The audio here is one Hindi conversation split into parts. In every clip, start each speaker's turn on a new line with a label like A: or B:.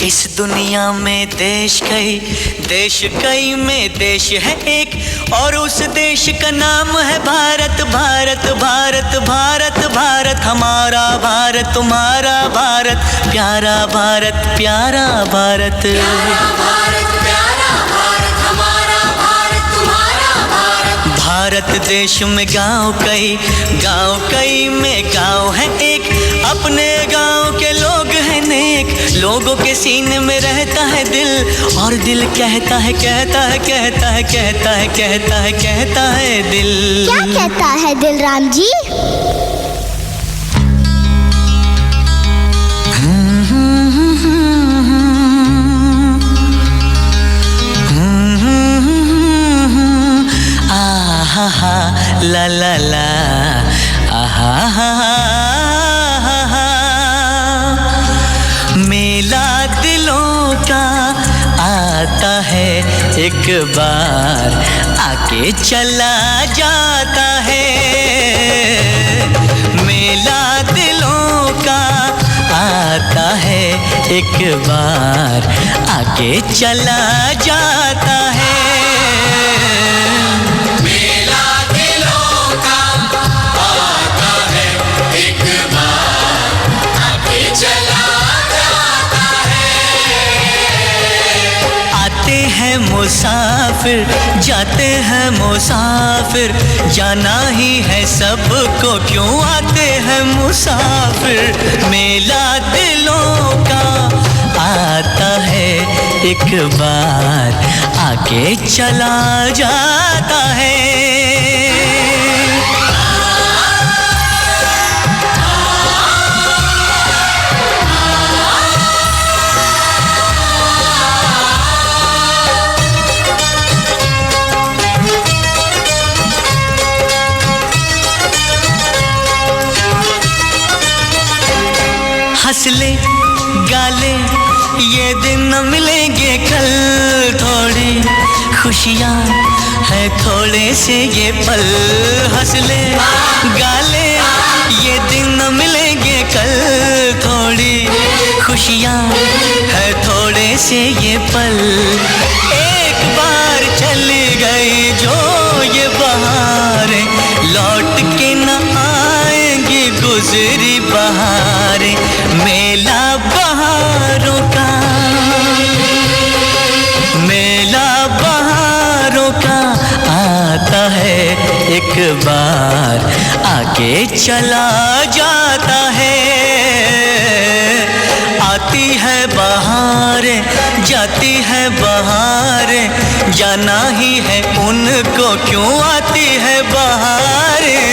A: इस दुनिया में देश कई में देश है एक, और उस देश का नाम है भारत। भारत भारत भारत भारत हमारा भारत, तुम्हारा भारत, प्यारा भारत, प्यारा भारत, प्यारा भारत, प्यारा भारत, हमारा भारत, तुम्हारा भारत। भारत देश में गांव कई में गांव है एक, अपने गांव के लोग हैं नेक, लोगों के सीने में रहता है दिल, और दिल कहता है कहता है कहता है कहता है कहता है कहता है दिल।
B: क्या कहता है दिल राम जी?
A: आहा ला ला ला आहा, मेला दिलों का आता है एक बार, आके चला जाता है। मेला दिलों का आता है एक बार, आके चला जाता है। मुसाफिर जाते हैं मुसाफिर, जाना ही है सबको, क्यों आते हैं मुसाफिर। मेला दिलों का आता है एक बार, आके चला जाता है। हंस ले गाले ये दिन न मिलेंगे कल, थोड़ी खुशियाँ है थोड़े से ये पल। हंस ले गाले ये दिन न मिलेंगे कल, थोड़ी खुशियाँ है थोड़े से ये पल। एक बार चली गई जो ये बहारें, लौट के न आएंगी गुजरी बहारें। मेला बहारों का, मेला बहारों का आता है एक बार, आके चला जाता है। आती है बहारें जाती है बहारें, जाना ही है उनको, क्यों आती है बहारें।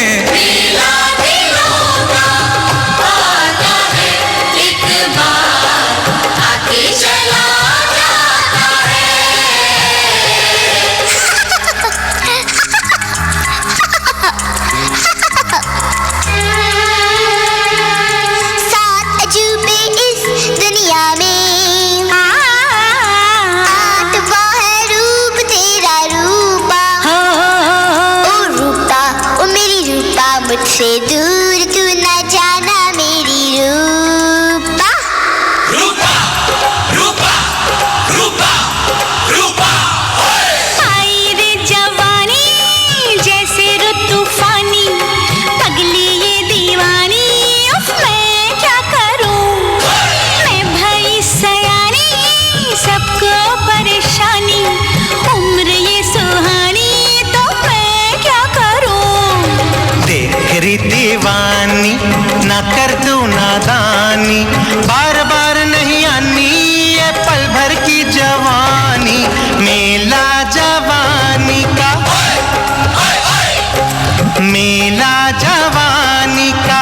B: मुझसे दूर तू न जाना मेरी रूपा।
C: रूपा रूपा रूपा रूपा
D: आई रे जवानी जैसे रुत तूफानी, पगली ये दीवानी, उफ मैं क्या करूं। मैं भई सयानी सबको परेशानी, उम्र ये सुहानी तो मैं क्या करूं।
E: देख री दीवानी ना कर तू नादानी, बार बार नहीं आनी ये पल भर की जवानी। मेला जवानी का, मेला जवानी का।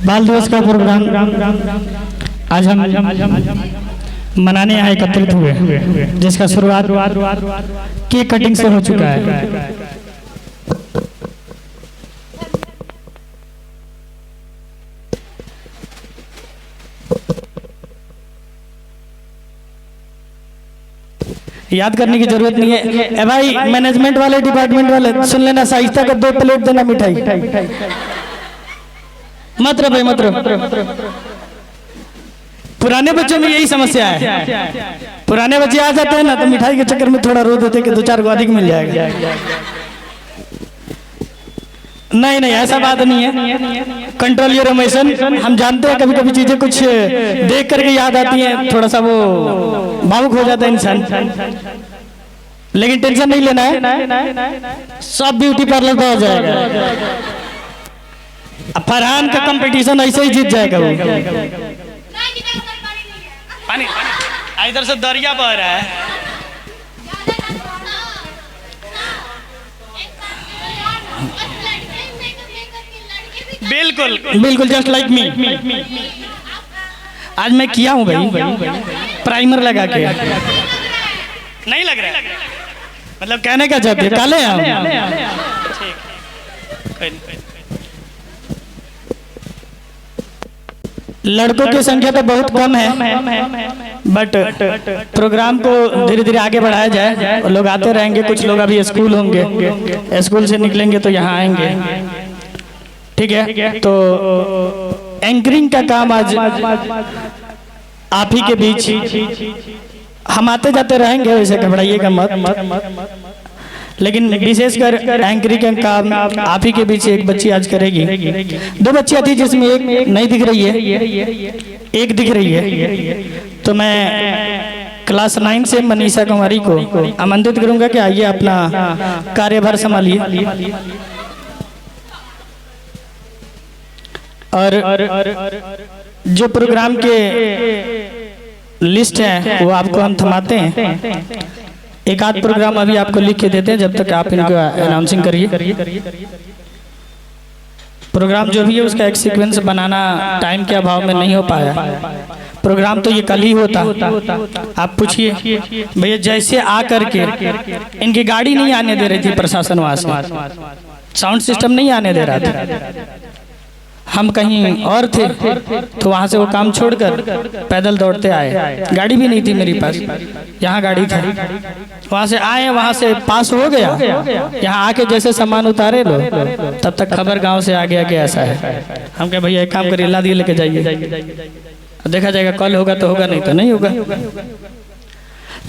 F: बाल दिवस का प्रोग्राम आज हम मनाने यहाँ एकत्रित हुए, जिसका शुरुआत केक कटिंग से हो चुका है। याद करने की जरूरत नहीं है। ए भाई मैनेजमेंट वाले डिपार्टमेंट वाले सुन लेना, साहिस्ता का 2 प्लेट देना मिठाई। मत रहो भाई मत रहो। पुराने बच्चों में यही समस्या है। पुराने बच्चे आ जाते हैं ना तो मिठाई के चक्कर में थोड़ा रो देते कि 2-4 को अधिक मिल जाएगा। नहीं नहीं, ऐसा बात नहीं है। Control your emotion. हम जानते हैं कभी कभी चीजें कुछ देख करके याद आती हैं, थोड़ा सा वो भावुक हो जाता है इंसान, लेकिन टेंशन नहीं लेना है, सब ब्यूटी पार्लर पे हो जाएगा। अब फरहान का कंपटीशन ऐसे ही जीत जाएगा वो। पानी इधर से दरिया बह रहा है। बिल्कुल बिल्कुल, जस्ट लाइक मी। आज मैं किया हूँ भाई, प्राइमर लगा के। नहीं लग रहा है, मतलब कहने का चाहते काले हैं। लड़कों की संख्या तो बहुत कम है, बट प्रोग्राम को धीरे धीरे आगे बढ़ाया जाए। और लोग आते रहेंगे, कुछ लोग अभी स्कूल होंगे, स्कूल से निकलेंगे तो यहाँ आएंगे। ठीक है, तो एंकरिंग का काम आज आप ही के बीच। हम आते जाते रहेंगे, वैसे घबराइएगा मत। लेकिन विशेषकर एंकरिंग का काम आप ही के बीच एक बच्ची आज करेगी। 2 बच्चियां थी जिसमें एक नहीं दिख रही है, एक दिख रही है। तो मैं क्लास 9 से मनीषा कुमारी को आमंत्रित करूंगा कि आइए अपना कार्यभार संभालिए। और जो प्रोग्राम के लिस्ट है वो आपको हम थमाते हैं। एक आध प्रोग्राम अभी आपको लिख के देते हैं, जब तक आप इनको अनाउंसिंग करिए। प्रोग्राम जो भी है उसका एक सीक्वेंस बनाना टाइम के अभाव में नहीं हो पाया। प्रोग्राम तो ये कल ही होता। आप पूछिए भैया, जैसे आ करके इनकी गाड़ी नहीं आने दे रही थी प्रशासन, वहां से साउंड सिस्टम नहीं आने दे रहा था। हम कहीं और थे तो वहां से वो काम छोड़कर पैदल दौड़ते आए। गाड़ी भी नहीं थी मेरे पास, यहाँ गाड़ी था। वहां से आए, वहां से पास हो गया, यहाँ आके जैसे सामान उतारे लो, तब तक खबर गांव से आ गया कि ऐसा है। हम कहे भैया एक काम करिए, ला दिए लेके जाइए, देखा जाएगा, कल होगा तो होगा, नहीं तो नहीं होगा।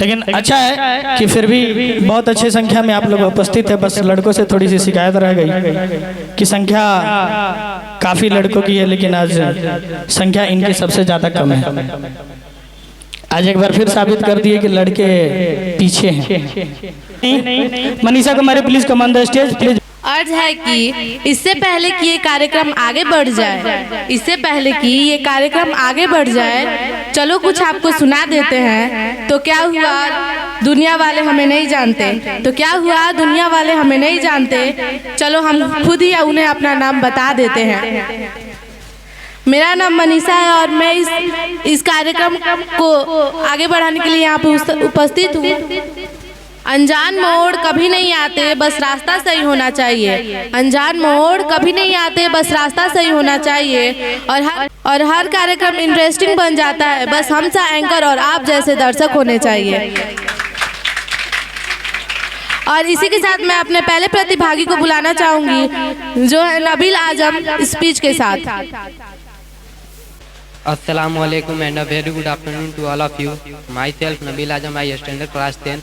F: लेकिन अच्छा है कि फिर भी बहुत अच्छी संख्या में आप लोग उपस्थित है। बस लड़कों से थोड़ी सी शिकायत रह गई कि संख्या काफी लड़कों की है, लेकिन आज संख्या इनकी सबसे ज्यादा कम है। आज एक बार फिर साबित कर दिए कि लड़के पीछे हैं। Manisha Kumari please come on the stage please.
G: अर्ज है कि इससे पहले कि ये कार्यक्रम आगे बढ़ जाए, इससे पहले कि ये कार्यक्रम आगे बढ़ जाए, चलो कुछ आपको सुना देते हैं। तो क्या हुआ दुनिया वाले हमें नहीं जानते, तो क्या हुआ दुनिया वाले हमें नहीं जानते, चलो हम खुद ही उन्हें अपना नाम बता देते हैं। मेरा नाम मनीषा है और मैं इस कार्यक्रम को आगे बढ़ाने के लिए यहाँ पे उपस्थित हूँ। अनजान मोड़ कभी नहीं आते, बस रास्ता सही होना चाहिए। अनजान मोड़ कभी नहीं आते, बस रास्ता सही होना चाहिए। और हर कार्यक्रम इंटरेस्टिंग बन जाता है, बस हम सा एंकर और आप जैसे दर्शक होने चाहिए। और इसी के साथ मैं अपने पहले प्रतिभागी को बुलाना चाहूँगी, जो है नबील आजम स्पीच के साथ।
H: Assalamu alaikum and a very good afternoon to all of you. Myself Nabil Azam, I stand in class 10.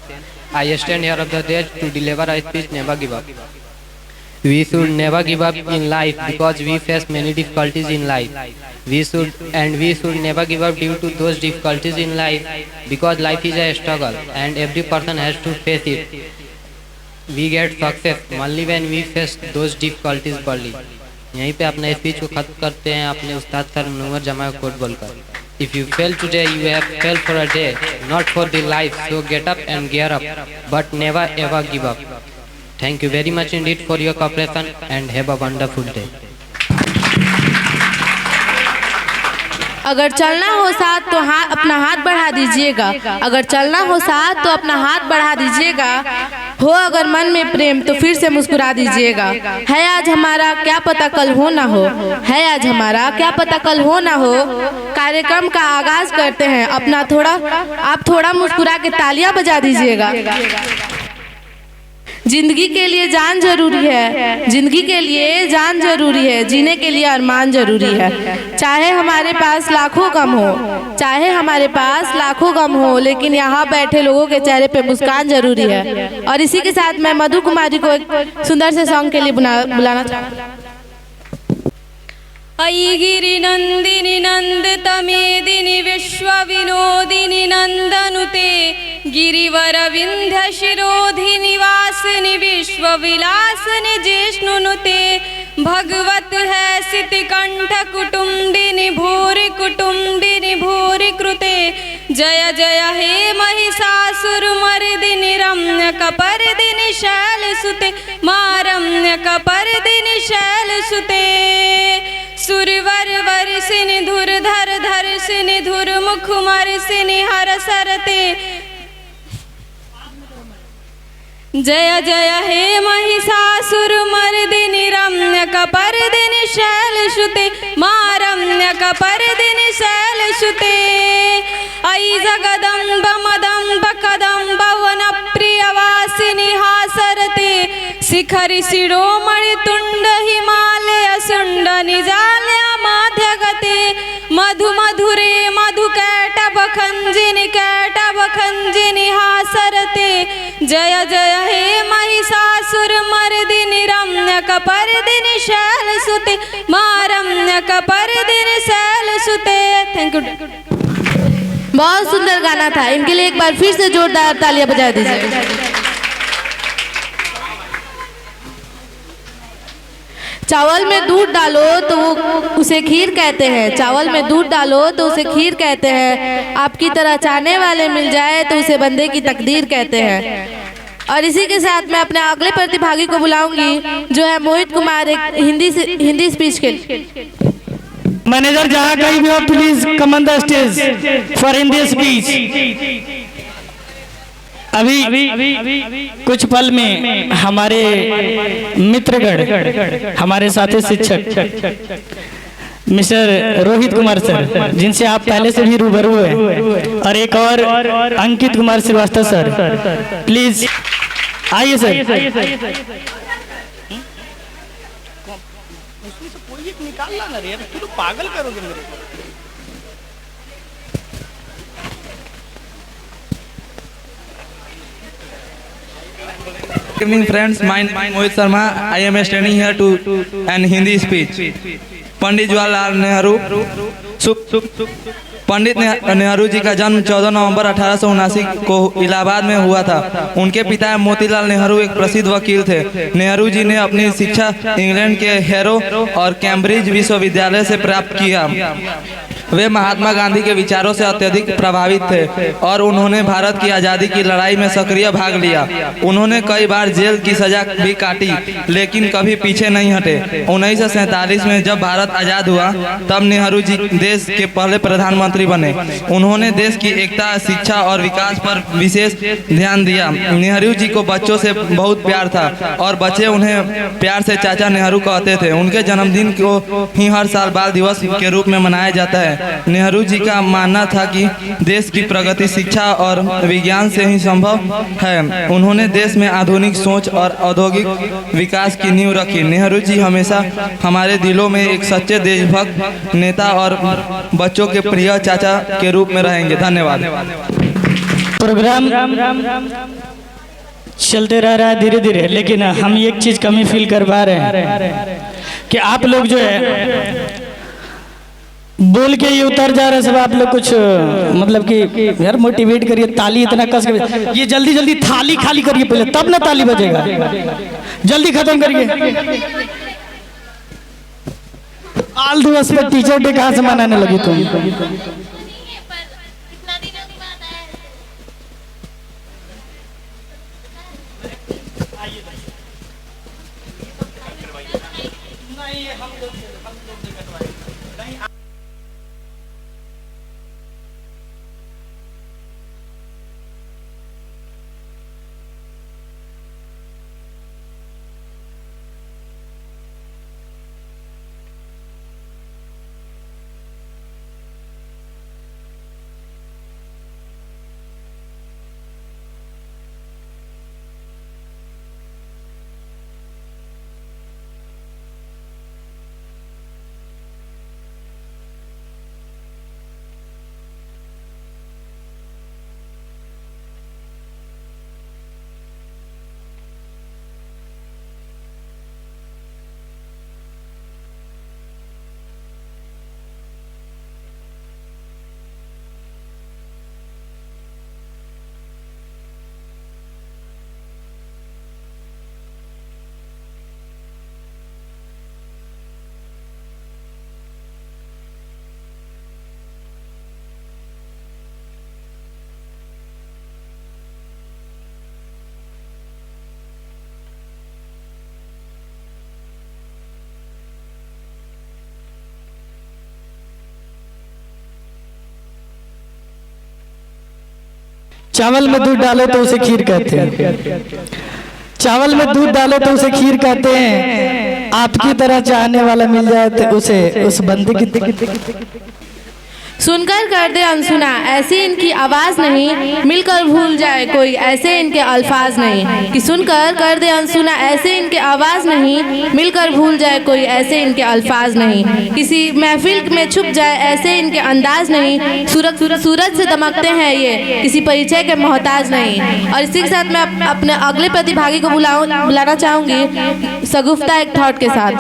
H: I stand here of the day to deliver a speech, never give up. We should never give up in life because we face many difficulties in life. We should never give up due to those difficulties in life because life is a struggle and every person has to face it. We get success only when we face those difficulties early. यहीं पे अपने स्पीच को खत्म करते हैं अपने उस्ताद सर मुनव्वर जमा कोट बोलकर। If you fail today, you have failed for a day, not for the life. So get up and gear up, but never ever give up. Thank you very much indeed for your cooperation and have a wonderful day.
G: अगर चलना हो साथ तो अपना हाथ बढ़ा दीजिएगा। अगर चलना हो साथ तो अपना हाथ बढ़ा दीजिएगा। हो अगर मन में प्रेम तो फिर से मुस्कुरा दीजिएगा। है आज हमारा क्या पता कल हो ना हो, है आज हमारा क्या पता कल हो ना हो। कार्यक्रम का आगाज करते हैं, आप थोड़ा मुस्कुरा के तालियां बजा दीजिएगा। जिंदगी के लिए जान जरूरी है, जिंदगी के लिए जान जरूरी है, जीने के लिए अरमान जरूरी है। चाहे हमारे पास लाखों गम हो, चाहे हमारे पास लाखों गम हो, लेकिन यहाँ बैठे लोगों के चेहरे पे मुस्कान जरूरी है। और इसी के साथ मैं मधु कुमारी को एक सुंदर से सॉन्ग के लिए बुलाना चाहती हूँ।
D: अयि गिरि नंदिनी नंदित मेदिनी विश्व विनोदिनी नंदनुते गिरिवर विंध्य शिरोधिनी वासिनी विश्व विलासिनी जिष्णुनुते भगवत है सितिकंठ कुटुंबिनी भूरि कृते जय जय हे महिषासुर मर्दिनी रम्य कपर्दिनी शैल सुते मारम्य कपर्दिनी शैल सुते सुरवर वर्षिनी धुरधर धर्षिनी धुर मुख मर्षिनी हर सरते जय जय हे महिषासुर मर्दिनी रम्य कपर्दिनी शैल सुते मारम्य कपर्दिनी शैल सुते अयि जगदम्ब मदम्ब कदम्ब वन प्रियवासिनी हासरते शिखरि शिरोमणि तुंड हिमालय सुंड निजाल्या माध्यगते मधु मधुरे मधु कैटभ खंजिनी हासरते जय जय हे महिषासुर मर्दिनी रम्य कपर्दिनी शैल सुते मारम्य कपर्दिनी शैल सुते। Thank you.
G: बहुत सुंदर गाना था, इनके लिए एक बार फिर से जोरदार तालियां बजा दीजिए। चावल में दूध डालो तो उसे खीर कहते हैं, चावल में दूध डालो तो उसे खीर कहते हैं, आपकी तरह चाहने वाले मिल जाए तो उसे बंदे की तकदीर कहते हैं। और इसी के साथ मैं अपने अगले प्रतिभागी को बुलाऊंगी जो है मोहित कुमार, एक हिंदी स्पीच के लिए।
F: मैनेजर जहाँ कहीं भी हो please come on the stage for Hindi speech. अभी कुछ पल में हमारे मित्रगण, हमारे साथी शिक्षक मिस्टर रोहित कुमार सर, जिनसे आप पहले से भी रूबरू हैं, और एक और अंकित कुमार श्रीवास्तव सर, प्लीज आइए सर। निकालना ना रे, तू तो पागल करोगे मेरे को।
I: Good evening friends, my name is Mohit Sharma. I am standing here to an Hindi speech. Pandit Jawaharlal Nehru Pandit Nehru ji का जन्म 14 नवंबर 1879 को इलाहाबाद में हुआ था। उनके पिता मोतीलाल नेहरू एक प्रसिद्ध वकील थे। नेहरू जी ने अपनी शिक्षा इंग्लैंड के हैरो और कैम्ब्रिज विश्वविद्यालय से प्राप्त किया। वे महात्मा गांधी के विचारों से अत्यधिक प्रभावित थे और उन्होंने भारत की आज़ादी की लड़ाई में सक्रिय भाग लिया। उन्होंने कई बार जेल की सजा भी काटी, लेकिन कभी पीछे नहीं हटे। 1947 में जब भारत आज़ाद हुआ तब नेहरू जी देश के पहले प्रधानमंत्री बने। उन्होंने देश की एकता, शिक्षा और विकास पर विशेष ध्यान दिया। नेहरू जी को बच्चों से बहुत प्यार था और बच्चे उन्हें प्यार से चाचा नेहरू कहते थे। उनके जन्मदिन को ही हर साल बाल दिवस के रूप में मनाया जाता है। नेहरू जी का मानना था कि देश की प्रगति शिक्षा और विज्ञान से ही संभव है। उन्होंने देश में आधुनिक सोच और औद्योगिक विकास की नींव रखी। नेहरू जी हमेशा हमारे दिलों में एक सच्चे देशभक्त नेता और बच्चों के प्रिय चाचा के रूप में रहेंगे। धन्यवाद।
F: प्रोग्राम चलते रह रहा है धीरे धीरे, लेकिन हम एक चीज कमी फील कर पा रहे हैं कि आप लोग जो है बोल के ये उतर जा रहे हैं सब। आप लोग कुछ मतलब कि यार मोटिवेट करिए, ताली इतना कस के, ये जल्दी जल्दी थाली खाली करिए पहले, तब ना ताली बजेगा। जल्दी खत्म करिए। आल दिवस पे टीचर डे कहाँ से मनाने लगी तुम? चावल में दूध डालो तो उसे खीर कहते हैं। चावल में दूध डालो तो उसे खीर कहते हैं। आपकी तरह चाहने वाला मिल जाए तो उसे उस बंदे की
G: सुनकर कर दे अनसुना, ऐसी इनकी आवाज नहीं, मिलकर भूल जाए कोई ऐसे इनके अल्फाज नहीं। कि सुनकर कर दे अनसुना, ऐसे इनके आवाज नहीं, मिलकर भूल जाए कोई ऐसे इनके अल्फाज नहीं। किसी महफिल में छुप जाए ऐसे इनके अंदाज नहीं। सूरज से दमकते हैं ये, किसी परिचय के मोहताज नहीं। और इसी के साथ मैं अपने अगले प्रतिभागी को बुलाना चाहूँगी सगुफ्ता एक थॉट के साथ।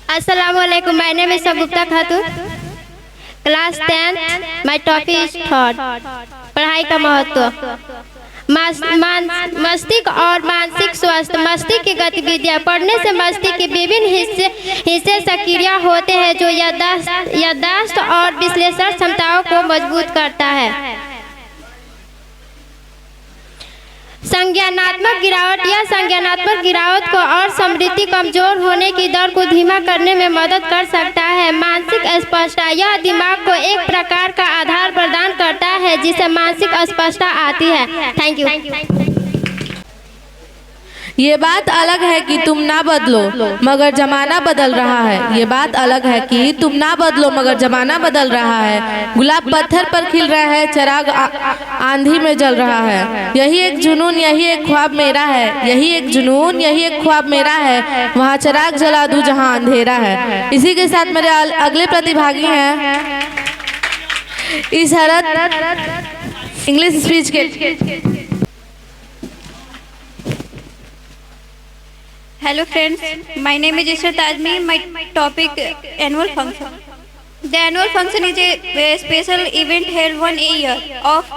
B: Assalamualaikum. My name is Sagupta Khatun. Class 10. My topic is thought. पढ़ाई का महत्व। मस्तिष्क और मानसिक स्वास्थ्य। मस्तिष्क की गतिविधियाँ। पढ़ने से मस्तिष्क के विभिन्न हिस्से सक्रिय होते हैं जो याददाश्त और विश्लेषण क्षमताओं को मजबूत करता है। संज्ञानात्मक गिरावट। यह संज्ञानात्मक गिरावट को और स्मृति कमजोर होने की दर को धीमा करने में मदद कर सकता है। मानसिक अस्पष्टता। यह दिमाग को एक प्रकार का आधार प्रदान करता है जिससे मानसिक अस्पष्टता आती है। Thank you.
G: ये बात अलग है कि तुम ना बदलो मगर जमाना बदल रहा है। ये बात अलग है कि तुम ना बदलो मगर जमाना बदल रहा है। गुलाब पत्थर पर खिल रहा है, चिराग आंधी में जल रहा है। यही एक जुनून, यही एक ख्वाब मेरा है। यही एक जुनून, यही एक ख्वाब मेरा है। वहाँ चिराग जला दूं जहाँ अंधेरा है। इसी के साथ मेरे अगले प्रतिभागी हैं इसहरत इंग्लिश स्पीच के।
J: Hello friends, my name is Ishrat Azmi. My topic annual function. The annual function is a special event held one a year of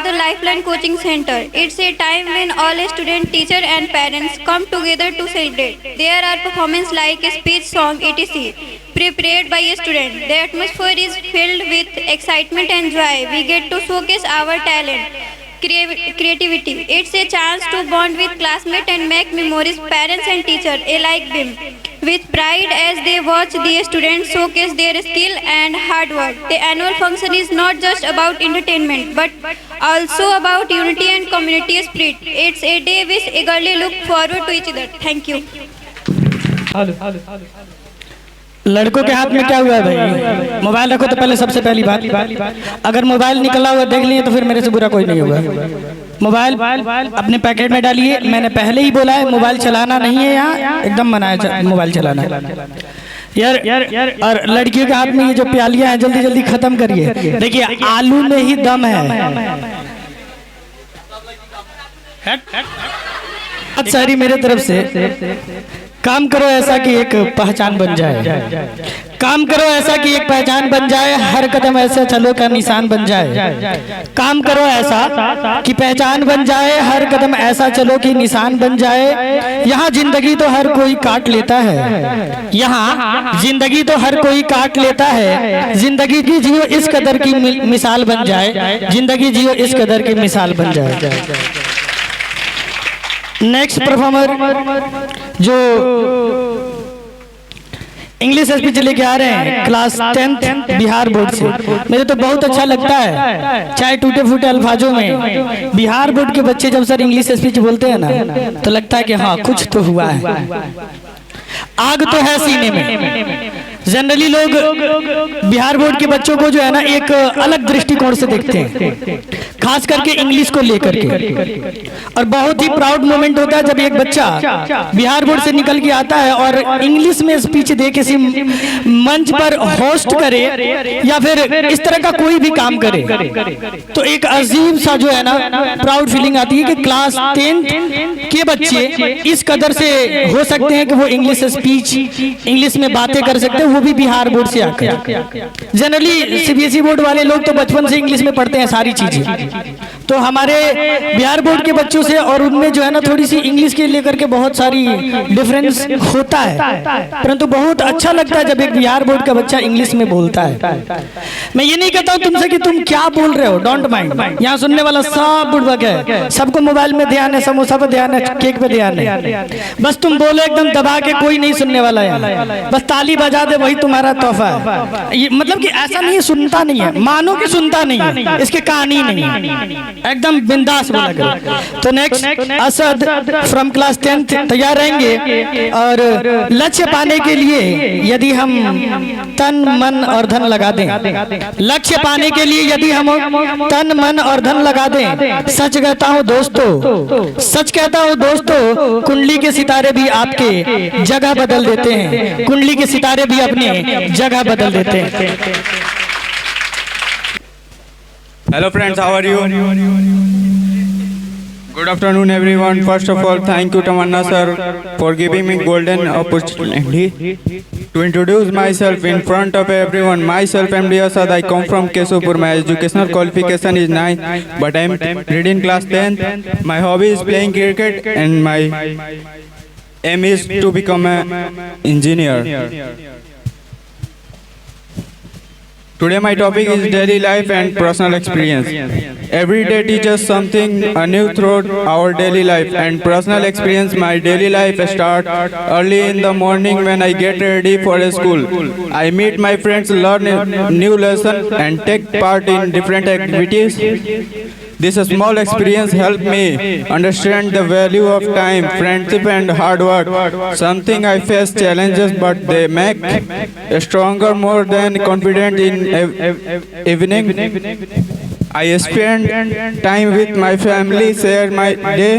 J: the Lifeline Coaching Center. It's a time when all students, teachers and parents come together to celebrate. There are performances like a speech, song, etc. prepared by a student. The atmosphere is filled with excitement and joy. We get to showcase our talent. Creativity. It's a chance to bond with classmates and make memories. Parents and teachers alike beam with pride as they watch the students showcase their skill and hard work. The annual function is not just about entertainment but also about unity and community spirit. It's a day we eagerly look forward to each other. Thank you.
F: लड़कों के हाथ में क्या हुआ है भाई? मोबाइल रखो तो पहले सबसे पहली बात, अगर मोबाइल निकला हुआ देख लिए तो फिर मेरे से बुरा कोई नहीं होगा। मोबाइल अपने पैकेट में डालिए। मैंने पहले ही बोला है मोबाइल चलाना नहीं है, यहाँ एकदम मना है मोबाइल चलाना यार। और लड़कियों के हाथ में ये जो प्यालियां हैं जल्दी जल्दी खत्म करिए। देखिए आलू में ही दम है। सारी मेरे तरफ से काम करो ऐसा कि एक पहचान बन जाए। काम करो ऐसा कि एक पहचान बन जाए। हर कदम ऐसा चलो का निशान बन जाए। काम करो ऐसा कि पहचान बन जाए। हर कदम ऐसा चलो कि निशान बन जाए। यहाँ जिंदगी तो हर कोई काट लेता है। यहाँ जिंदगी तो हर कोई काट लेता है। जिंदगी की जियो इस कदर की मिसाल बन जाए। जिंदगी जियो इस कदर की मिसाल बन जाए। नेक्स्ट परफॉर्मर जो इंग्लिश स्पीच लेके आ रहे हैं क्लास 10th बिहार बोर्ड से। मुझे तो बहुत अच्छा लगता है, चाहे टूटे फूटे अल्फाजों में बिहार बोर्ड के बच्चे जब सर इंग्लिश स्पीच बोलते हैं ना तो लगता है कि हाँ कुछ तो हुआ है, आग तो है सीने में। जनरली लोग बिहार बोर्ड के बच्चों को जो है ना एक अलग दृष्टिकोण से देखते हैं, खास करके इंग्लिश को लेकर के। और बहुत ही प्राउड मोमेंट होता है जब एक बच्चा बिहार बोर्ड से निकल के आता है और इंग्लिश में स्पीच दे किसी मंच पर होस्ट करे या फिर इस तरह का कोई भी काम करे, तो एक अजीब सा जो है ना प्राउड फीलिंग आती है कि क्लास 10 के बच्चे इस कदर से हो सकते हैं कि वो इंग्लिश स्पीच इंग्लिश में बातें कर सकते हैं, वो भी बिहार बोर्ड से आकर। जनरली सीबीएसई बोर्ड वाले लोग तो बचपन से इंग्लिश में पढ़ते हैं सारी चीजें, तो हमारे बिहार बोर्ड के बच्चों से और उनमें जो है ना थोड़ी सी इंग्लिश के लेकर के बहुत सारी डिफरेंस होता है, परंतु बहुत अच्छा लगता है जब एक बिहार बोर्ड का बच्चा इंग्लिश में बोलता है। मैं ये नहीं कहता हूँ तुमसे कि तुम क्या बोल रहे हो, डोंट माइंड। यहाँ सुनने वाला सब बुड़बक है, सबको मोबाइल में ध्यान है, समोसा पे ध्यान है, केक पे ध्यान है, बस तुम बोलो एकदम दबा के, कोई नहीं सुनने वाला है, बस ताली बजा दे वही तुम्हारा तोहफा है। ये मतलब कि ऐसा नहीं है सुनता नहीं है, मानो कि सुनता नहीं है, इसकी कहानी नहीं है, एकदम बिंदास बोला करो। तो next Asad from class 10th तैयार रहेंगे। और लक्ष्य पाने के लिए यदि हम तन मन और धन लगा दें, लक्ष्य पाने के लिए यदि हम तन मन और धन लगा दें, सच कहता हूँ दोस्तों, सच कहता हूँ दोस्तों, कुंडली के सितारे भी आपके जगह बदल देते हैं, कुंडली के सितारे भी अपने जगह बदल देते हैं।
K: Hello friends, how are you? Good afternoon everyone. First of all, thank you Tamanna sir for giving me golden opportunity to introduce myself in front of everyone. Myself MD Asad, I come from Kesopur. My educational qualification is 9, but I am reading class 10th. My hobby is playing cricket and my aim is to become an engineer. Today my topic is daily life and personal experience. Every day teaches something new throughout our daily life and personal experience. My daily life starts early in the morning when I get ready for a school. I meet my friends, learn new lessons and take part in different activities. This small experience helped me understand the value of time, friendship and hard work. Something I face challenges but they make stronger, more than confident in evening. I spend time with my family, share my day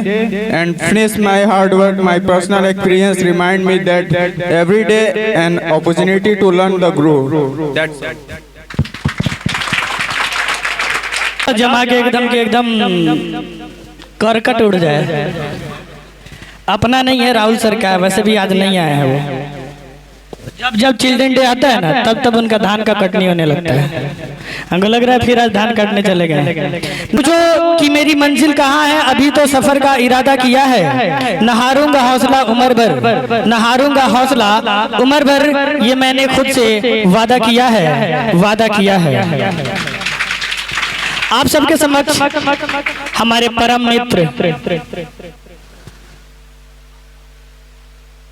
K: and finish my hard work. My personal experience remind me that every day an opportunity to learn the grow. That's it.
F: जमा के एकदम करकट उड़ जाए। अपना नहीं है, राहुल सर का है, वैसे भी आज नहीं आए हैं वो। जब जब चिल्ड्रन डे आता है ना तब उनका धान का कटनी होने लगता है। हमको लग रहा है फिर आज धान काटने चले गए। पूछो कि मेरी मंजिल कहाँ है, अभी तो सफर का इरादा किया है, न हारूंगा हौसला उम्र भर, न हारूंगा हौसला उम्र भर, ये मैंने खुद से वादा किया है, वादा किया है। आप सबके समक्ष हमारे परम मित्र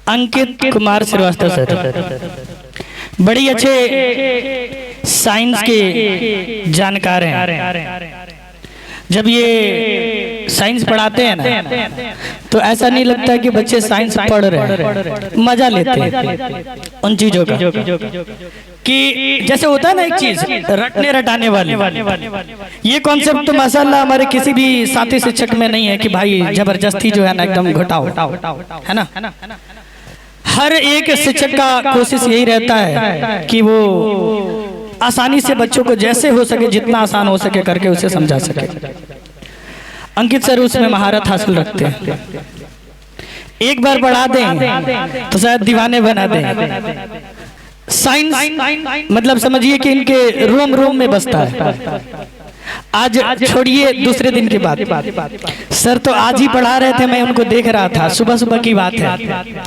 F: अंकित कुमार श्रीवास्तव सर बड़ी अच्छे साइंस के जानकार हैं। जब ये साइंस पढ़ाते हैं ना तो ऐसा नहीं लगता है कि बच्चे साइंस पढ़ रहे हैं, मजा लेते हैं उन चीजों का। कि जैसे होता है ना एक चीज रटने रटाने वाले, ये कॉन्सेप्ट तो माशाल्लाह हमारे किसी भी साथी शिक्षक में नहीं है कि भाई जबरदस्ती जो है ना एकदम घटाओ, है ना। हर एक शिक्षक का कोशिश यही रहता है कि वो आसानी से बच्चों को जैसे हो सके, जितना आसान हो सके करके उसे समझा सके। अंकित सर उसमें महारत हासिल रखते हैं। एक बार पढ़ा दें तो शायद दीवाने बना दें। साइंस मतलब समझिए कि इनके रोम रोम में बसता है। आज छोड़िए दूसरे दिन की बात, सर तो आज ही पढ़ा रहे थे, मैं उनको देख रहा था। सुबह सुबह की बात है,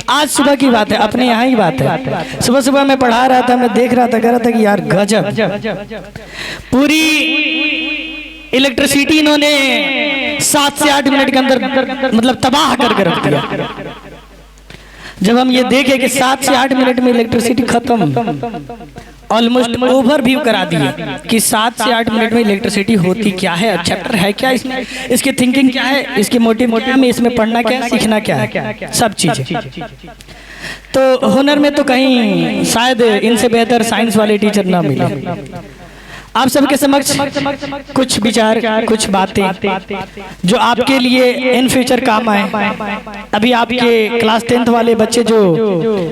F: आज सुबह की बात है, अपने यहाँ ही बात है। सुबह सुबह मैं पढ़ा रहा था, मैं देख रहा था, कह रहा था कि यार गजब, पूरी इलेक्ट्रिसिटी इन्होंने 7 से 8 मिनट के अंदर मतलब तबाह करके रख दिया। जब हम ये देखे कि 7 से 8 मिनट में इलेक्ट्रिसिटी खत्म, ऑलमोस्ट ओवर व्यू करा दिए कि 7 से 8 मिनट में इलेक्ट्रिसिटी होती क्या है, चैप्टर है क्या इसमें, इसकी थिंकिंग क्या है, इसके मोटिव में, इसमें पढ़ना क्या है, सीखना क्या है, सब चीजें। तो हुनर में तो कहीं शायद इनसे बेहतर साइंस वाले टीचर ना मिले। आप सबके समक्ष कुछ विचार, कुछ बातें जो आपके लिए इन फ्यूचर काम आए। अभी आपके क्लास 10th वाले बच्चे जो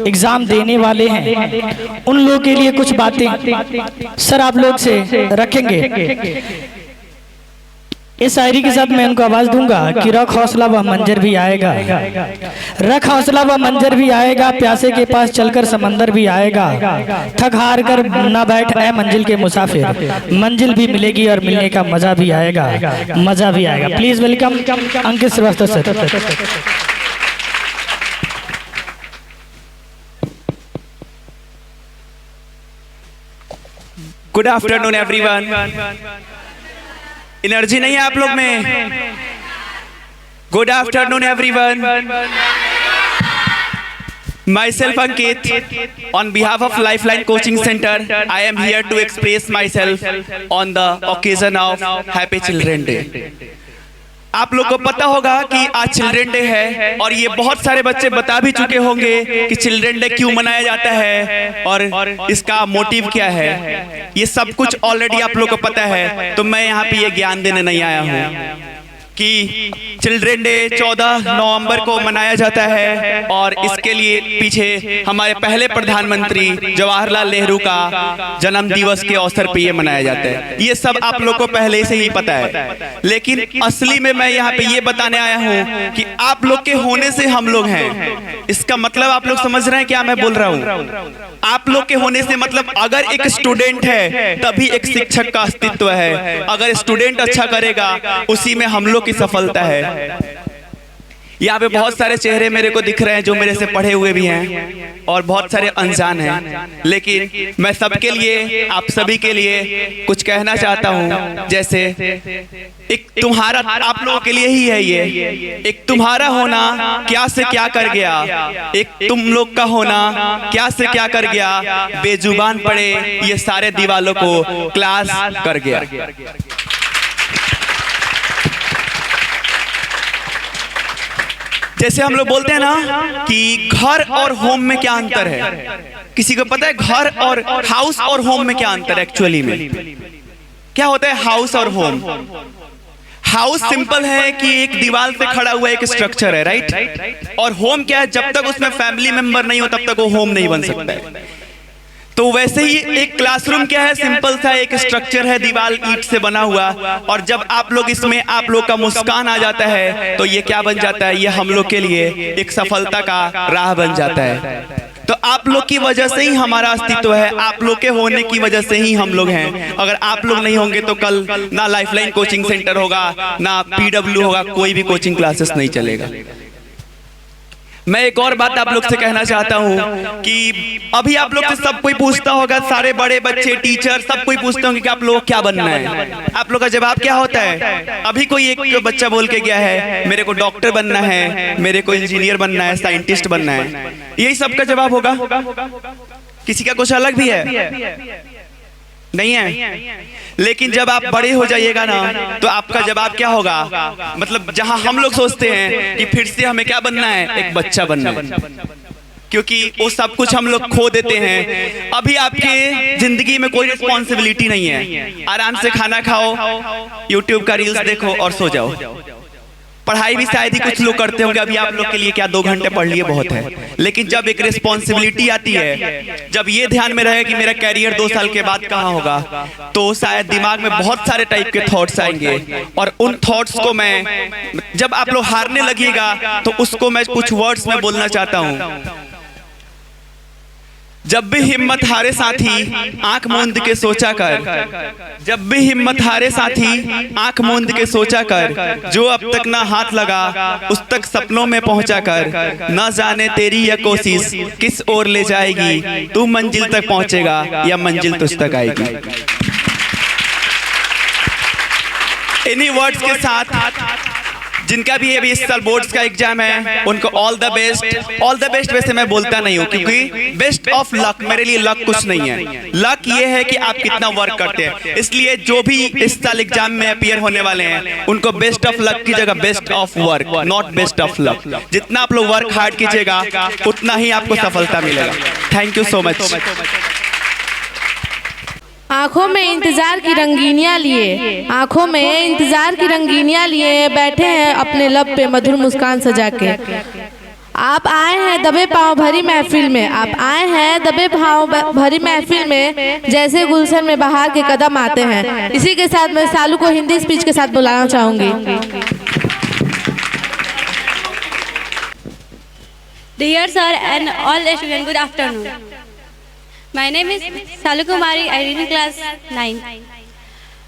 F: एग्जाम देने वाले हैं उन लोगों के लिए कुछ बातें सर आप लोग से रखेंगे। इस शायरी के साथ मैं उनको आवाज दूंगा कि रख हौसला वह मंजर भी आएगा, रख हौसला वह मंजर भी आएगा, प्यासे के पास चलकर समंदर भी आएगा, थक हार कर ना बैठ ऐ मंजिल के मुसाफिर, मंजिल भी मिलेगी और मिलने का मजा भी आएगा, मजा भी आएगा। Please welcome Ankit Srivastava sir.
K: Good afternoon everyone. Energy नहीं है आप लोग में? Good afternoon everyone.
L: Myself Ankit, on behalf of Lifeline Coaching Center, I am here to express myself on the occasion of Happy Children Day. आप लोग को पता होगा कि आज चिल्ड्रन डे है और ये बहुत सारे बच्चे बता भी चुके होंगे कि चिल्ड्रन डे क्यों मनाया जाता है और इसका मोटिव क्या है। ये सब कुछ ऑलरेडी आप लोग को पता है, तो मैं यहाँ पे ये ज्ञान देने नहीं आया हूँ कि चिल्ड्रन डे 14 नवंबर को मनाया जाता है और इसके लिए पीछे हमारे पहले प्रधानमंत्री जवाहरलाल नेहरू का जन्म दिवस के अवसर पे ये मनाया जाता है। ये सब आप लोग को पहले से ही पता है, लेकिन असली में मैं यहाँ पे ये बताने आया हूँ कि आप लोग के होने से हम लोग हैं। इसका मतलब आप लोग समझ रहे हैं क्या मैं बोल रहा हूँ? आप लोग के होने से मतलब अगर एक स्टूडेंट है तभी एक शिक्षक का अस्तित्व है। अगर स्टूडेंट अच्छा करेगा उसी में हम लोग की सफलता है। यहाँ पे बहुत सारे चेहरे मेरे को दिख रहे हैं जो मेरे से पढ़े हुए भी हैं और बहुत सारे अनजान हैं, लेकिन मैं सबके लिए, आप सभी के लिए कुछ कहना चाहता हूँ। जैसे एक तुम्हारा, आप लोगों के लिए ही है ये, एक तुम्हारा होना क्या से क्या कर गया, एक तुम लोग का होना क्या से क्या कर गया, बेजुबान पड़े ये सारे दीवालों को क्लास कर गया। जैसे हम लोग बोलते हैं ना कि घर और होम में क्या अंतर है, किसी को पता है घर और हाउस और होम में क्या अंतर है? एक्चुअली में क्या होता है हाउस और होम? हाउस सिंपल है कि एक दीवार से खड़ा हुआ एक स्ट्रक्चर है, राइट? और होम क्या है? जब तक उसमें फैमिली मेंबर नहीं हो तब तक वो होम नहीं बन सकता है। तो वैसे ही एक क्लासरूम क्या है? सिंपल सा एक स्ट्रक्चर है, दीवार ईंट से बना हुआ, और जब आप लोग इसमें आप लोग का मुस्कान आ जाता है तो ये क्या बन जाता है? ये हम लोग के लिए एक सफलता का राह बन जाता है। तो आप लोग की वजह से ही हमारा अस्तित्व है, आप लोग के होने की वजह से ही हम लोग हैं। अगर आप लोग नहीं होंगे तो कल ना लाइफलाइन कोचिंग सेंटर होगा, ना PW होगा, कोई भी कोचिंग क्लासेस नहीं चलेगा। मैं एक और बात आप लोग से कहना चाहता हूँ कि अभी आप लोग से सब कोई पूछता होगा, सारे बड़े बच्चे, टीचर, सब कोई पूछते होंगे कि आप लोग क्या बनना है। आप लोग का जवाब क्या होता है? अभी कोई एक बच्चा बोल के गया है मेरे को डॉक्टर बनना है, मेरे को इंजीनियर बनना है, साइंटिस्ट बनना है। यही सबका जवाब होगा? किसी का कुछ अलग भी है? नहीं है। लेकिन जब आप बड़े हो जाइएगा ना तो आपका जवाब क्या होगा? मतलब जहां हम लोग सोचते हैं कि फिर से हमें क्या बनना है, एक बच्चा बनना है, क्योंकि वो सब कुछ हम लोग खो देते हैं। अभी आपके जिंदगी में कोई रिस्पॉन्सिबिलिटी नहीं है, आराम से खाना खाओ, यूट्यूब का रील्स देखो और सो जाओ। पढ़ाई भी शायद ही कुछ लोग करते होंगे, अभी आप लोग के लिए क्या 2 घंटे पढ़ लिए बहुत है। लेकिन जब एक रिस्पॉन्सिबिलिटी आती है, जब ये ध्यान में रहे कि मेरा कैरियर 2 साल के बाद कहाँ होगा, तो शायद दिमाग में बहुत सारे टाइप के थॉट्स आएंगे और उन थॉट्स को मैं, जब आप लोग हारने लगेगा तो उसको मैं कुछ वर्ड्स में बोलना चाहता हूँ। जब भी हिम्मत हारे साथी आंख मूंद के सोचा कर, जब भी हिम्मत हारे साथी आंख मूंद के सोचा कर, जो अब तक ना हाथ लगा उस तक सपनों में पहुंचा कर, न जाने तेरी यह कोशिश किस ओर ले जाएगी, तू मंजिल तक पहुंचेगा या मंजिल तुझ तक आएगी। इन्हीं वर्ड्स के साथ जिनका भी अभी इस साल बोर्ड्स का एग्जाम है उनको all the best. All the best वैसे मैं बोलता नहीं हूँ, क्योंकि बेस्ट ऑफ लक, मेरे लिए लक कुछ नहीं है। लक ये है कि आप कितना वर्क करते हैं। इसलिए जो भी इस साल एग्जाम में अपीयर होने वाले हैं उनको बेस्ट ऑफ लक की जगह best of work, not best of luck. जितना आप लोग वर्क हार्ड कीजिएगा उतना ही आपको सफलता मिलेगा। Thank you so much.
G: आंखों में इंतजार की रंगीनियां लिए, आंखों में इंतजार की रंगीनियां लिए बैठे हैं अपने लब पे मधुर मुस्कान सजा के। आप आए हैं दबे पाँव भरी महफिल में, आप आए हैं दबे पाँव भरी महफिल में, जैसे गुलशन में बहार के कदम आते हैं। इसी के साथ मैं सालू को हिंदी स्पीच के साथ बुलाना चाहूंगी।
J: Dear sir and all students, good afternoon. My name is Salu Kumari, I read in class 9.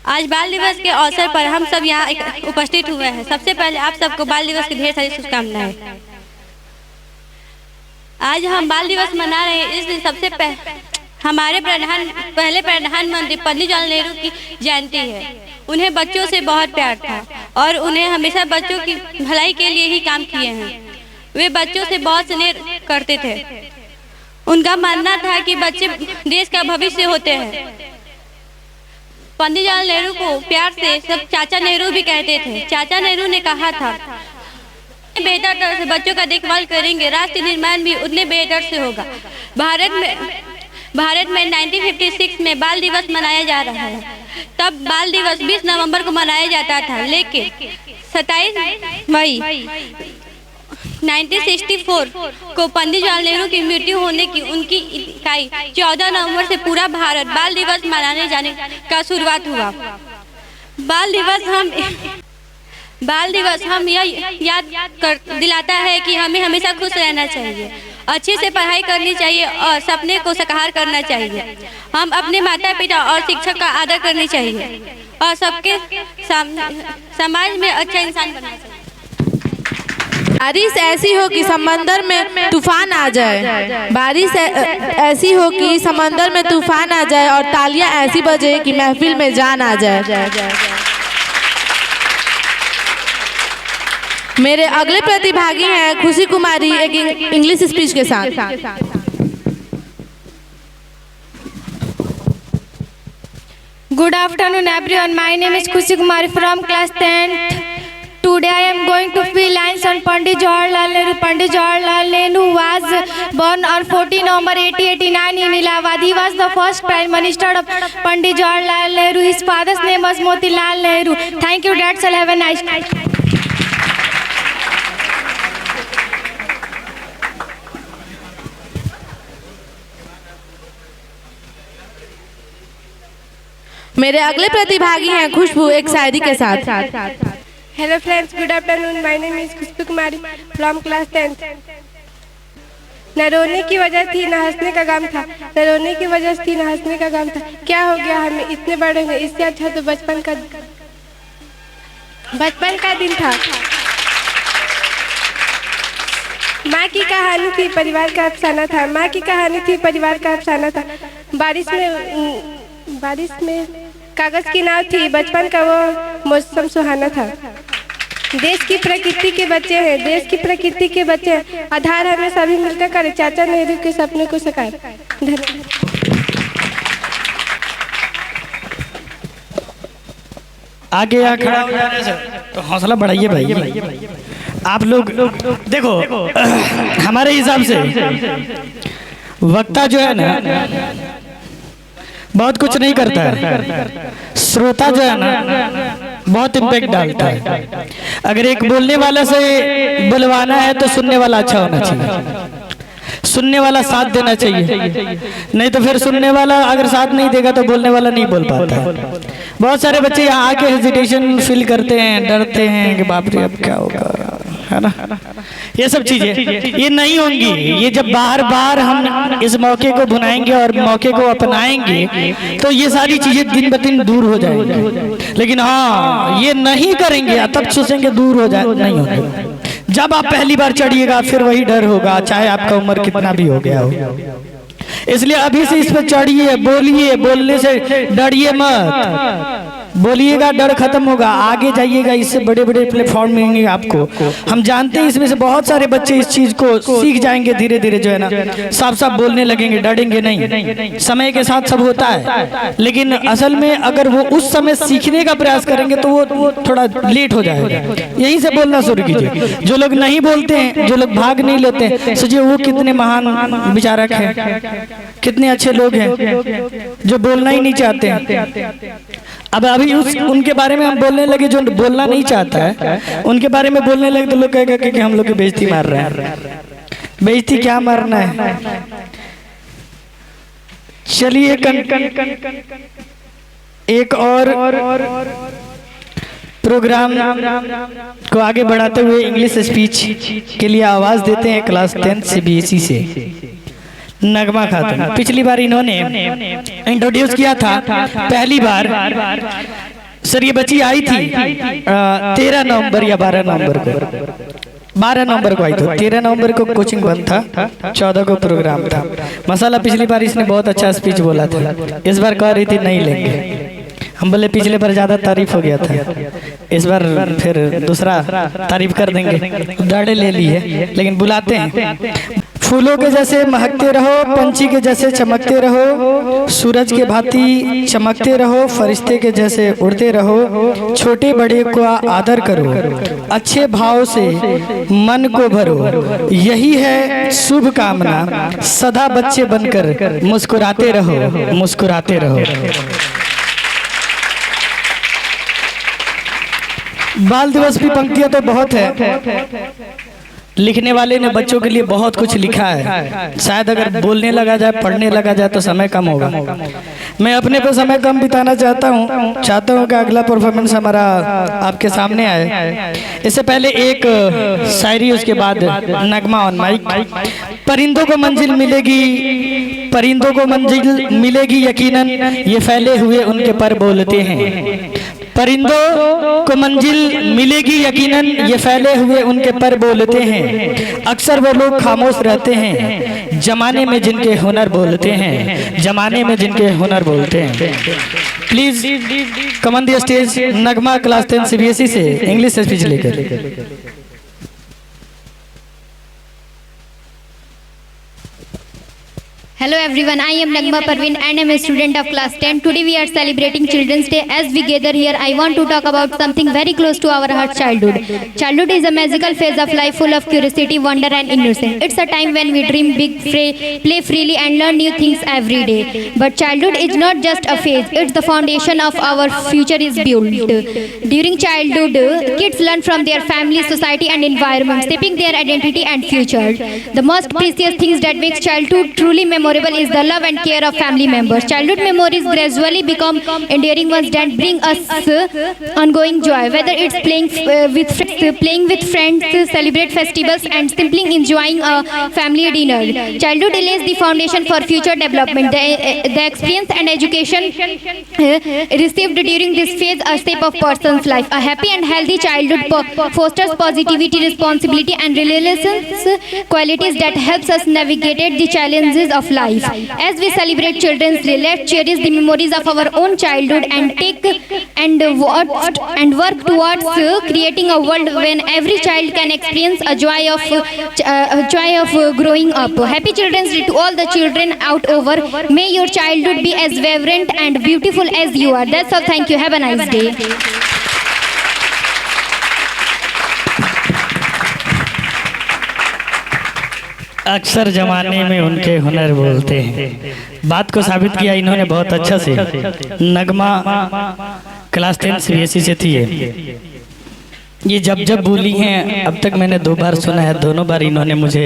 J: आज बाल दिवस के अवसर पर हम सब यहाँ उपस्थित हुए हैं। सबसे पहले आप सबको बाल दिवस की ढेर सारी शुभकामनाएं। आज हम बाल दिवस मना रहे हैं। इस दिन सबसे हमारे पहले प्रधानमंत्री पंडित जवाहरलाल नेहरू की जयंती है। उन्हें बच्चों से बहुत प्यार था और उन्हें हमेशा बच्चों की भलाई के लिए ही काम किए हैं। वे बच्चों से बहुत स्नेह करते थे। उनका मानना था कि बच्चे देश का भविष्य होते हैं। पंडित जवाहरलाल नेहरू को प्यार से सब चाचा नेहरू भी कहते थे। चाचा नेहरू ने कहा था, बेहतर तरह से बच्चों का देखभाल करेंगे, राष्ट्र निर्माण भी उतने बेहतर से होगा। भारत में 1956 में बाल दिवस मनाया जा रहा है। तब बाल दिवस 20 नवंबर को मनाया जाता था, लेकिन 27 मई 1964 को पंडित जवाहरलाल नेहरू की मृत्यु होने की उनकी इकाई 14 नवंबर से पूरा भारत बाल दिवस मनाने जाने का शुरुआत हुआ। बाल दिवस हम यह याद कर दिलाता है कि हमें हमेशा खुश रहना चाहिए, अच्छे से पढ़ाई करनी चाहिए और सपने को साकार करना चाहिए। हम अपने माता पिता और शिक्षक का आदर करनी चाहिए और सबके समाज में अच्छा इंसान बनना चाहिए।
G: बारिश ऐसी हो कि समंदर में तूफान आ जाए, बारिश ऐसी हो कि समंदर में तूफान आ जाए और तालियां ऐसी बजे कि महफिल में जान आ जाए। मेरे अगले प्रतिभागी हैं खुशी कुमारी एक इंग्लिश स्पीच के साथ।
B: Good afternoon everyone. My name is Khushi Kumari from class 10th. Today I am going to speak lines on Pandit Jawaharlal Nehru. Pandit Jawaharlal Nehru was born on 14 November 1889 in Allahabad. He was the first Prime Minister of Pandit Jawaharlal Nehru. His father's name was Motilal Nehru. Thank you. That's all. Have a nice night.
G: मेरे अगले प्रतिभागी हैं खुशबू एक शायरी के साथ।
M: Hello friends, good afternoon. My name is Khushboo Kumari from class 10th। न रोने की वजह थी न हंसने का गम था, न रोने की वजह थी न हंसने का गम था। क्या हो गया हमें इतने बड़े हुए, इससे अच्छा तो बचपन का दिन था। माँ की कहानी थी परिवार का अफसाना था, माँ की कहानी थी परिवार का अफसाना था। बारिश में कागज की नाव थी, बचपन का वो मौसम सुहाना था। देश की प्रकृति के बच्चे हैं, देश की प्रकृति के बच्चे हैं। आधार हमें सभी मिलकर करें चाचा नेहरू के सपने को साकार। धन्यवाद।
F: आगे आ खड़ा हो जाने से तो हौसला बढ़ाइए भाई। आप लोग देखो, हमारे हिसाब से वक्ता जो है ना बहुत कुछ नहीं करता है, श्रोता जो है ना बहुत इम्पैक्ट डालता है। अगर एक बोलने वाला से बुलवाना है तो सुनने वाला अच्छा होना चाहिए, सुनने वाला साथ देना चाहिए, नहीं तो फिर सुनने वाला अगर साथ नहीं देगा तो बोलने वाला नहीं बोल पाता। बहुत सारे बच्चे यहाँ आके हेजिटेशन फील करते हैं, डरते हैं कि बाप रे अब क्या होगा, है ना। ये सब चीजें ये नहीं होंगी। ये जब बार बार हम इस मौके को भुनाएंगे और मौके को अपनाएंगे तो ये सारी चीजें दिन ब दिन दूर हो जाएंगी। लेकिन हाँ, ये नहीं करेंगे तब सोचेंगे दूर हो जाए, नहीं होंगे। जब आप पहली बार चढ़िएगा फिर वही डर होगा, चाहे आपका उम्र कितना भी हो गया हो। इसलिए अभी से इस पर चढ़िए, बोलिए, बोलने से डरिए मत, बोलिएगा डर खत्म होगा, आगे जाइएगा, इससे बड़े बड़े प्लेटफॉर्म मिलेंगे आपको। हम जानते हैं इसमें से बहुत सारे बच्चे इस चीज को सीख जाएंगे, धीरे धीरे जो है ना साफ साफ बोलने लगेंगे, डरेंगे नहीं। समय के साथ सब होता है, लेकिन असल में अगर वो उस समय सीखने का प्रयास करेंगे तो वो थोड़ा लेट हो जाएगा। यहीं से बोलना शुरू कीजिए। जो लोग नहीं बोलते हैं, जो लोग भाग नहीं लेते, सोचिए वो कितने महान विचारक हैं, कितने अच्छे लोग हैं जो बोलना ही नहीं चाहते हैं। अब अभी उनके बारे में हम बोलने लगे, जो बोलना नहीं चाहता है उनके बारे में बोलने लगे तो लोग कहेगा कि हम लोग की बेइज्जती मार रहे हैं। बेइज्जती क्या मारना है। चलिए एक और प्रोग्राम को आगे बढ़ाते हुए इंग्लिश स्पीच के लिए आवाज देते हैं क्लास 10 CBSE से नगमा खातून। पिछली बार इन्होंने इंट्रोड्यूस किया था, पहली बार सर ये बच्ची आई थी 13 नवंबर या 12 नवंबर को, 12 नवंबर को आई थी। 13 नवंबर को कोचिंग बंद था, 14 को प्रोग्राम था। मसाला पिछली बार इसने बहुत अच्छा स्पीच बोला था, इस बार कह रही थी नहीं लेंगे। हम बोले पिछले बार ज्यादा तारीफ हो गया था, इस बार फिर दूसरा तारीफ कर देंगे। दाढ़े ले ली है लेकिन बुलाते हैं। फूलों के जैसे महकते रहो, पंछी के जैसे चमकते रहो, सूरज के भांति चमकते रहो, फरिश्ते के जैसे उड़ते रहो, छोटे बड़े को आदर करो, अच्छे भाव से मन को भरो, यही है शुभ कामना, सदा बच्चे बनकर मुस्कुराते रहो, मुस्कुराते रहो। बाल दिवस की पंक्तियां तो बहुत है, लिखने वाले ने बच्चों के लिए बहुत कुछ लिखा है। शायद अगर बोलने लगा जाए, पढ़ने लगा जाए तो समय कम होगा। मैं अपने पे समय कम बिताना चाहता हूँ कि अगला परफॉर्मेंस हमारा आपके सामने आए। इससे पहले एक शायरी, उसके बाद नगमा ऑन माइक। परिंदों को मंजिल मिलेगी, परिंदों को मंजिल मिलेगी यकीनन, ये फैले हुए उनके पर बोलते हैं। परिंदों को मंजिल मिलेगी यकीनन, ये फैले हुए उनके पर बोलते हैं। अक्सर वो लोग खामोश रहते हैं, जमाने में जिनके हुनर बोलते हैं, जमाने में जिनके हुनर बोलते हैं। Please come on the stage, Nagma class 10 CBSE से इंग्लिश स्पीच लेकर।
N: Hello everyone, I am Nagma Parveen and I am a student of class 10. Today we are celebrating Children's Day. As we gather here, I want to talk about something very close to our heart, childhood. Childhood is a magical phase of life full of curiosity, wonder and innocence. It's a time when we dream big, play freely and learn new things every day. But childhood is not just a phase, it's the foundation of our future is built. During childhood, kids learn from their family, society and environment, shaping their identity and future. The most precious things that makes childhood truly memorable is the love and care of family members. Childhood memories gradually become endearing ones that bring us ongoing joy. Whether it's playing with friends, celebrate festivals, and simply enjoying a family dinner, childhood lays the foundation for future development. The experience and education received during this phase are step of person's life. A happy and healthy childhood fosters positivity, responsibility, and relations qualities that helps us navigate the challenges of life. As we celebrate Children's Day, let's cherish the memories of our own childhood and work towards creating a world when every child can experience a joy of growing up. Happy Children's Day to all the children out over. May your childhood be as vibrant and beautiful as you are. That's all. Thank you. Have a nice day.
F: अक्सर जमाने में उनके हुनर बोलते हैं। बात को साबित किया इन्होंने बहुत अच्छा से। नगमा क्लास 10 CBSE से थी ये जब बोली हैं, अब तक मैंने 2 बार सुना है। दोनों बार इन्होंने मुझे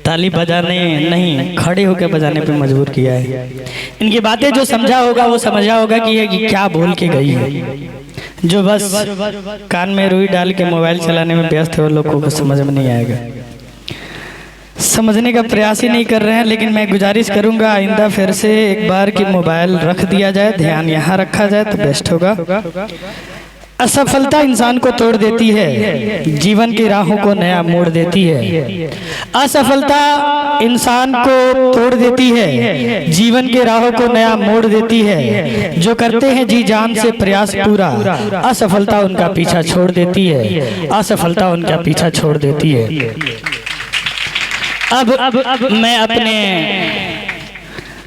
F: ताली बजाने नहीं, खड़े होकर बजाने पे मजबूर किया है। इनकी बातें जो समझा होगा वो समझा होगा कि ये क्या बोल के गई है। जो बस कान में रुई डाल के मोबाइल चलाने में व्यस्त है, वो लोगों को समझ में नहीं आएगा, समझने का प्रयास ही नहीं कर रहे हैं। लेकिन मैं गुजारिश करूंगा आइंदा फिर से एक बार कि मोबाइल रख दिया जाए, ध्यान यहाँ रखा जाए तो बेस्ट होगा। असफलता इंसान को तोड़ देती है, जीवन की राहों को नया मोड़ देती है। असफलता इंसान को तोड़ देती है, जीवन के राहों को नया मोड़ देती है। जो करते हैं जी जान से प्रयास पूरा, असफलता उनका पीछा छोड़ देती है, असफलता उनका पीछा छोड़ देती है। अब मैं अपने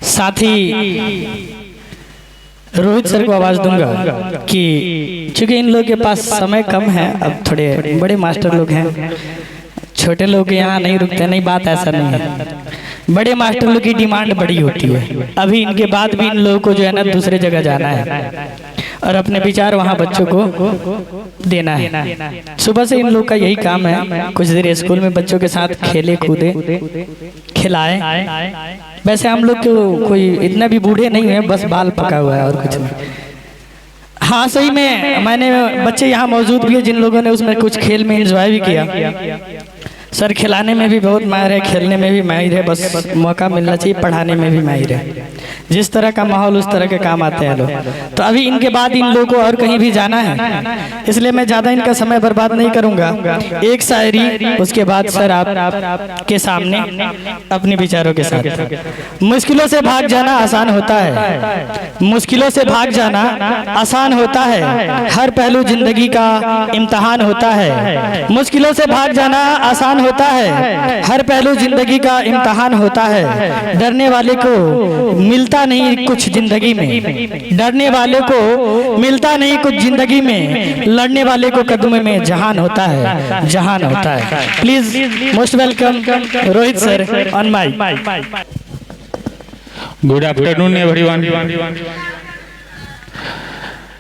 F: साथी रोहित सर को आवाज़ दूंगा कि चूंकि इन लोगों के पास समय कम है, अब थोड़े बड़े मास्टर लोग हैं, छोटे लोग यहाँ नहीं रुकते। नहीं, बात ऐसा नहीं है, बड़े मास्टर लोग की डिमांड बड़ी होती है। अभी इनके बाद भी इन लोगों को जो है ना दूसरे जगह जाना है और अपने विचार वहाँ बच्चों को देना है। सुबह से इन लोग का यही काम है, कुछ देर स्कूल में बच्चों के साथ खेले कूदे, खिलाए। वैसे हम लोग को कोई इतना भी बूढ़े नहीं है, बस बाल पका हुआ है और कुछ नहीं। हाँ सही में मैंने बच्चे यहाँ मौजूद भी है जिन लोगों ने उसमें कुछ खेल में एंजॉय भी किया। सर खिलाने में भी बहुत माहिर है, खेलने में भी माहिर है, बस मौका मिलना चाहिए, पढ़ाने में भी माहिर है। जिस तरह का माहौल उस तरह के काम आते हैं लोग। तो अभी इनके बाद इन लोगों को और कहीं भी जाना है, इसलिए मैं ज़्यादा इनका समय बर्बाद नहीं करूंगा। एक शायरी, उसके बाद सर आप के सामने अपने विचारों के साथ। मुश्किलों से भाग जाना आसान होता है, मुश्किलों से भाग जाना आसान होता है, हर पहलू जिंदगी का इम्तहान होता है। मुश्किलों से भाग जाना आसान होता है, हर पहलू जिंदगी का इम्तहान होता है। डरने वाले को मिलता नहीं कुछ जिंदगी में, डरने वाले को मिलता नहीं कुछ जिंदगी में, लड़ने वाले को कदम में जहान होता है, जहान होता है। Please most welcome Rohit sir on mic.
O: Good afternoon everyone.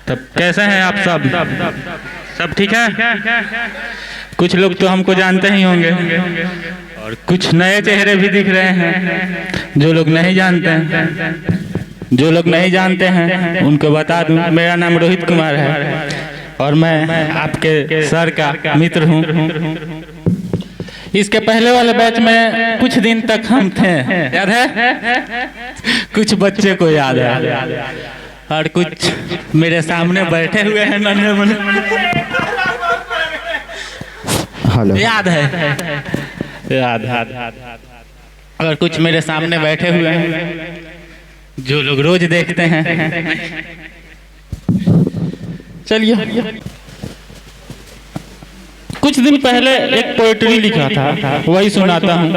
O: तब कैसे हैं आप सब? सब ठीक है? कुछ लोग तो हमको जानते ही होंगे और कुछ नए चेहरे भी दिख रहे हैं जो लोग नहीं जानते हैं। जो लोग नहीं जानते हैं उनको बता दूं, मेरा नाम रोहित कुमार है और मैं आपके सर का मित्र हूं। इसके पहले वाले बैच में कुछ दिन तक हम थे, याद है? कुछ बच्चे को याद है और कुछ मेरे सामने बैठे हुए हैं नन्हे मुन्ने। याद है, याद है। और कुछ मेरे सामने बैठे हुए हैं जो लोग रोज देखते हैं। चलिए, कुछ दिन पहले एक पोएट्री लिखा था, वही सुनाता हूँ।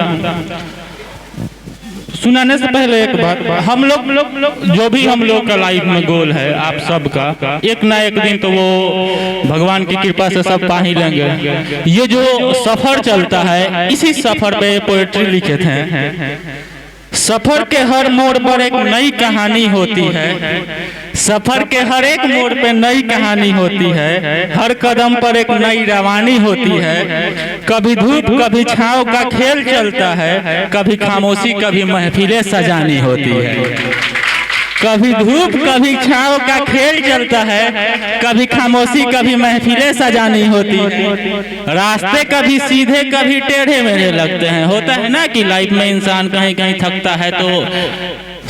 O: सुनाने से पहले एक बात, हम लोग जो भी हम लोग का लाइफ में गोल है, आप सबका एक ना एक दिन तो वो भगवान की कृपा से सब पा ही लेंगे। ये जो सफर चलता है, इसी सफर पे पोएट्री लिखे थे। सफर के हर मोड़ पर एक नई कहानी होती है, सफर के हर एक मोड़ पे नई कहानी होती है, हर कदम पर एक नई रवानी होती है। कभी धूप कभी छांव का खेल चलता है, कभी खामोशी कभी महफिलें सजानी होती है। कभी धूप कभी छांव का खेल चलता है, कभी खामोशी कभी महफिलें सजानी होती है। रास्ते कभी सीधे कभी टेढ़े मेढ़े लगते हैं। होता है ना कि लाइफ में इंसान कहीं कहीं थकता है तो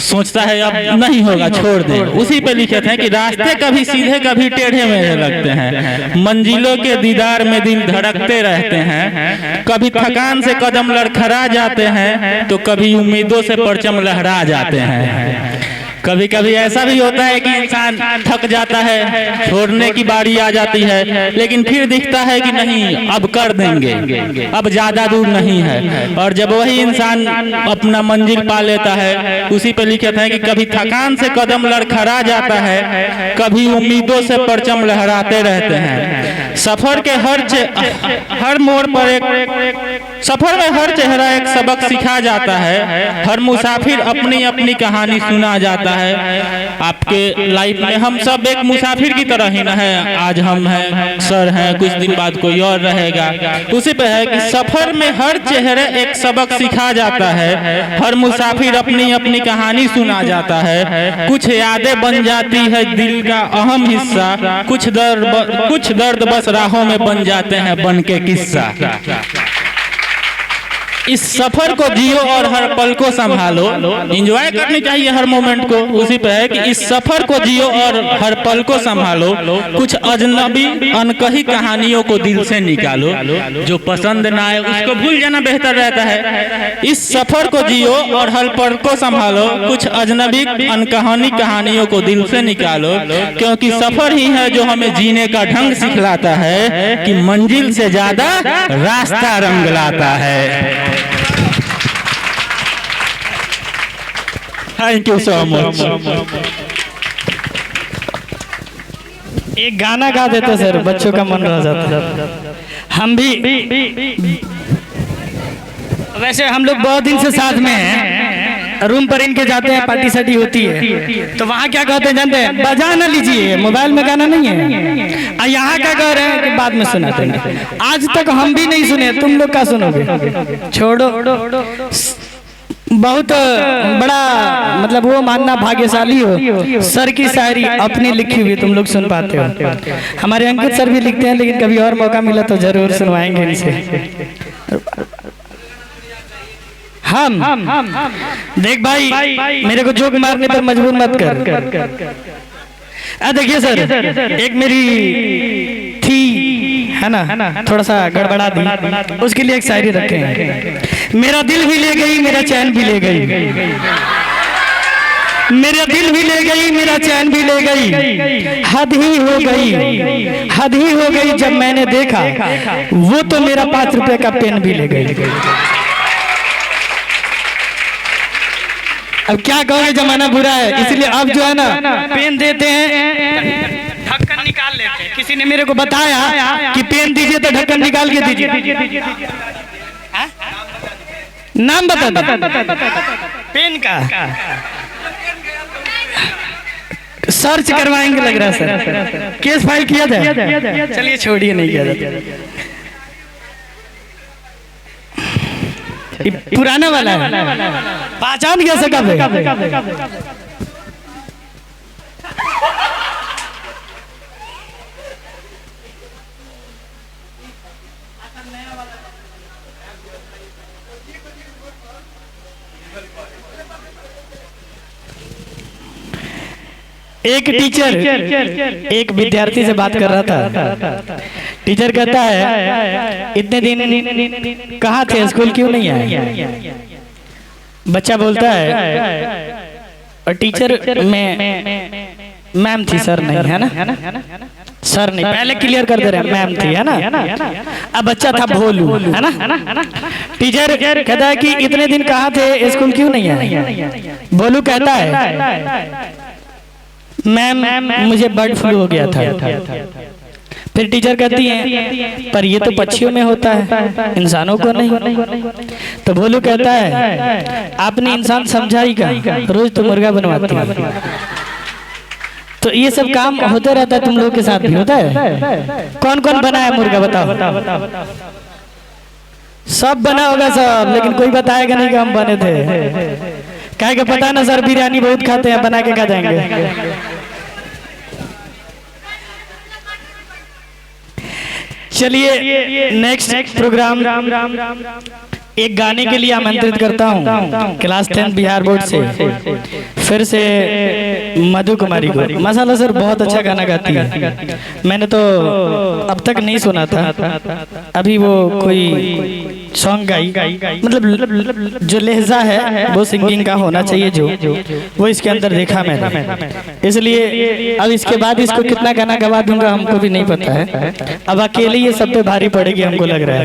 O: सोचता है अब नहीं होगा, छोड़ दे। उसी पे लिखे थे कि रास्ते कभी सीधे कभी टेढ़े मेढ़े लगते हैं, मंजिलों के दीदार में दिल धड़कते रहते हैं। कभी थकान से कदम लड़खड़ा जाते हैं तो कभी उम्मीदों से परचम लहरा जाते हैं। कभी कभी ऐसा भी होता है कि इंसान थक जाता है, छोड़ने की बारी आ जाती है, लेकिन फिर दिखता है कि नहीं अब कर देंगे, अब ज्यादा दूर नहीं है। और जब वही इंसान अपना मंजिल पा लेता है, उसी पे लिखे थे कि कभी थकान से कदम लड़खड़ा जाता है, कभी उम्मीदों से परचम लहराते रहते हैं। सफर के हर मोड़ पर सफर में हर चेहरा एक सबक सिखा जाता है, हर मुसाफिर अपनी अपनी कहानी सुना जाता है। आपके लाइफ में हम सब एक मुसाफिर की तरह ही ना है। आज हम हैं, सर हैं, कुछ दिन बाद कोई और रहेगा। उसी पे है कि सफर में हर चेहरे एक सबक सिखा जाता है, हर मुसाफिर अपनी अपनी कहानी सुना जाता है। कुछ यादें बन जाती है दिल का अहम हिस्सा, कुछ दर्द बस राहों में बन जाते हैं बन के किस्सा। इस सफर को जियो और हर पल को संभालो, एंजॉय करनी चाहिए हर मोमेंट को। उसी पे है कि इस सफर को जियो और हर पल को संभालो, कुछ अजनबी अनकही कहानियों को दिल से निकालो, जो पसंद ना आए उसको भूल जाना बेहतर रहता है। इस सफर को जियो और हर पल को संभालो, कुछ अजनबी अनकहानी कहानियों को दिल से निकालो, क्योंकि सफर ही है जो हमें जीने का ढंग सिखलाता है कि मंजिल से ज्यादा रास्ता रंग लाता है। Thank you so much.
F: एक गाना गा देते सर, बच्चों का मन रह जाता। हम भी वैसे हम लोग बहुत दिन से साथ में हैं, रूम पर इनके जाते हैं, पार्टी सार्टी होती है तो वहाँ क्या कहते हैं जानते हैं? बजा ना लीजिए, मोबाइल में गाना नहीं है। यहाँ क्या कह रहे हैं कि बाद में सुनाते हैं। आज तक हम भी नहीं सुने, तुम लोग क्या सुनोगे? छोड़ो, बहुत बड़ा मतलब वो मानना भाग्यशाली हो, सर की शायरी अपनी लिखी हुई तुम लोग सुन पाते हो। हमारे अंकित सर भी लिखते हैं, लेकिन कभी और मौका मिला तो जरूर सुनवाएंगे इनसे। हम देख भाई, मेरे को जोक मारने पर मजबूर मत कर। देखिए सर, एक मेरी थी है ना, थोड़ा सा गड़बड़ा दी, उसके लिए एक शायरी रखे हैं। मेरा दिल भी ले गई, मेरा चैन भी ले गई, मेरा दिल भी ले गई, मेरा चैन भी ले गई, हद ही हो गई, हद ही हो गई जब मैंने देखा वो तो मेरा 5 रुपए का पेन भी ले गई। अब क्या कहोगे, जमाना बुरा है, इसलिए अब जो है ना पेन देते हैं, ढक्कन निकाल लेते हैं। किसी ने मेरे को बताया कि पेन दीजिए तो ढक्कन निकाल के दीजिए। नाम बता पेन का सर्च करवाएंगे लग रहा है सर, केस फाइल किया जाए। चलिए छोड़िए, नहीं किया जाता, पुराना वाला है, पहचान कैसे कब? एक टीचर एक विद्यार्थी से बात कर रहा था। टीचर कहता है, इतने दिन कहाँ थे, स्कूल क्यों नहीं आए? बच्चा बोलता है, और टीचर मैम थी, सर नहीं, है ना, सर नहीं, पहले क्लियर कर दे रहे, मैम थी, है ना। अब बच्चा था भोलू, है ना। टीचर कहता है कि इतने दिन कहाँ थे, स्कूल क्यों नहीं आए? भोलू कहता है, मैम मुझे बर्ड फ्लू हो गया था। फिर टीचर कहती है, पर ये तो पक्षियों में होता है, इंसानों को नहीं। तो भोलू कहता है, आपने इंसान समझा ही का, रोज तो मुर्गा बनवाती है। तो ये सब काम होते रहता है, तुम लोगों के साथ भी होता है। कौन कौन बना है मुर्गा, बताओ। सब बना होगा सब, लेकिन कोई बताएगा नहीं कि हम बने थे। क्या के पता ना सर, बिरयानी बहुत खाते हैं, बना के खा जाएंगे। चलिए नेक्स्ट प्रोग्राम एक गाने के लिए आमंत्रित करता हूँ क्लास 10 बिहार बोर्ड से, फिर से मधु कुमारी को। माशाल्लाह सर बहुत अच्छा गाना गाती है, मैंने तो अब तक नहीं सुना था। अभी वो कोई सॉन्ग गाई, मतलब जो लहजा है वो सिंगिंग का होना चाहिए, जो वो इसके अंदर देखा मैंने, इसलिए अब इसके बाद इसको कितना गाना गवा दूंगा हमको भी नहीं पता है। अब अकेले ये सब पे भारी पड़ेगी हमको लग रहा है।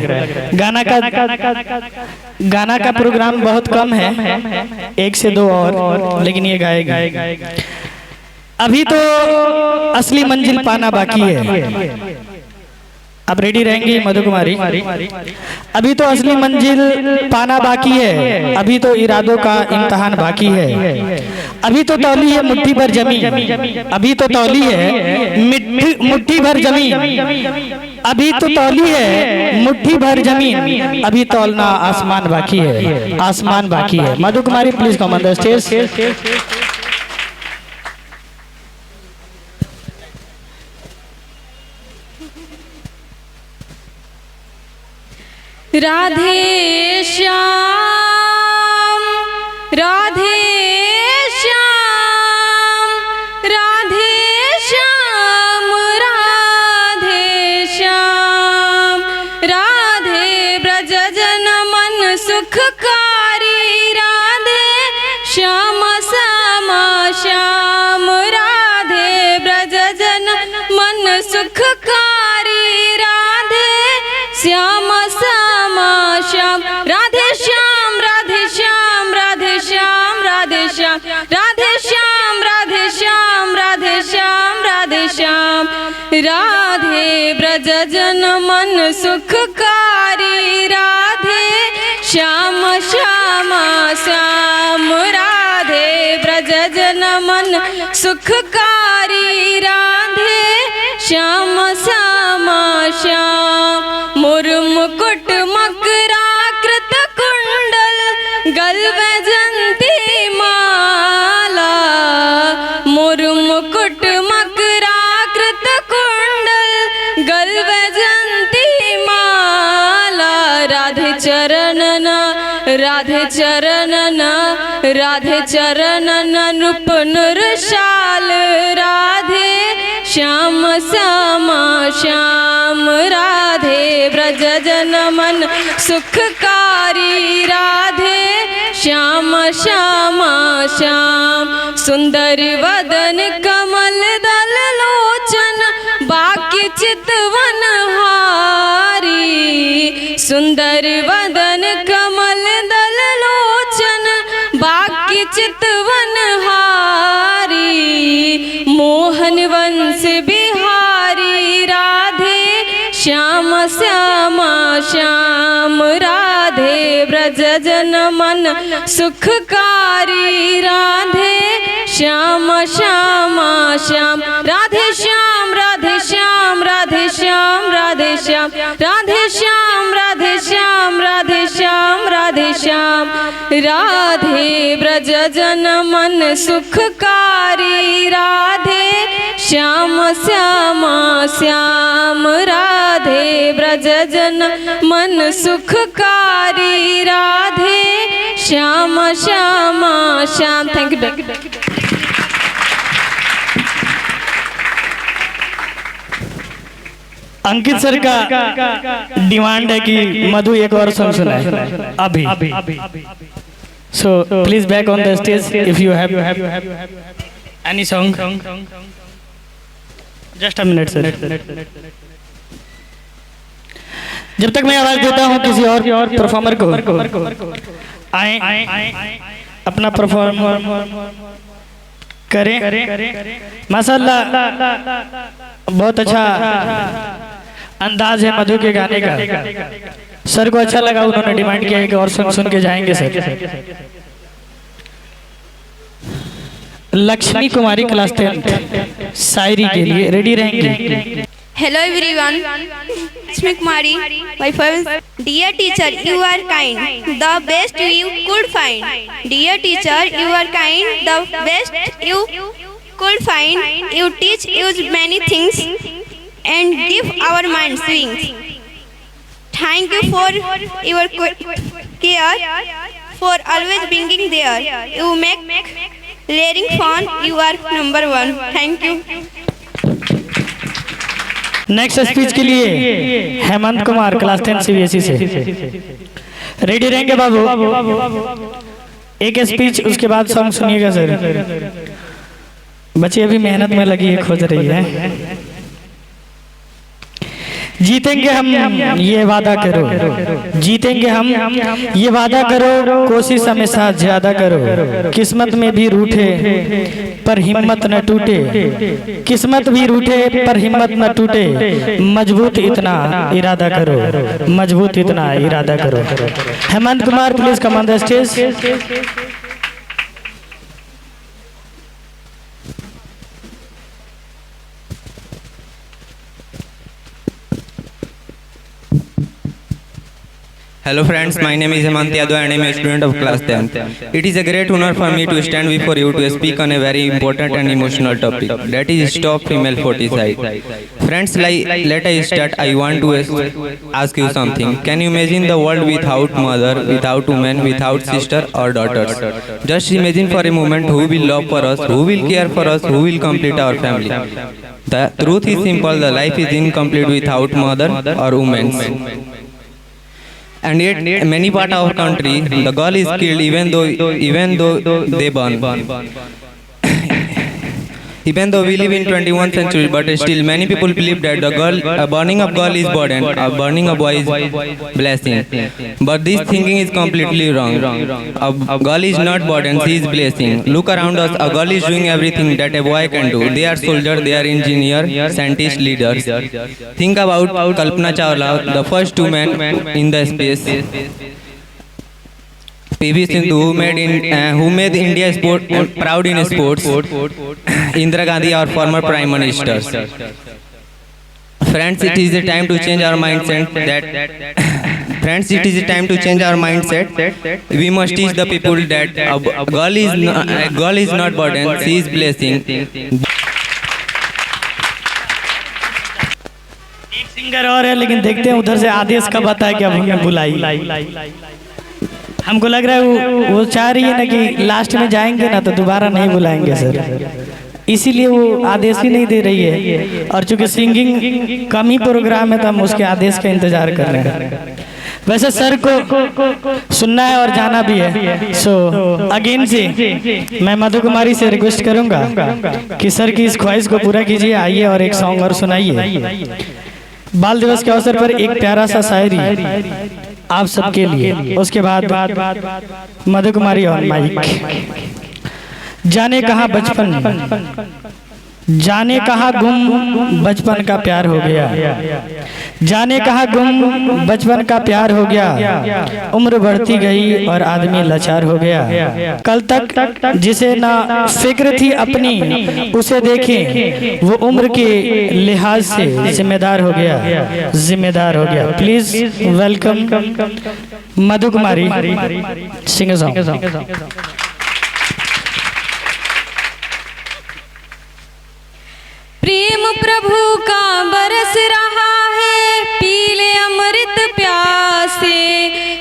F: गाना का प्रोग्राम बहुत कम है, 1 से 2 और, लेकिन ये गाएगी। अभी तो असली मंजिल पाना बाकी है। अब रेडी रहेंगी मधु कुमारी? अभी तो असली मंजिल पाना बाकी है, अभी तो इरादों का इम्तिहान बाकी है। अभी तो तौली है मुट्ठी भर जमीन, अभी तो तौली है मुट्ठी भर जमीन, अभी तो तौली है मुट्ठी भर जमीन, अभी तौलना आसमान बाकी है, आसमान बाकी है। Madhu Kumari please come on the stage.
D: Radhe Shyam, Radhe Shyam, Radhe Shyam, Radhe Shyam, Radhe Braj जन मन सुखकारी, राधे श्याम श्यामा श्याम, राधे ब्रज जन मन सुखकारी, राधे श्याम श्याम, राधे श्याम, राधे श्याम, राधे श्याम, राधे श्याम, राधे श्याम, राधे श्याम, राधे श्याम, राधे श्याम, राधे ब्रज जन मन सुखकारी, राधे श्याम श्यामा श्याम, राधे ब्रज जन मन सुखकारी, राधे श्याम श्यामा श्याम, मोर मुकुट मकराकृत कुंडल गल वैजंती माला, मोर मुकुट मकराकृत कुंडल गल वैजंती माला, राधे चरण राधे चरणन राधे चरणन नृप नृशाल राधे श्याम श्यामा श्याम राधे ब्रज जन मन सुखकारी राधे श्याम श्यामा श्याम सुंदर वदन कमल दल लोचन बाकी चितवन हारी सुंदर वदन कमल दल लोचन बाकी चितवन हारी मोहन वंश बिहारी राधे श्याम श्यामा श्याम राधे ब्रज जन मन सुखकारी राधे श्याम श्यामा श्याम राधे श्याम राधे श्याम राधे श्याम राधे श्याम राधे श्याम राधे श्याम राधे श्याम राधे श्याम राधे ब्रज जन मन सुखकारी राधे श्याम श्यामा श्याम राधे ब्रज जन मन सुखकारी Radhe Shyam Shyama Shyam. Thank you.
F: Ankit sir का डिमांड है कि मधु एक और सॉन्ग सुनाए अभी। So please back on the stage if you have any song. Just a minute sir. जब तक मैं आवाज देता हूँ किसी और परफॉर्मर को आए अपना परफॉर्म करें। माशाल्लाह बहुत अच्छा अंदाज है मधु के गाने का। सर को अच्छा लगा, उन्होंने डिमांड किया है कि और सुन के जाएंगे सर। लक्ष्मी कुमारी क्लास 10 शायरी के लिए रेडी रहेंगे।
J: Hello everyone, Lakshmi Kumari, my first. Dear teacher, you are kind, the best you could find. Dear teacher, you are kind, the best you could find. You teach us many things and give our minds wings. Thank you for your care, for always being there. You make learning fun. You are number one. Thank you.
F: Next speech के लिए हेमंत कुमार क्लास 10 CBSE से रेडी रहेंगे बाबू। एक स्पीच उसके बाद सॉन्ग सुनिएगा सर। बच्चे अभी मेहनत में लगी है, खोज रही है। जीतेंगे हम ये वादा करो, जीतेंगे हम ये वादा करो, कोशिश हमेशा ज्यादा करो। किस्मत में भी रूठे पर हिम्मत न टूटे, किस्मत भी रूठे पर हिम्मत न टूटे। मजबूत इतना इरादा करो, मजबूत इतना इरादा करो। Hemant Kumar please come on the stage.
P: Hello friends, my name is Hemant Yadav and I am a student of class 10th. It is a great honor for me to stand before you to speak on a very important and emotional topic, that is stop female foeticide. Friends, let us start. I want to ask you something. Can you imagine the world without mother, without women, without sister or daughters? Just imagine for a moment who will love for us, who will care for us, who will complete our family. The truth is simple, the life is incomplete without mother or women. And yet, many parts of our country, the girl is killed even though they burn. Even though we live in 21st century, but still many people believe that the burning of girl is burden, burning of boy is blessing. But this thinking is completely wrong. A girl is not burden, she is blessing. Look around us, a girl is doing everything that a boy can do. They are soldiers, they are engineers, scientists, leaders. Think about Kalpana Chawla, the first woman in the space. PV Sindhu, who made India proud in sports. Indira Gandhi, our former Prime Minister. Friends, it is the time to change our mindset. Friends, it is the time to change our mindset. We must teach the people that a girl is not burden, she is blessing.
F: एक सिंगर और है, लेकिन देखते हैं उधर से आदेश कब आता है कि अब हमें बुलाई। हमको लग रहा है वो चाह रही है ना कि लास्ट में जाएंगे ना तो दोबारा नहीं बुलाएंगे सर, इसीलिए वो आदेश ही नहीं दे रही है। और चूंकि सिंगिंग कम ही प्रोग्राम है तो हम उसके आदेश का इंतजार कर रहे हैं। वैसे सर को सुनना है और जाना भी है। सो अगेन से मैं मधु कुमारी से रिक्वेस्ट करूंगा कि सर की इस ख्वाहिश को पूरा कीजिए, आइए और एक सॉन्ग और सुनाइए। बाल दिवस के अवसर पर एक प्यारा सा शायरी आप सबके लिए, उसके बाद मधु कुमारी और माइक। जाने कहाँ बचपन, जाने कहाँ गुम बचपन का प्यार हो गया, जाने कहाँ गुम बचपन का प्यार हो गया। उम्र बढ़ती गई और आदमी लाचार हो गया। कल तक जिसे ना फिक्र थी अपनी, उसे देखें वो उम्र के लिहाज से जिम्मेदार हो गया, जिम्मेदार हो गया। Please welcome Madhu Kumari, sing a song.
D: प्रेम प्रभु का बरस रहा है, पीले अमृत प्यासे।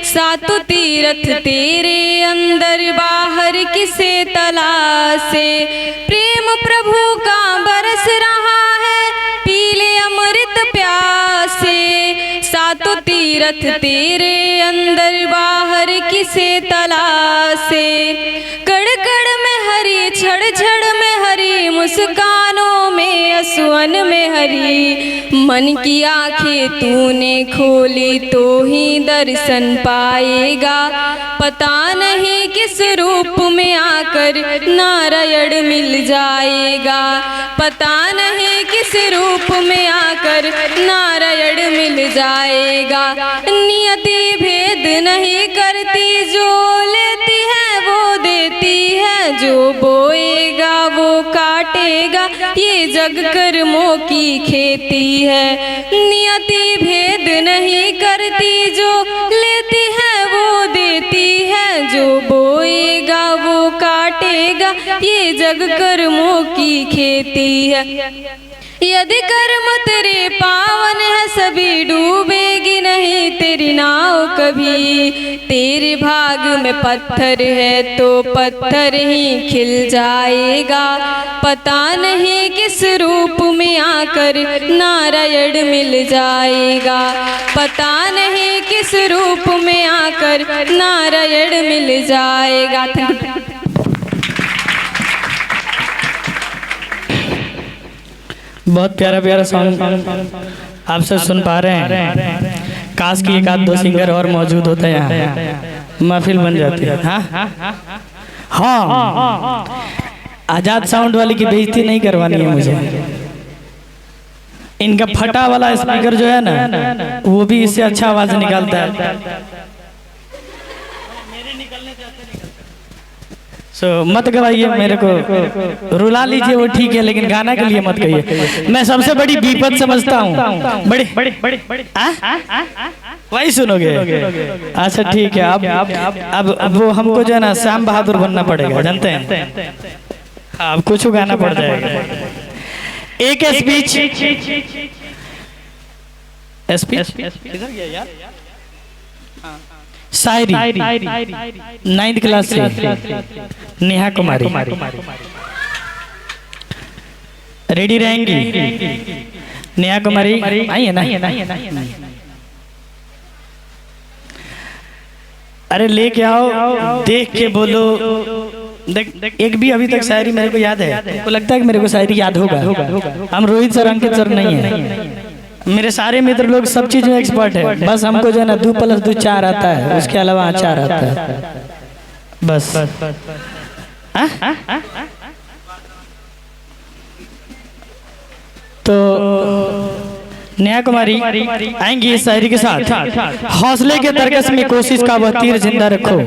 D: सातों तीरथ तेरे अंदर बाहर किसे तलाशे। प्रेम प्रभु का बरस रहा है, पीले अमृत प्यासे। सातों तीरथ तेरे अंदर बाहर किसे तलाशे। कड़ कड़ में हरी, छड़ छड़ में हरी, मुस्कानों में असुअन में हरी। मन की आंखें तूने खोली तो ही दर्शन पाएगा। पता नहीं किस रूप में आकर नारायण मिल जाएगा। पता नहीं किस रूप में आकर नारायण मिल जाएगा। नियति भेद नहीं करती, जो लेती है वो देती है, जो बोएगा वो काटेगा। ये जग कर्मों की खेती है। नियति भेद नहीं करती, जो लेती है वो देती है, जो बोएगा वो काटेगा। ये जग कर्मों की खेती है। यदि कर्म तेरे पावन है, सभी डूबेगी नहीं तेरी नाव कभी। तेरे भाग में पत्थर है तो पत्थर ही खिल जाएगा। पता नहीं किस रूप में आकर नारायण मिल जाएगा। पता नहीं किस रूप में आकर नारायण मिल जाएगा।
F: बहुत प्यारा प्यारा सॉन्ग आप सब सुन पा रहे हैं। काश की एक आध दो सिंगर और मौजूद होते हैं यहाँ, महफिल बन जाती है। हाँ, आजाद साउंड वाली की बेइज्जती नहीं करवानी है मुझे। इनका फटा वाला स्पीकर जो है ना, वो भी इससे अच्छा आवाज निकालता है। मत गवाइए मेरे को, रुला लीजिए वो ठीक है, लेकिन गाना के लिए मत कहिए। मैं सबसे बड़ी विपद समझता हूँ, बड़ी वही सुनोगे। अच्छा ठीक है, अब वो हमको जो है ना श्याम बहादुर बनना पड़ेगा, जानते हैं। अब कुछ गाना पड़ जाएगा। एक शायरी 9th क्लास से नेहा कुमारी रेडी रहेंगी। नेहा कुमारी आई है ना? अरे लेके आओ, देख के बोलो। देख एक भी अभी तक शायरी मेरे को याद है। को लगता है कि मेरे को शायरी याद होगा। हम रोहित सर, अंकित सर नहीं है। मेरे सारे मित्र लोग सब चीज में एक्सपर्ट है। बस हमको जो है ना 2 + 2 4 आता है, उसके अलावा 4 आता है बस। तो नेहा कुमारी आएंगी इस शायरी के साथ। हौसले के तरकस में कोशिश का वह तीर जिंदा रखो।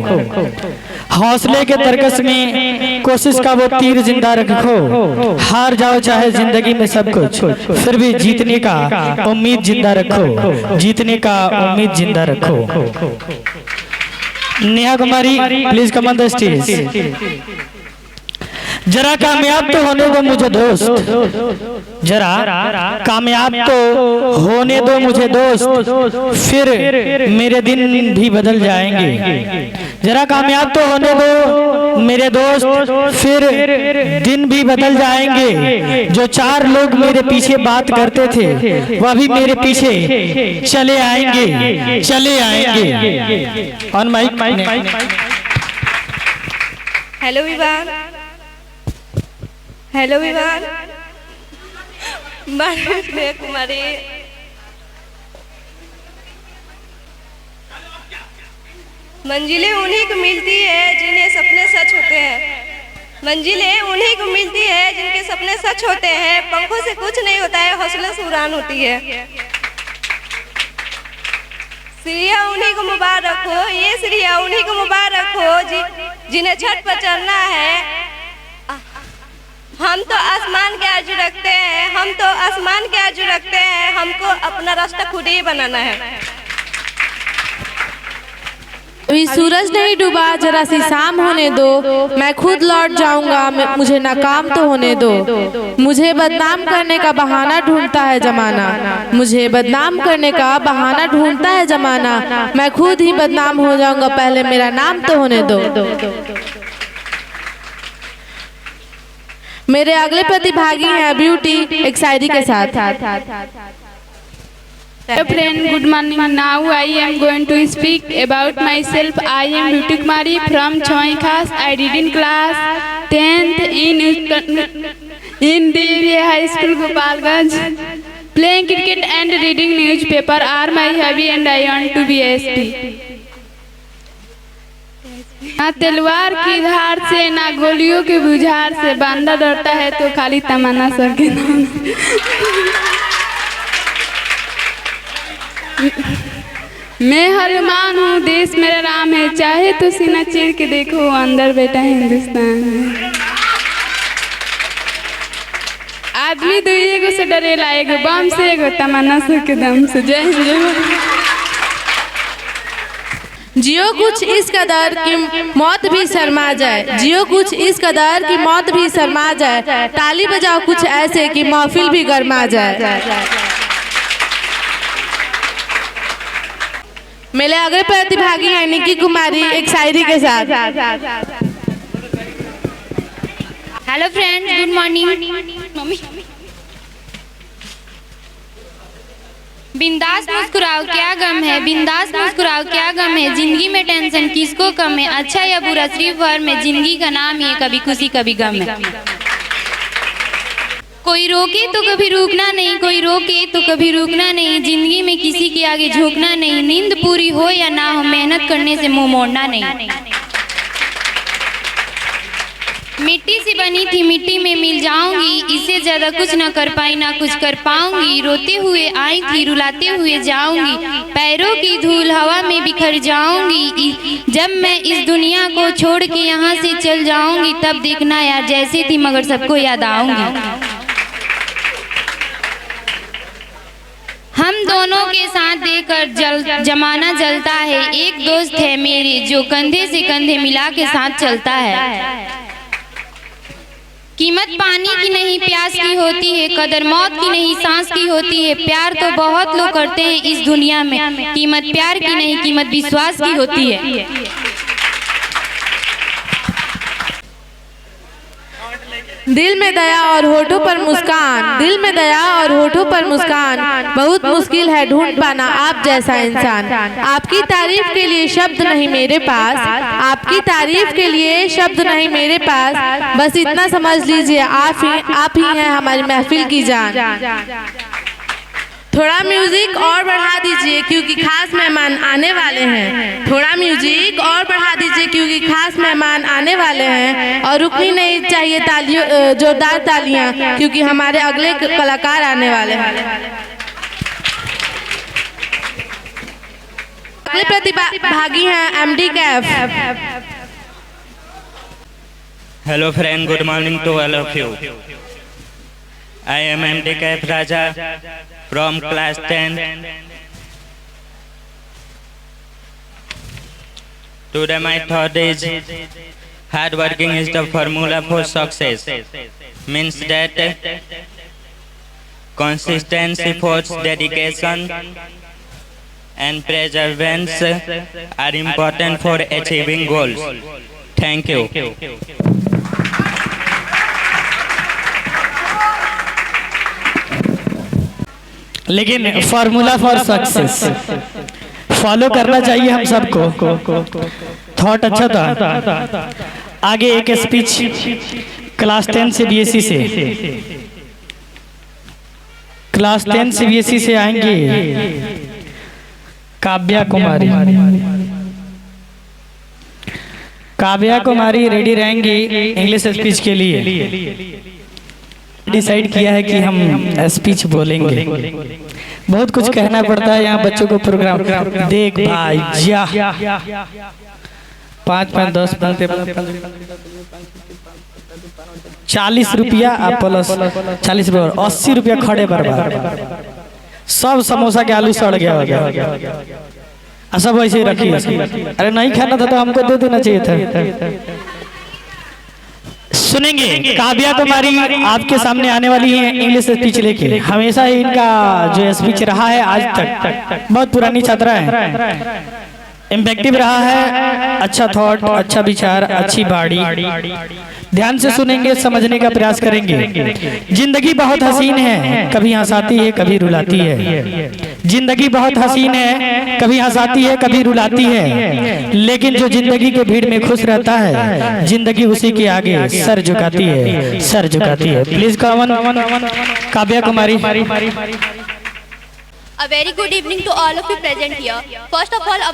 F: हौसले के तरकस में कोशिश का वो तीर जिंदा रखो। हार जाओ चाहे जिंदगी में सब कुछ, फिर भी जीतने का उम्मीद जिंदा रखो। जीतने का उम्मीद जिंदा रखो। Neha Kumari please come on the stage. जरा कामयाब तो होने दो मुझे दोस्त, जरा कामयाब तो होने दो मुझे दोस्त, फिर मेरे दिन भी बदल जाएंगे। जरा कामयाब तो होने दो मेरे दोस्त, फिर दिन भी बदल जाएंगे। जो 4 लोग मेरे पीछे बात करते थे वह भी मेरे पीछे चले आएंगे, चले आएंगे। On mic.
M: Hello Vivaan, hello Vivaan, मैं कुमारी। मंजिलें उन्हीं को मिलती है जिन्हें सपने सच होते हैं। मंजिलें उन्हीं को मिलती है जिनके सपने सच होते हैं। पंखों से कुछ नहीं होता है, हौसले से उड़ान होती है। सीढ़ियाँ उन्हीं को मुबारक हो, ये सीढ़ियाँ उन्हीं को मुबारक हो जिन्हें छत पर चढ़ना है। हम तो आसमान के आरज़ू रखते हैं, हम तो आसमान के आरज़ू रखते हैं। हमको अपना रास्ता खुद ही बनाना है।
G: अभी सूरज नहीं डूबा, जरा सी शाम होने दो, मैं खुद लौट जाऊंगा, मुझे नाकाम तो होने दो। मुझे बदनाम करने का बहाना ढूंढता है जमाना, मुझे बदनाम करने का बहाना ढूंढता है जमाना। मैं खुद ही बदनाम हो जाऊंगा, पहले मेरा नाम तो होने दो। मेरे अगले प्रतिभागी हैं ब्यूटी एक शायरी के साथ।
Q: Hello friend, good morning. Now I am going to speak about myself. I am Beauty Kumari from Choi Khas. I read in class 10th in DVA High School, Gopalganj. Playing cricket and reading newspaper are my hobby and I want to be SP. ना तलवार की धार से ना गोलियों के बुझार से बंदा डरता है तो खाली तमन्ना सर के नाम। मैं हनुमान हूँ, देश मेरा राम है, चाहे तो सीना चीर के देखो अंदर बैठा हिंदुस्तान है। आदमी तो एगो से डरेला, एगो बम से, एगो तमन्ना सर के दम से। जय हिंद, जय।
G: जियो कुछ इस कदर कि मौत भी शर्मा जाए, जियो कुछ इस कदर कि मौत भी शर्मा जाए। ताली बजाओ कुछ ऐसे कि महफिल भी गरमा जाए। मेरे अगले प्रतिभागी हैं निकी कुमारी एक शायरी के साथ।
B: Hello friends, good morning. बिंदास मुस्कुराओ क्या गम है, बिंदास मुस्कुराओ क्या गम है। जिंदगी में टेंशन किसको कम है, अच्छा या बुरा सिर्फ भर में। जिंदगी का नाम ही कभी खुशी कभी गम है। कोई रोके तो कभी रुकना नहीं, कोई रोके तो कभी रुकना नहीं। जिंदगी में किसी के आगे झुकना नहीं। नींद पूरी हो या ना हो, मेहनत करने से मुंह मोड़ना नहीं। मिट्टी से बनी थी मिट्टी में मिल जाऊंगी, इससे ज्यादा कुछ ना कर पाई ना कुछ कर पाऊंगी। रोते हुए आई थी रुलाते हुए जाऊंगी, पैरों की धूल हवा में बिखर जाऊंगी। जब मैं इस दुनिया को छोड़ के यहाँ से चल जाऊंगी, तब देखना यार जैसे थी मगर सबको याद आऊंगी। हम दोनों के साथ देकर जमाना जलता है। एक दोस्त है मेरे जो कंधे से कंधे मिला के साथ चलता है। कीमत पानी की नहीं प्यास की होती है, कदर मौत की नहीं सांस की होती है। प्यार तो बहुत लोग करते हैं इस दुनिया में, कीमत प्यार की नहीं कीमत विश्वास की होती है।
G: दिल में दया और होठों पर मुस्कान, दिल में दया और होठों पर मुस्कान। बहुत मुश्किल है ढूंढ पाना आप जैसा इंसान। आपकी तारीफ के लिए शब्द नहीं मेरे पास, आपकी तारीफ के लिए शब्द नहीं मेरे पास। बस इतना समझ लीजिए आप ही हैं हमारी महफिल की जान। थोड़ा म्यूजिक और बढ़ा दीजिए क्योंकि खास मेहमान आने वाले हैं। थोड़ा म्यूजिक और बढ़ा दीजिए क्योंकि खास मेहमान आने वाले हैं। और रुकनी नहीं चाहिए तालियों, जोरदार तालियां, क्योंकि हमारे अगले कलाकार आने वाले हैं। अगले प्रतिभागी हैं MD Kaif.
R: Hello friend, good morning to all of you. I am MD Kaif Raja from class 10. Today my thought is Hard working is the formula for success. Means that consistency, efforts, dedication, and perseverance are important for achieving goals. Thank you.
F: लेकिन फार्मूला फॉर सक्सेस फॉलो करना चाहिए हम सबको। थॉट अच्छा था। आगे एक स्पीच क्लास 10 सीबीएसई से, क्लास 10 सीबीएसई से आएंगे काव्या कुमारी। काव्या कुमारी रेडी रहेंगी इंग्लिश स्पीच के लिए। डिसाइड किया है कि हम स्पीच बोलेंगे। बहुत कुछ कहना पड़ता है यहाँ बच्चों को। प्रोग्राम देख भाई जा 5 5 10 40 रुपया प्लस 40 रुपया 80 रुपया खड़े बर्बाद। सब समोसा के आलू सड़ गया होगा। सब वैसे ही रखिए। अरे नहीं खाना था तो हमको दे देना चाहिए था। सुनेंगे काव्या कुमारी आपके सामने आने वाली है इंग्लिश स्पीच लेके। हमेशा ही इनका जो स्पीच रहा है आज तक, बहुत पुरानी छात्रा है, इम्पैक्टिव रहा है। अच्छा थॉट, अच्छा विचार, अच्छी बाड़ी। ध्यान से सुनेंगे, समझने का प्रयास करेंगे। जिंदगी बहुत हसीन है, कभी हंसाती है कभी रुलाती है। जिंदगी बहुत हसीन है, कभी हंसाती है कभी रुलाती है। लेकिन जो जिंदगी के भीड़ में खुश रहता है, जिंदगी उसी के आगे सर झुकाती है, सर झुकाती है। Please common Kavya Kumari.
S: A very good evening to all of you present here. First of all, a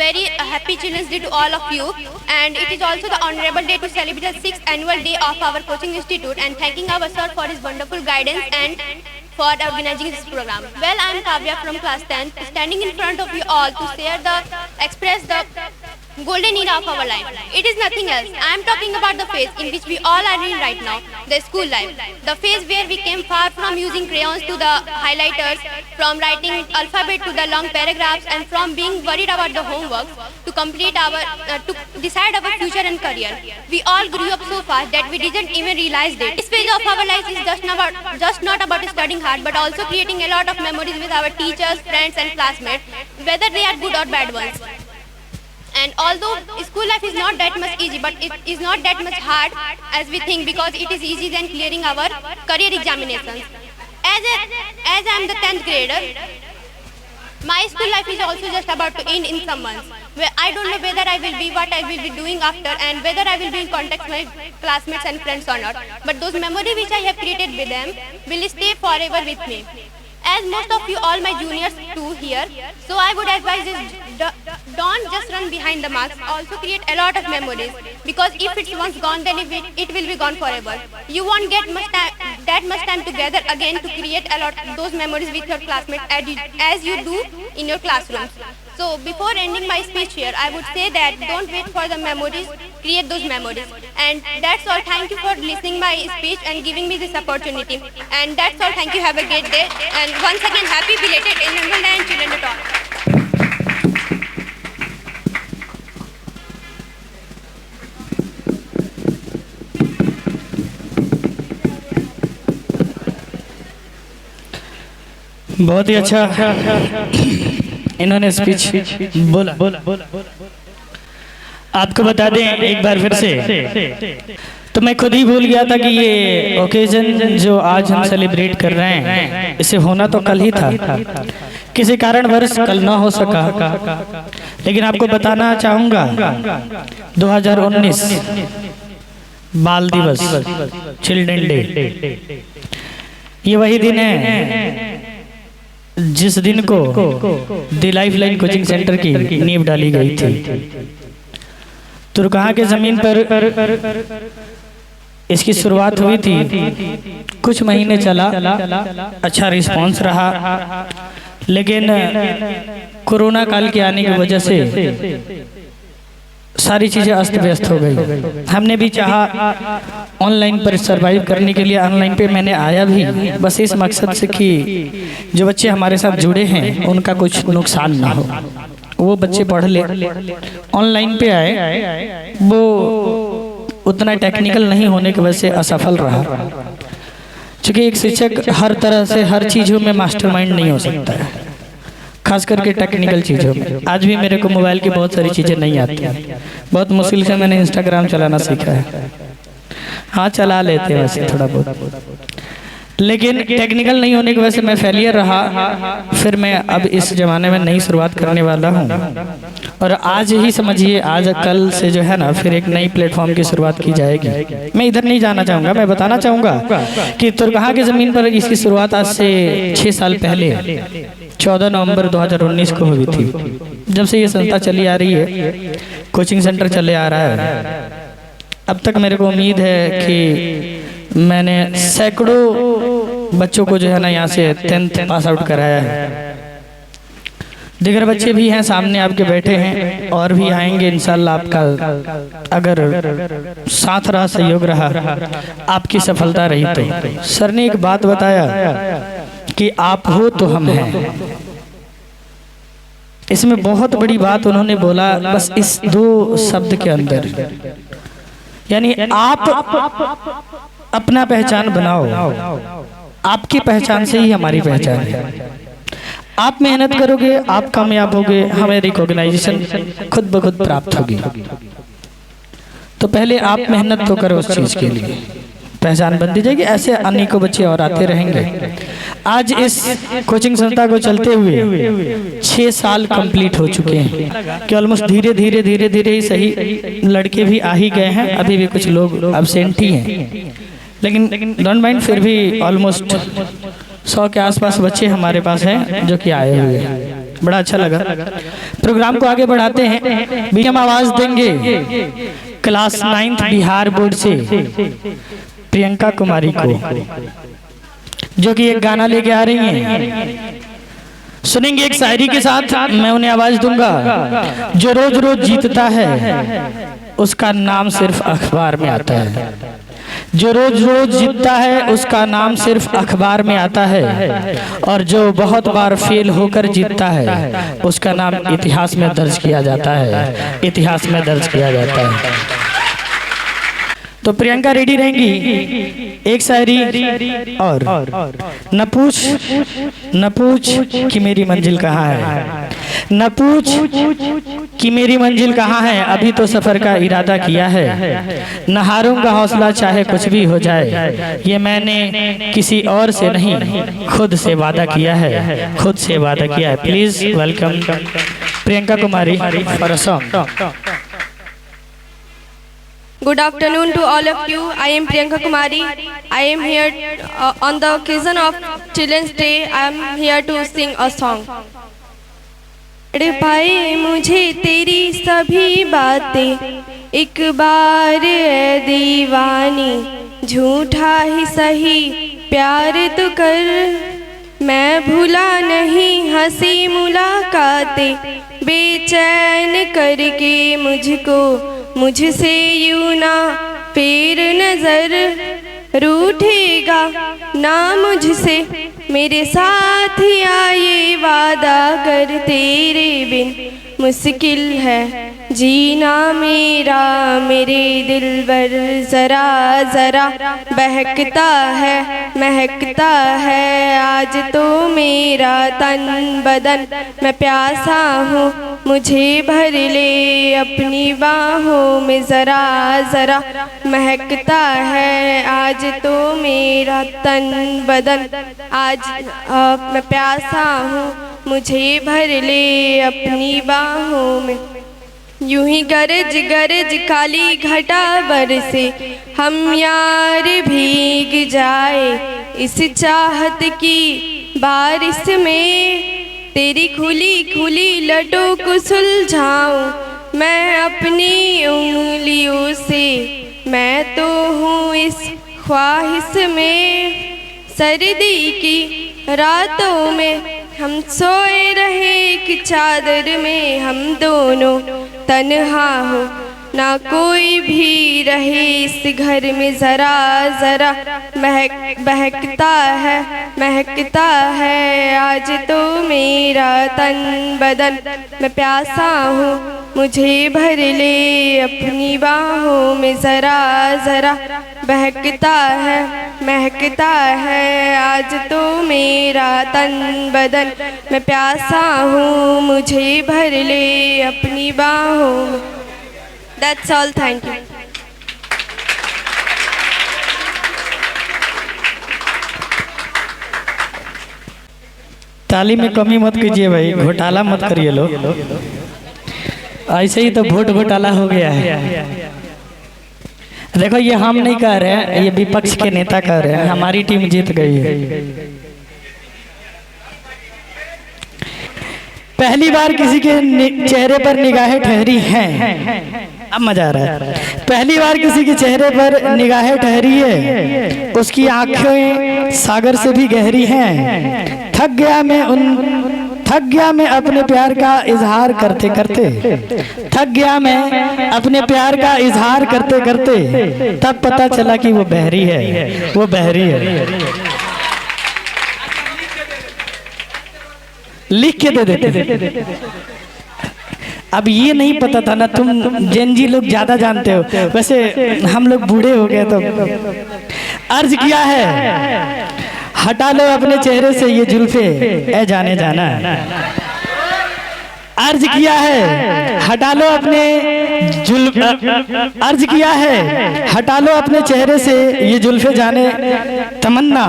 S: very happy Children's Day to all of you, and it is also the honorable day to celebrate the 6th annual day of our coaching institute, and thanking our sir for his wonderful guidance and for organizing this program. Well, I am Kavya from class 10, standing in front of you all to express the golden era of our life. It is nothing else. I am talking about the phase in which we all are in right now, the school life. The phase where we came far from using crayons to the highlighters, from writing alphabet to the long paragraphs, and from being worried about the homework to complete to decide our future and career. We all grew up so fast that we didn't even realize it. This phase of our life is just not about studying hard, but also creating a lot of memories with our teachers, friends, and classmates, whether they are good or bad ones. And although school life is not that much easy, but it is not that much hard as we think, because it is easier than clearing our career examinations. As I am the 10th grader, my school life is also just about to end in some months, where I don't know whether I will be what I will be doing after, and whether I will be in contact with my classmates and friends or not. But those memories which I have created with them will stay forever with me. As most of you all my juniors too here, so I would advise this, don't just run behind the marks, also create a lot of memories, because if it's once gone, then it will be gone forever. You won't get that much time together again to create a lot of those memories with your classmates as you do in your classrooms. So before ending my speech here, I would say that don't wait for the memories, create those memories. And that's all. Thank you for listening my speech and giving me this opportunity. And that's all. Thank you. Have a great day. And once again, happy belated Independence Day and Children's Day to all.
F: बहुत ही अच्छा इन्होंने स्पीच बोला। आपको बता दें एक बार फिर से, तो मैं खुद ही भूल गया था कि ये ओकेजन जो आज हम सेलिब्रेट कर रहे हैं, इसे होना तो कल ही था, किसी कारणवश कल ना हो सका। लेकिन आपको बताना चाहूँगा 2019 बाल दिवस, चिल्ड्रन डे, ये वही दिन है जिस दिन को the life line coaching centre की नींव डाली गई थी। तुरकहा के जमीन पर इसकी शुरुआत हुई थी। कुछ महीने चला, अच्छा रिस्पांस रहा, लेकिन कोरोना काल के आने की वजह से सारी चीजें अस्त व्यस्त हो गई। हमने भी चाहा ऑनलाइन पर सरवाइव करने के लिए, ऑनलाइन पे मैंने आया भी बस इस मकसद से कि जो बच्चे हमारे साथ जुड़े हैं उनका कुछ नुकसान ना हो, वो बच्चे पढ़ ले। ऑनलाइन पे आए, वो उतना टेक्निकल नहीं होने की वजह से असफल रहा, क्योंकि एक शिक्षक हर तरह से हर चीज़ों में मास्टरमाइंड नहीं हो सकता है, खास करके टेक्निकल चीज़ों में। आज भी मेरे को मोबाइल की बहुत सारी चीज़ें नहीं आती हैं, बहुत मुश्किल से मैंने इंस्टाग्राम चलाना सीखा है। हाँ चला लेते हैं वैसे थोड़ा बहुत, लेकिन टेक्निकल नहीं होने की वजह से मैं फेलियर रहा। फिर मैं अब इस ज़माने में नई शुरुआत करने वाला हूँ, और आज ही समझिए, आज कल से जो है ना फिर एक नई प्लेटफॉर्म की शुरुआत की जाएगी। मैं इधर नहीं जाना चाहूँगा, मैं बताना चाहूँगा कि तुरकहाँ की ज़मीन पर इसकी शुरुआत आज से 6 साल पहले 14 नवंबर 2019 को हुई थी। जब से ये संस्था चली आ रही है, कोचिंग सेंटर चले आ रहा है, अब तक मेरे को उम्मीद है कि मैंने सैकड़ों बच्चों को जो है ना यहाँ से 10th पास आउट कराया है। दीगर बच्चे भी हैं सामने आपके बैठे हैं, और भी आएंगे इंशाल्लाह। आपका अगर साथ रहा, सहयोग रहा, आपकी सफलता रही तो। सर ने एक बात बताया कि आप हो तो हम हैं। इसमें बहुत बड़ी बात उन्होंने बोला, बस इस 2 शब्द के अंदर, यानी आप अपना पहचान बनाओ, आपकी पहचान से ही हमारी पहचान है। आप मेहनत करोगे, आप कामयाब होगे, हमें रिकॉग्नाइजेशन खुद ब खुद प्राप्त होगी। तो पहले आप मेहनत तो करो उस चीज़ के लिए, पहचान बन दी जाएगी। ऐसे अनेकों बच्चे और आते रहेंगे। आज इस कोचिंग संस्था को चलते हुए 6 साल कंप्लीट हो चुके हैं, कि ऑलमोस्ट धीरे धीरे धीरे धीरे ही सही लड़के भी आ ही गए हैं। अभी भी कुछ लोग एब्सेंट ही हैं, लेकिन डोंट माइंड, फिर भी ऑलमोस्ट 100 के आसपास बच्चे हमारे पास हैं जो कि आए हुए हैं। बड़ा अच्छा लगा। प्रोग्राम को आगे बढ़ाते हैं। भी हम आवाज़ देंगे क्लास 9th बिहार बोर्ड से प्रियंका कुमारी को, जो कि एक गाना लेके आ रही हैं। सुनेंगे एक शायरी के साथ, मैं उन्हें आवाज दूंगा। जो रोज रोज जीतता है उसका नाम सिर्फ अखबार में आता है। जो रोज रोज जीतता है उसका नाम सिर्फ अखबार में आता है, और जो बहुत बार फेल होकर जीतता है उसका नाम इतिहास में दर्ज किया जाता है। इतिहास में दर्ज किया जाता है। तो प्रियंका रेडी रहेंगी। एक शायरी और न पूछ कि मेरी मंजिल कहाँ है, न पूछ कि मेरी मंजिल कहाँ है, अभी तो सफर का इरादा किया है। न हारूंगा हौसला चाहे कुछ भी हो जाए, ये मैंने किसी और से नहीं खुद से वादा किया है, खुद से वादा किया है। Please welcome Priyanka Kumari for a song.
T: Good afternoon to all of you. I am Priyanka Kumari. I am here on the occasion of Children's Day. I am here to sing a song. पढ़ पाए मुझे तेरी सभी बातें, एक बार ऐ दीवानी, झूठा ही सही प्यार तो कर। मैं भूला नहीं हंसी मुलाकातें, बेचैन करके मुझको मुझसे यूं ना फेर नजर। रूठेगा ना मुझसे मेरे साथिया, ये वादा कर तेरे बिन मुश्किल है जीना मेरा। मेरे दिलबर जरा जरा बहकता है महकता है, आज तो मेरा तन बदन। मैं प्यासा हूँ मुझे भर ले अपनी बाहों में, जरा जरा महकता है आज तो मेरा तन बदन। आज मैं प्यासा हूँ मुझे भर ले अपनी बाहों में। यूं ही गरज गरज काली घटा बरसे, हम यार भीग जाए इस चाहत की बारिश में। तेरी खुली खुली लटों को सुलझाऊं मैं अपनी उंगलियों से, मैं तो हूँ इस ख्वाहिश में। सर्दी की रातों में हम सोए रहे कि चादर में, हम दोनों तन्हा हो ना कोई भी रहे इस घर में ज़रा ज़रा महकता है आज तो मेरा तन बदन। मैं प्यासा हूँ मुझे भर ले अपनी बाहों में ज़रा ज़रा महकता है आज तो मेरा तन बदन। मैं प्यासा हूँ मुझे भर ले अपनी बाहों में। That's all. Thank you.
F: ताली में कमी मत कीजिए भाई, घोटाला मत करिए लोग। ऐसे ही तो वोट घोटाला हो गया है। देखो ये हम नहीं कह रहे हैं, ये विपक्ष के नेता कह रहे हैं। हमारी टीम जीत गई है। पहली बार किसी के चेहरे पर निगाहें ठहरी हैं। अब मजा आ रहा है। पहली बार किसी के चेहरे पर निगाहें ठहरी है, उसकी आंखें सागर से भी गहरी हैं। थक गया मैं अपने प्यार का इजहार करते करते। थक गया मैं अपने प्यार का इजहार करते करते। तब पता चला कि वो बहरी है, वो बहरी है। लिख के दे देते। अब ये नहीं पता था ना, तुम जेनजी लोग ज्यादा जानते हो, वैसे हम लोग बूढ़े हो गए। तो अर्ज किया है, हटा लो अपने चेहरे से ये जुल्फे ए जाने जाना। अर्ज किया है, हटा लो अपने अर्ज किया है, हटा लो अपने चेहरे से ये जुल्फे जाने तमन्ना।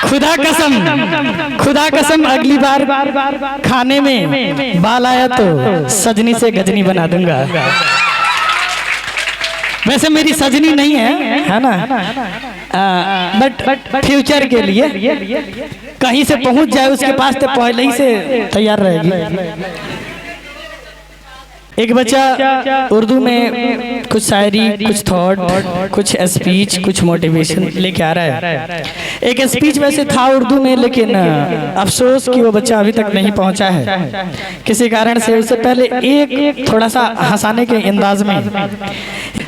F: खुदा कसम अगली बार खाने में बाल आया तो सजनी से गजनी बना दूंगा। वैसे मेरी सजनी नहीं है ना, बट फ्यूचर के लिए कहीं से पहुंच जाए उसके पास तो पहले ही से तैयार रहेगी। एक बच्चा उर्दू में कुछ शायरी, कुछ थॉट, कुछ स्पीच, कुछ मोटिवेशन लेके आ रहा है। एक स्पीच वैसे था उर्दू में, लेकिन अफसोस कि वो बच्चा अभी तक नहीं पहुंचा है किसी कारण से। उससे पहले एक थोड़ा सा हंसाने के अंदाज में,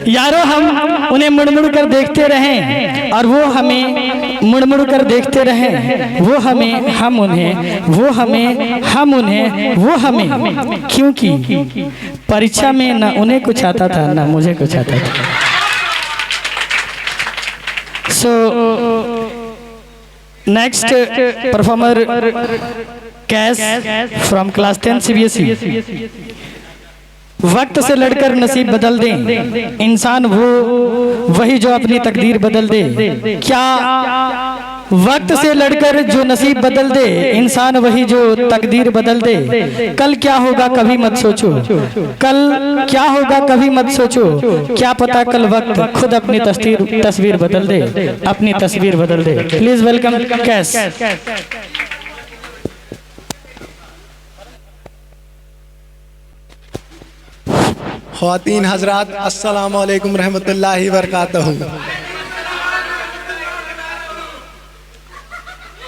F: यारो हम उन्हें मुड़ कर देखते रहें और वो हमें मुड़ कर देखते रहें। वो हमें, हम उन्हें, वो हमें, हम उन्हें, वो हमें। क्योंकि परीक्षा में ना उन्हें कुछ आता था ना मुझे कुछ आता था। So next performer cash from class 10 CBSE। वक्त से लड़कर नसीब बदल दें, इंसान वो वही जो अपनी तकदीर बदल दे। क्या वक्त से लड़कर जो नसीब बदल दे, इंसान वही जो तकदीर बदल दे। कल क्या होगा कभी मत सोचो, कल क्या होगा कभी मत सोचो। क्या पता कल वक्त खुद अपनी तस्वीर बदल दे, अपनी तस्वीर बदल दे। Please welcome cash.
U: ख़वातीन हज़रात, अस्सलामु अलैकुम रहमतुल्लाहि बरकातहू।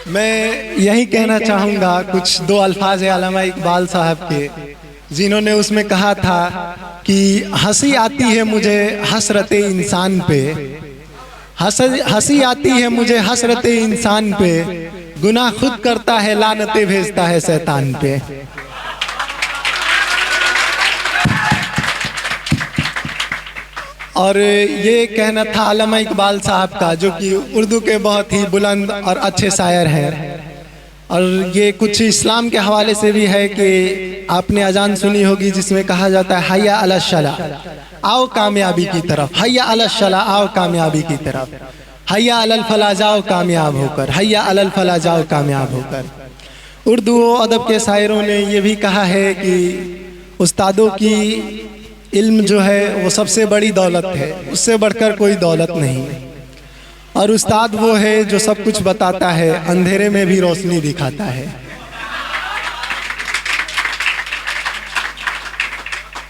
U: मैं यही कहना चाहूँगा कुछ दो अल्फाज अल्लामा इकबाल साहब के, जिन्होंने उसमें कहा था कि हंसी आती है मुझे हसरते इंसान पे, हंसी आती है मुझे हसरते इंसान पे, गुनाह खुद करता है लानतें भेजता है शैतान पे। और ये कहना था अल्लामा इकबाल साहब का, जो कि उर्दू के बहुत ही बुलंद और अच्छे शायर हैं। और ये कुछ इस्लाम के हवाले से भी है कि आपने अजान सुनी होगी जिसमें कहा जाता है हय्या अला शला, आओ कामयाबी की तरफ। हय्या अला शला, आओ कामयाबी की तरफ। हय्या अलल फला, जाओ कामयाब होकर। हय्या अलल फला, जाओ कामयाब होकर। उर्दू अदब के शायरों ने ये भी कहा है कि उस्तादों की इल्म जो है वो सबसे बड़ी दौलत है, उससे बढ़कर कोई दौलत नहीं। और उस्ताद वो है जो सब कुछ बताता है, अंधेरे में भी रोशनी दिखाता है।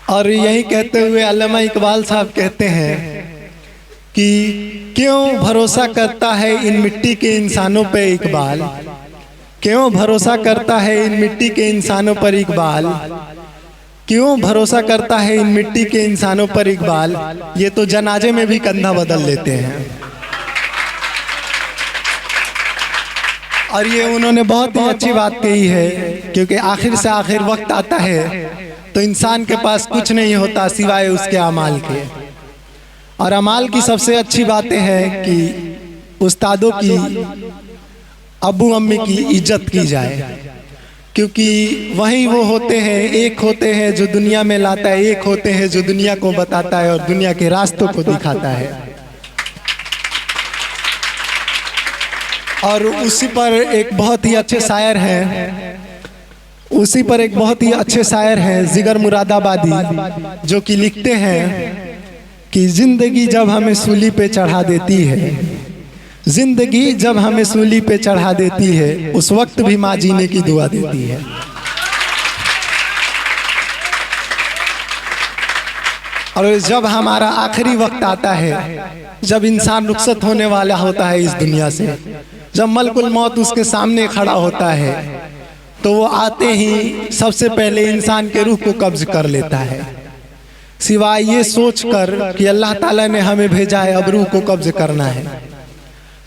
U: और यही कहते हुए अल्लामा इकबाल साहब कहते हैं कि क्यों भरोसा करता है इन मिट्टी के इंसानों पे इकबाल, क्यों भरोसा करता है इन मिट्टी के इंसानों पर इकबाल। क्यों भरोसा करता है इन मिट्टी के इंसानों पर इकबाल, ये तो जनाजे में भी कंधा बदल लेते हैं। और ये उन्होंने बहुत ही अच्छी बात कही है, क्योंकि आखिर से आखिर वक्त आता है तो इंसान के पास कुछ नहीं होता सिवाय उसके अमाल के। और अमाल की सबसे अच्छी बातें हैं कि उस्तादों की, अब्बू अम्मी की इज्जत की जाए, क्योंकि वही वो होते हैं, एक होते हैं जो दुनिया में लाता है, एक होते हैं जो दुनिया को बताता है और दुनिया के रास्तों को दिखाता है। और उसी पर एक बहुत ही अच्छे शायर हैं, जिगर मुरादाबादी, जो कि लिखते हैं कि जिंदगी जब हमें सूली पे चढ़ा देती है, जिंदगी जब हमें सूली पे चढ़ा देती है, उस वक्त भी माँ जीने की दुआ देती है। और जब हमारा आखिरी वक्त आता है, जब इंसान रुखसत होने वाला होता है इस दुनिया से, जब मलकुल मौत उसके सामने खड़ा होता है, तो वो आते ही सबसे पहले इंसान के रूह को कब्ज कर लेता है, सिवाय ये सोचकर कि अल्लाह ताला ने हमें भेजा है अब रूह को कब्ज करना है।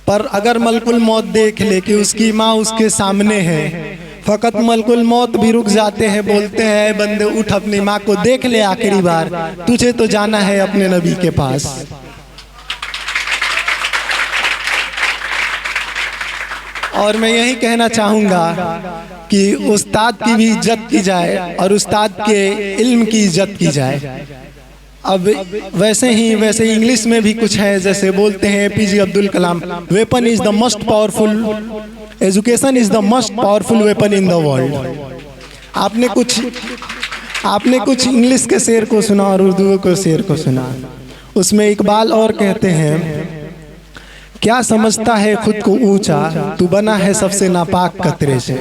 U: पर अगर मलकुल मौत देख ले कि उसकी माँ उसके सामने है, फकत मलकुल मौत भी रुक जाते हैं, बोलते हैं बंदे उठ अपनी माँ को देख ले आखिरी बार, तुझे तो जाना है अपने नबी के पास। और मैं यही कहना चाहूँगा कि उस्ताद की भी इज्जत की जाए और उस्ताद के इल्म की इज्जत की जाए। अब वैसे इंग्लिश में भी कुछ है, जैसे बोलते हैं APJ Abdul Kalam, weapon is the most powerful, education is the most powerful weapon in the world. आपने कुछ इंग्लिश के शेर को सुना और उर्दू के शेर को सुना। उसमें इकबाल और कहते हैं, क्या समझता है खुद को ऊंचा, तू बना है सबसे नापाक कतरे से।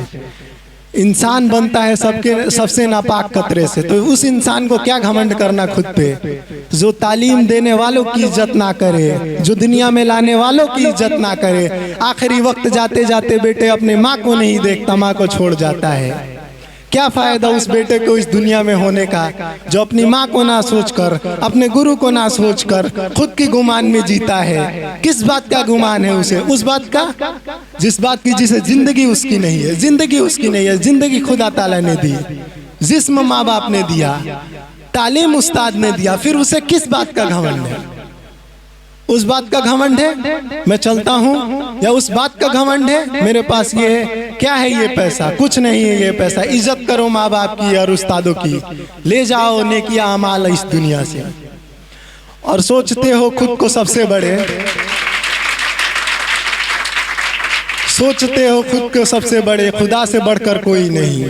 U: इंसान बनता है सबसे नापाक कतरे से, तो उस इंसान को क्या घमंड करना खुद पे, जो तालीम देने वालों की इज्जत ना करे, जो दुनिया में लाने वालों की इज्जत ना करे, आखिरी वक्त जाते जाते बेटे अपने माँ को नहीं देखता, माँ को छोड़ जाता है। क्या फायदा उस बेटे को इस दुनिया में होने का, जो अपनी माँ को ना सोचकर, अपने गुरु को ना सोचकर खुद की गुमान में जीता है। किस बात का गुमान है उसे? उस बात का जिस बात की जिसे जिंदगी उसकी नहीं है, जिंदगी उसकी नहीं है, जिंदगी खुदा ताला ने दी, जिस्म माँ बाप ने दिया, तालीम उस्ताद ने दिया, फिर उसे किस बात का घमंड है? उस बात का घमंड है मैं चलता हूँ, या उस बात का घमंड है मेरे पास ये है, क्या है ये पैसा? कुछ नहीं है ये पैसा। इज्जत करो माँ बाप की और उस्तादों की, ले जाओ नेकिया अमाल इस दुनिया से। और सोचते हो खुद को सबसे बड़े, सोचते हो खुद को सबसे बड़े, खुदा से बढ़कर कोई नहीं।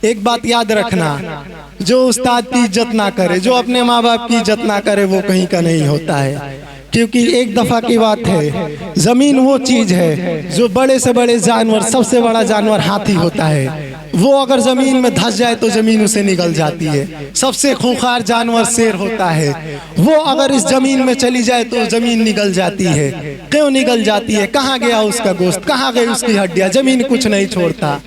U: एक बात याद रखना, जो उस्ताद की इज्जत ना करे, जो अपने माँ बाप की इज्जत ना करे, वो कहीं का नहीं होता है। क्योंकि एक दफा की बात है, जमीन वो चीज है जो बड़े से बड़े जानवर, सबसे बड़ा जानवर हाथी होता है, वो अगर जमीन में धंस जाए तो जमीन उसे निगल जाती है। सबसे खूंखार जानवर शेर होता है, वो अगर इस जमीन में चली जाए तो जमीन निगल जाती है। क्यों निगल जाती है? कहाँ गया उसका गोश्त, कहाँ गई उसकी हड्डियां? जमीन कुछ नहीं छोड़ता।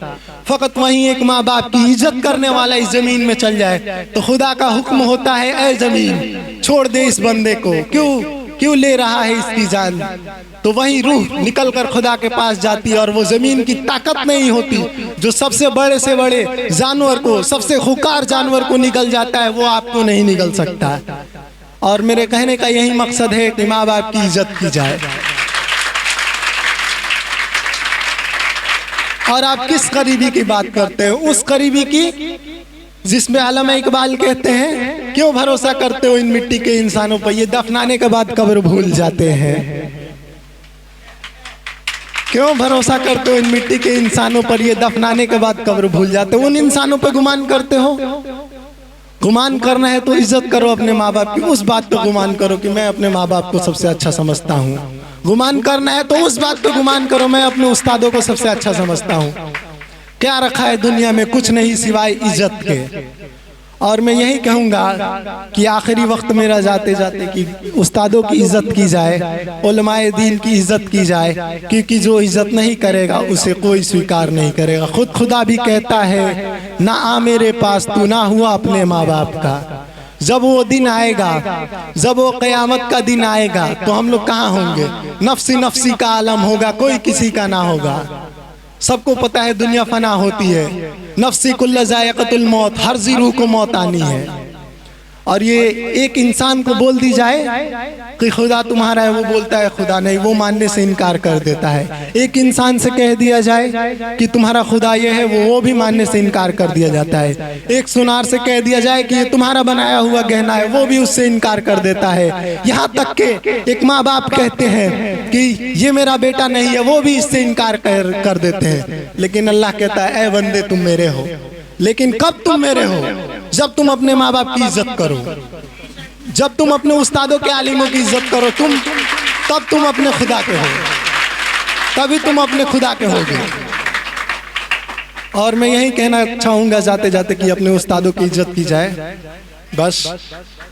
U: फकत वहीं एक माँ बाप की इज्जत करने वाला इस जमीन में चल जाए तो खुदा का हुक्म होता है, ऐ जमीन छोड़ दे इस बंदे को, क्यों ले रहा है इसकी जान? तो वही रूह निकल कर खुदा के पास जाती है। और वो जमीन की ताकत नहीं होती जो सबसे बड़े से बड़े जानवर को, सबसे खूंखार जानवर को निकल जाता है, वो आपको नहीं निकल सकता। और मेरे कहने का यही मकसद है कि माँ बाप की इज्जत की जाए। और आप किस करीबी की बात करते हैं? उस करीबी की जिसमें आलमा इकबाल कहते हैं, क्यों भरोसा करते हो इन मिट्टी के इंसानों पर, ये दफनाने के बाद कब्र भूल जाते हैं। क्यों भरोसा करते हो इन मिट्टी के इंसानों पर, ये दफनाने के बाद कब्र भूल जाते हो। उन इंसानों पर गुमान करते हो। गुमान करना है तो इज्जत करो अपने माँ बाप की, उस बात पे गुमान करो कि मैं अपने माँ बाप को सबसे अच्छा समझता हूँ। गुमान करना है तो उस बात पे गुमान करो, मैं अपने उस्तादों को सबसे अच्छा समझता हूँ। क्या रखा है दुनिया में? कुछ नहीं सिवाय इज्जत के। और मैं यही कहूँगा कि आखिरी वक्त मेरा जाते जाते कि उस्तादों की इज़्ज़त की जाए, उलमाए दीन की इज़्ज़त की जाए, क्योंकि जो इज़्ज़त नहीं करेगा उसे कोई स्वीकार नहीं करेगा। खुद खुदा भी कहता है ना आ मेरे पास तू ना हुआ अपने माँ बाप का। जब वो दिन आएगा, जब वो क़यामत का दिन आएगा तो हम लोग कहाँ होंगे? नफ्सी नफ्सी का आलम होगा, कोई किसी का ना होगा। सबको पता है दुनिया फना होती है, नफ्सी कुल्ल ज़ायक़तुल मौत, हर ज़ी रूह को मौत आनी है। और ये एक इंसान को बोल दी जाए कि खुदा तुम्हारा है, वो बोलता है खुदा नहीं, वो मानने से इनकार कर देता है। एक इंसान से कह दिया जाए कि तुम्हारा खुदा ये है, वो भी मानने से इनकार कर दिया जाता है। एक सुनार से कह दिया जाए कि ये तुम्हारा बनाया हुआ गहना है, वो भी उससे इनकार कर देता है। यहाँ तक के एक माँ बाप कहते हैं कि ये मेरा बेटा नहीं है, वो भी इससे इनकार कर देते हैं। लेकिन अल्लाह कहता है ऐ बंदे तुम मेरे हो। लेकिन कब तुम मेरे हो? जब तुम अपने माँ बाप की इज्जत करो, जब तुम अपने उस्तादों के आलिमों की इज्जत करो, तब तुम अपने खुदा के हो, तभी तुम अपने खुदा के होगे। और मैं यही कहना चाहूँगा जाते जाते कि अपने उस्तादों की इज्जत की जाए। बस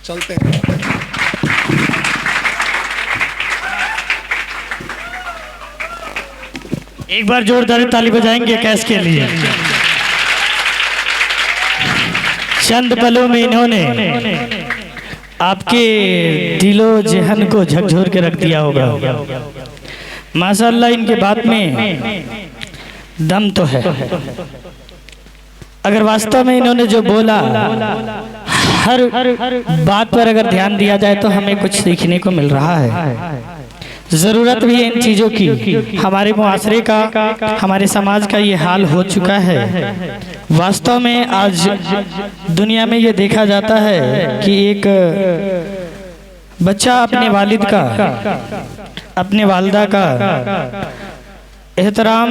U: चलते हैं।
F: एक बार जोरदार ताली बजाएंगे कैश के लिए। चंद पलों में इन्होंने आपके दिलो जहन को झकझोर के रख दिया होगा। माशाअल्लाह इनके बात में दम तो है। अगर वास्तव में इन्होंने जो बोला, हर बात पर अगर ध्यान दिया जाए तो हमें कुछ सीखने को मिल रहा है। ज़रूरत भी है इन चीज़ों की। हमारे मुआशरे का, हमारे समाज का ये हाल हो चुका है। वास्तव में आज दुनिया में ये देखा जाता है कि एक बच्चा अपने वालिद का, अपने वालिदा का एहतराम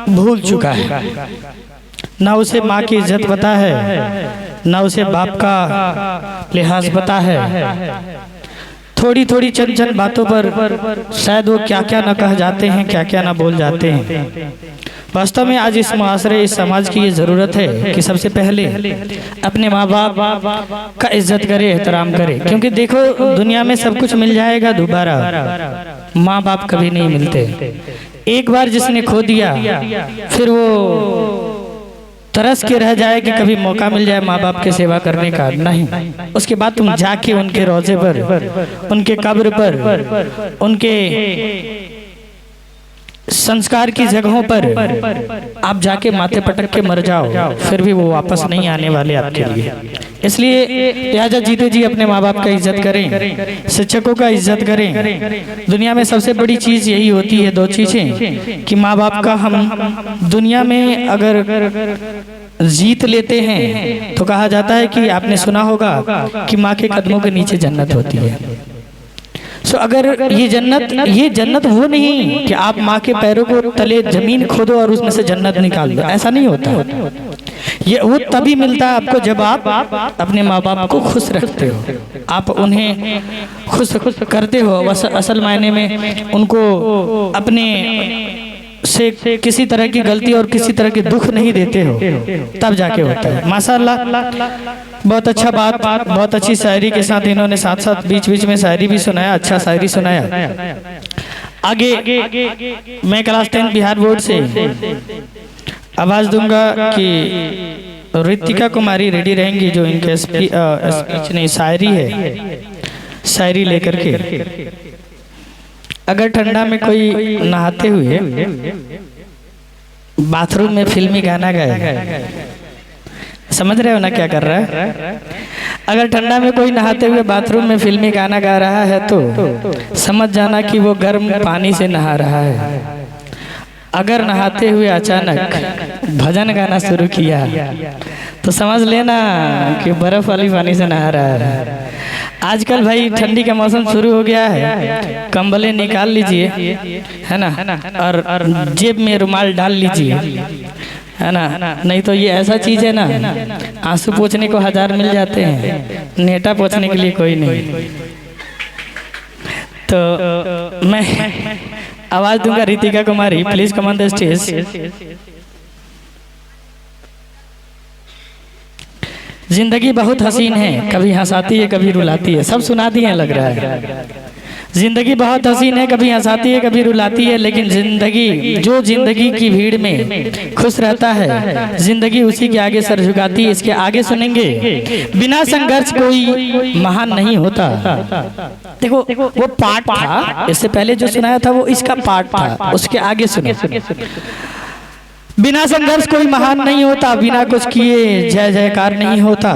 F: भूल चुका है। ना उसे माँ की इज्जत पता है, ना उसे बाप का लिहाज पता है। थोड़ी थोड़ी चंद चंद बातों पर शायद वो क्या क्या ना कह जाते हैं, क्या क्या ना बोल जाते हैं। वास्तव में आज इस मुआशरे, इस समाज की ये ज़रूरत है कि सबसे पहले अपने माँ बाप का इज्जत करे, एहतराम करे। क्योंकि देखो दुनिया में सब कुछ मिल जाएगा दोबारा, माँ बाप कभी नहीं मिलते। एक बार जिसने खो दिया फिर वो तरस के रह जाए कि कभी मौका मिल जाए माँ बाप की सेवा करने का, नहीं। उसके बाद तुम जाके उनके रोजे पर, उनके कब्र पर, उनके संस्कार की जगहों पर आप जाके माथे पटक के मर जाओ, फिर भी वो वापस नहीं आने वाले आपके लिए। इसलिए लिहाजा जीते जी अपने माँ बाप का इज्जत करें, शिक्षकों का इज्जत करें। दुनिया में सबसे बड़ी चीज़ यही होती है, दो चीज़ें, कि माँ बाप का हम दुनिया में अगर जीत लेते हैं तो कहा जाता है कि आपने सुना होगा कि माँ के कदमों के नीचे जन्नत होती है। अगर ये जन्नत वो नहीं कि आप माँ के पैरों को तले जमीन खोदो और उसमें से जन्नत निकाल दो, ऐसा नहीं होता। ये वो तभी मिलता है आपको जब आप अपने माँ बाप को खुश रखते हो, आप उन्हें खुश करते हो, असल मायने में उनको अपने से किसी तरह की गलती और किसी तरह के दुख नहीं देते हो, तब जाके होता है। माशाअल्लाह बहुत अच्छा बात, बहुत अच्छी शायरी के साथ इन्होंने साथ साथ बीच बीच में शायरी भी सुनाया, अच्छा शायरी सुनाया। आगे मैं क्लास 10 बिहार बोर्ड से आवाज दूंगा कि ऋतिका कुमारी रेडी रहेंगी, जो इनके स्पीच नहीं शायरी है, शायरी लेकर के। अगर ठंडा में कोई नहाते हुए बाथरूम में फिल्मी गाना गाए, समझ रहे हो ना क्या कर रहा है? अगर ठंडा में कोई नहाते हुए बाथरूम में फिल्मी गाना गा रहा है तो समझ जाना कि वो गर्म पानी से नहा रहा है। अगर नहाते हुए अचानक भजन गाना शुरू किया तो समझ लेना कि बर्फ वाली पानी से नहा रहा है। आजकल भाई ठंडी का मौसम शुरू हो गया है, कंबलें निकाल लीजिए, है ना, और जेब में रुमाल डाल लीजिए, है ना। नहीं तो ये ऐसा चीज है ना, आंसू पोंछने को 1000 मिल जाते हैं, नेटा पोंछने के लिए कोई नहीं। तो मैं आवाज दूंगा Ritika Kumari, please come on the stage. जिंदगी बहुत हसीन है, कभी हंसाती है कभी रुलाती है। सब सुना दिए लग रहा है। जिंदगी बहुत हसीन है, कभी हंसाती है कभी रुलाती है, लेकिन जिंदगी जो जिंदगी की भीड़ में खुश रहता है, जिंदगी उसी के आगे सर झुकाती है। इसके आगे सुनेंगे, बिना संघर्ष कोई महान नहीं होता। देखो वो पार्ट था, इससे पहले जो सुनाया था वो इसका पार्ट था, उसके आगे सुनो। बिना संघर्ष कोई महान नहीं होता, बिना कुछ किए जय जयकार नहीं होता।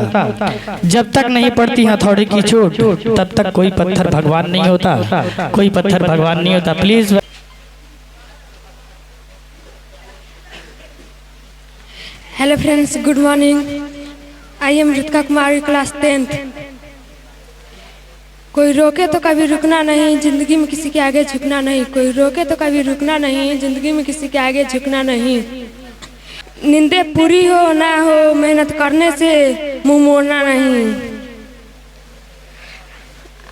F: जब तक नहीं पड़ती हथौड़े की चोट, तब तक कोई पत्थर भगवान नहीं होता, कोई पत्थर भगवान नहीं होता। Please.
M: Hello friends, good morning. I am Ritika Kumari, class 10th। कोई रोके तो कभी रुकना नहीं, जिंदगी में किसी के आगे झुकना नहीं। कोई रोके तो कभी रुकना नहीं, जिंदगी में किसी के आगे झुकना नहीं। नींदे पूरी हो ना हो, मेहनत करने से मुंह मोड़ना नहीं।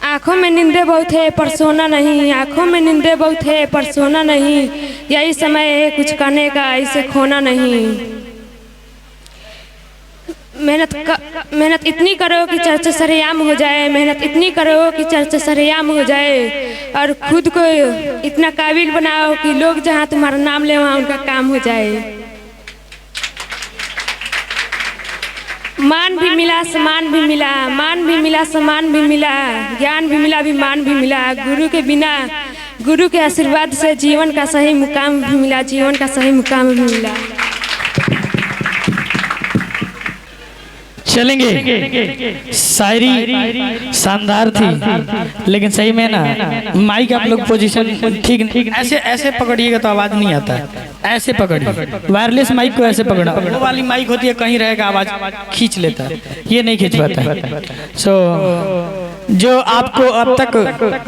M: आँखों में नींदे बहुत है पर सोना नहीं, आँखों में नींदे बहुत है पर सोना नहीं। यही समय है कुछ करने का, इसे खोना नहीं। मेहनत इतनी करो कि चर्चा सरेआम हो जाए, मेहनत इतनी करो कि चर्चा सरेआम हो जाए। और खुद को इतना काबिल बनाओ कि लोग जहाँ तुम्हारा नाम ले वहाँ उनका काम हो जाए। मान भी मिला सम्मान भी मिला, मान भी मिला सम्मान भी मिला, ज्ञान भी मिला अभिमान भी मिला। गुरु के बिना, गुरु के आशीर्वाद से जीवन का सही मुकाम भी मिला, जीवन का सही मुकाम भी मिला।
F: चलेंगे। शायरी शानदार थी, लेकिन सही में ना माइक आप लोग पोजीशन ठीक ऐसे ऐसे पकड़िएगा तो आवाज नहीं आता। ऐसे पकड़िए, वायरलेस माइक को ऐसे पकड़ा। वो वाली माइक होती है कहीं रहेगा आवाज खींच लेता है, ये नहीं खींच पाता। सो जो आपको अब तक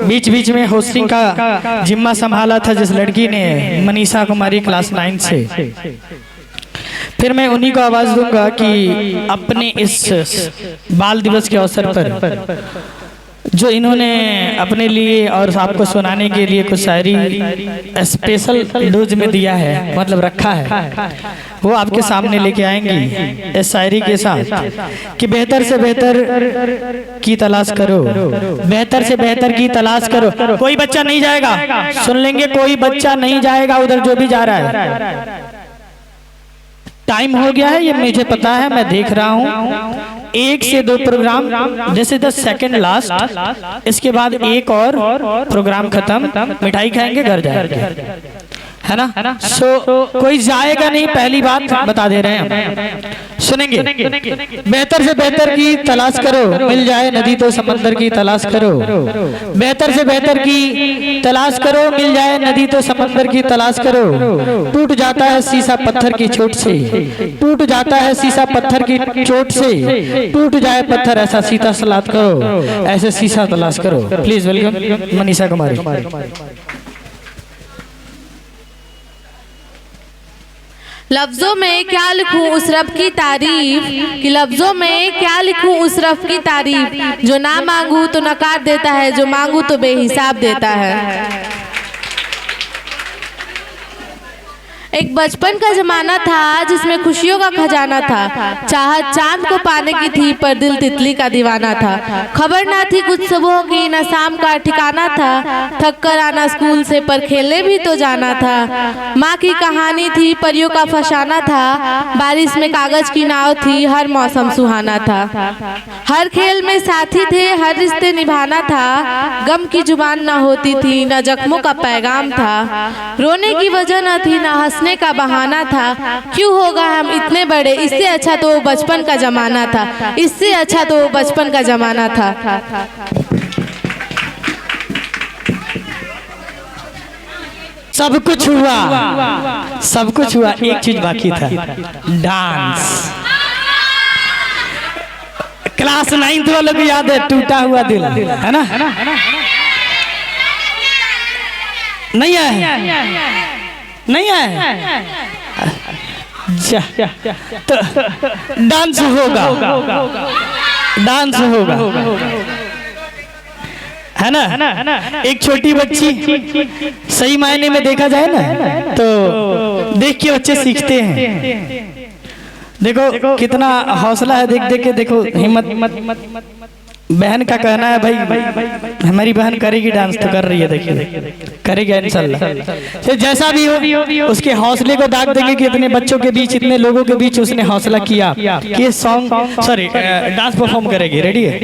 F: बीच बीच में होस्टिंग का जिम्मा संभाला था जिस लड़की ने, मनीषा कुमारी, क्लास 9 से, फिर मैं उन्हीं को आवाज दूंगा कि अपने इस बाल दिवस के अवसर पर जो इन्होंने अपने लिए और आपको सुनाने के लिए कुछ शायरी स्पेशल डोज में दिया है, मतलब रखा है, वो आपके सामने लेके आएंगी इस शायरी के साथ कि बेहतर से बेहतर की तलाश करो, बेहतर से बेहतर की तलाश करो। कोई बच्चा नहीं जाएगा, सुन लेंगे, कोई बच्चा नहीं जाएगा उधर जो भी जा रहा है। टाइम हो गया है ये मुझे पता है, मैं देख रहा हूँ। 1 से 2 प्रोग्राम, जैसे 10 सेकंड लास्ट, इसके बाद एक और प्रोग्राम खत्म, मिठाई खाएंगे, घर जाएंगे, है ना। सो कोई जाएगा नहीं, पहली बात बता दे रहे हैं। सुनेंगे, बेहतर से बेहतर की तलाश करो, मिल जाए नदी तो समंदर की तलाश करो। बेहतर से बेहतर की तलाश करो, मिल जाए नदी तो समंदर की तलाश करो। टूट जाता है शीशा पत्थर की चोट से, टूट जाता है शीशा पत्थर की चोट से। टूट जाए पत्थर ऐसा सीता सलात करो, ऐसे शीशा तलाश करो। Please welcome Manisha Kumari.
G: लफ्जों में क्या लिखूं उस रब की तारीफ, कि लफ्जों में क्या लिखूं उस रब की तारीफ, जो ना मांगू तो नकार देता है, जो मांगू तो बेहिसाब देता है। एक बचपन का जमाना था जिसमें खुशियों का खजाना था। चाहत चांद को पाने की थी पर दिल तितली का दीवाना था। खबर ना थी कुछ सुबह की, न शाम का ठिकाना था। थक कर आना स्कूल से पर खेलने भी तो जाना था। माँ की कहानी थी परियों का फसाना था। बारिश में कागज की नाव थी, हर मौसम सुहाना था। हर खेल में साथी थे, हर रिश्ते निभाना था। गम की जुबान न होती थी, न जख्मों का पैगाम था। रोने की वजह न थी, न हंसने का बहाना था। क्यों होगा हम इतने बड़े, इससे अच्छा तो बचपन का जमाना था, इससे अच्छा तो बचपन का जमाना था।
F: सब कुछ हुआ, सब कुछ हुआ, एक चीज बाकी था, डांस। क्लास 9th वालों को याद है टूटा हुआ दिल, है ना? नहीं है, नहीं है। जा तो डांस होगा, डांस होगा, है ना। एक छोटी बच्ची, सही मायने में देखा जाए ना तो देख के बच्चे सीखते हैं। देखो कितना हौसला है, देख देख के देखो हिम्मत। बहन का कहना है भाई हमारी बहन करेगी डांस, तो कर रही है, देखिए करेगी इंशाल्लाह। तो जैसा भी हो उसके हौसले को दाग देंगे कि इतने बच्चों के बीच, इतने लोगों के बीच उसने हौसला किया कि ये सॉन्ग सॉरी डांस परफॉर्म करेगी। रेडी है?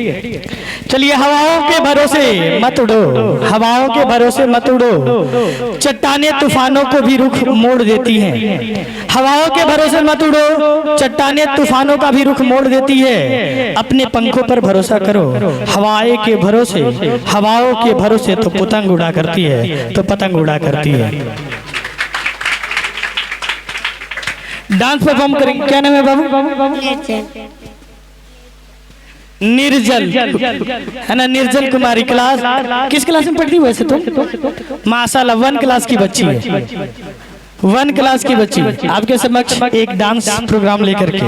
F: चलिए। हवाओं के भरोसे मत उड़ो, हवाओं के भरोसे मत उड़ो, चट्टाने तूफानों को भी रुख मोड़ देती हैं। हवाओं के भरोसे मत उड़ो, चट्टाने तूफानों का भी रुख मोड़ देती है। अपने पंखों पर भरोसा करो, हवाएं के भरोसे, हवाओं के भरोसे तो पतंग उड़ा करती है, तो पतंग उड़ा करती है। डांस परफॉर्म करेंगे। क्या नाम है बाबू? निर्जल है ना, निर्जल कुमारी। क्लास किस क्लास में पढ़ती वैसे तुम? माशाल्लाह 1 क्लास की बच्ची है, 1 क्लास की बच्ची आपके समक्ष एक डांस प्रोग्राम लेकर के।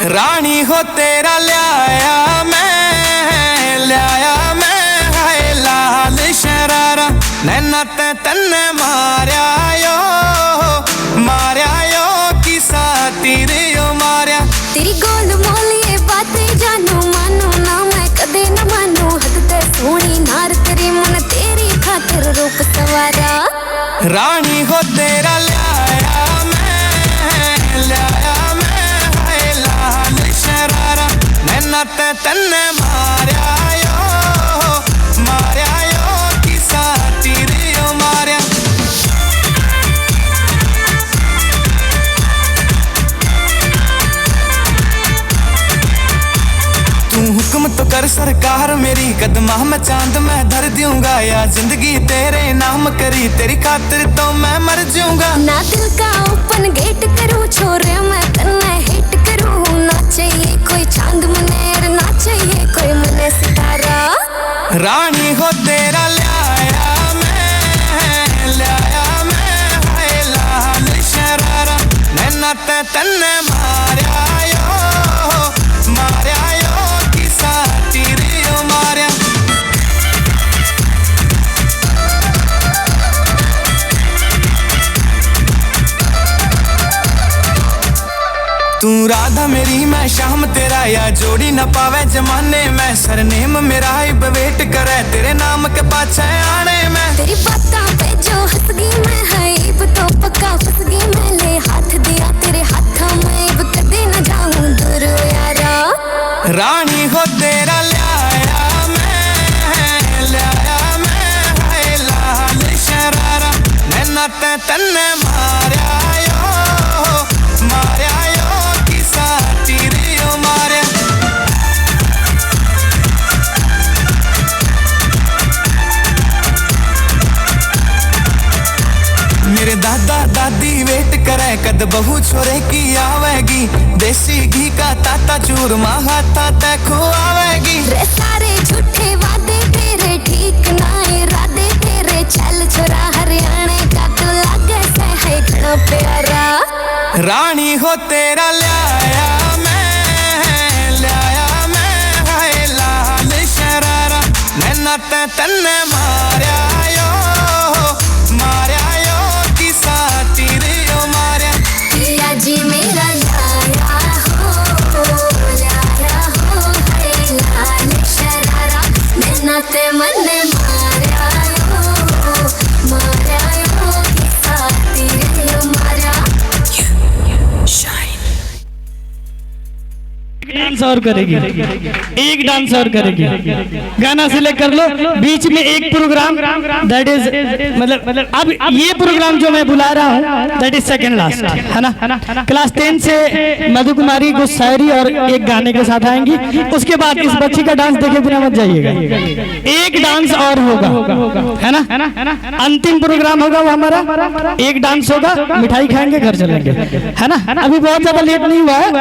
E: रानी हो तेरा ल्याया मैं है लाल शरारा, नैना ते तन्ने मारिया यो किसा तेरे यो मारिया।
A: तेरी गोल मोलिए बातें जानू मानू ना मैं कदे न मानू, हद ते सोनी नार तेरी मन तेरी खातिर रूप सवारा।
E: रानी हो तेरा ल्याया मैं है लाल शरारा, नैना ते तन्ने मारिया यो किसा तेरे यो मारिया। तू हुक्म तो कर सरकार मेरी, कदमा में चांद मैं धर दूंगा, या जिंदगी तेरे नाम करी, तेरी खातिर तो मैं मर जाऊंगा।
A: ना दिल का ओपन गेट करूं, छोरे मैं तन्ने हिट करूं, ना चाहिए कोई चांद मनेर, ना चाहिए कोई मने सितारा।
E: रानी हो तेरा ल्याया मैं है लाल शरारा, नैना ते तन्ने मारिया यो किसा तेरे यो मारिया। तू राधा मेरी मैं शाम तेरा, या जोड़ी न पावे जमाने में, सरनेम मेरा इब वेट करे तेरे नाम के पाछे आने में।
A: तेरी बातों पे जो हंस गई मैं है, इब तो पक्का फंस गई मैं, ले हाथ दिया तेरे हाथों में, इब कदे न जाऊं दूर यारा।
E: रानी हो तेरा ल्याया मैं है लाल शरारा, नैना ते तन्ने मारिया यो किसा तेरे यो मारिया। मेरे दादा दादी वेट करे कद बहू छोरे की आवेगी, देसी घी का ताता चूरमा हाथा ते खुआवेगी।
A: रे सारे झूठे वादे तेरे ठीक ना इरादे तेरे, चल छोरा हरियाणे का तो लागे से है घणो प्यारा।
E: रानी हो तेरा ल्याया मैं है लाल शरारा, नैना ते तन्ने मारिया यो किसा तेरे यो मारिया।
A: पिया जी मेरा लाया हो है लाल शरारा, नैना ते मन्ने मारिया यो किसा तेरे यो मारिया।
F: डांस और करेगी, एक डांस और करेगी। गाना सिलेक्ट कर लो, बीच में एक प्रोग्राम दैट इज मतलब अब ये प्रोग्राम जो मैं बुला रहा हूँ दैट इज सेकंड लास्ट है ना। क्लास 10 से मधु कुमारी कुछ शायरी और एक गाने के साथ आएंगी, उसके बाद इस बच्ची का डांस देखे बिना मत जाइएगा। एक डांस और होगा है ना, अंतिम प्रोग्राम होगा वो हमारा, एक डांस होगा, मिठाई खाएंगे घर चलेंगे है ना। अभी बहुत ज्यादा लेट नहीं हुआ है,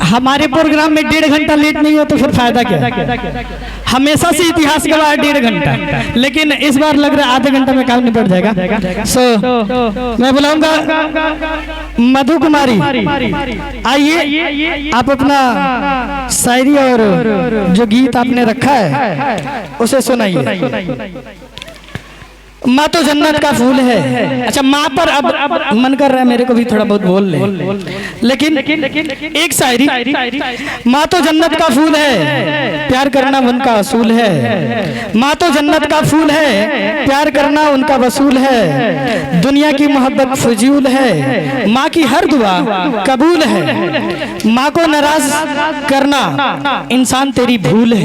F: हमारे प्रोग्राम में 1.5 घंटा लेट नहीं हो तो फिर फायदा क्या है? हमेशा से इतिहास गवाह है 1.5 घंटा, लेकिन इस बार लग रहा है आधे घंटे में काम निपट जाएगा। मैं बुलाऊंगा मधु कुमारी, आइए आप अपना शायरी और जो गीत आपने रखा है उसे सुनाइए। माँ तो जन्नत का फूल है। अच्छा, माँ पर अब मन कर रहा है मेरे को भी थोड़ा बहुत बोल ले, लेकिन एक शायरी। माँ तो जन्नत का फूल है, प्यार करना उनका असूल है। माँ तो जन्नत का फूल है, प्यार करना उनका वसूल है। दुनिया की मोहब्बत फजूल है, माँ की हर दुआ कबूल है। माँ को नाराज करना इंसान तेरी भूल है।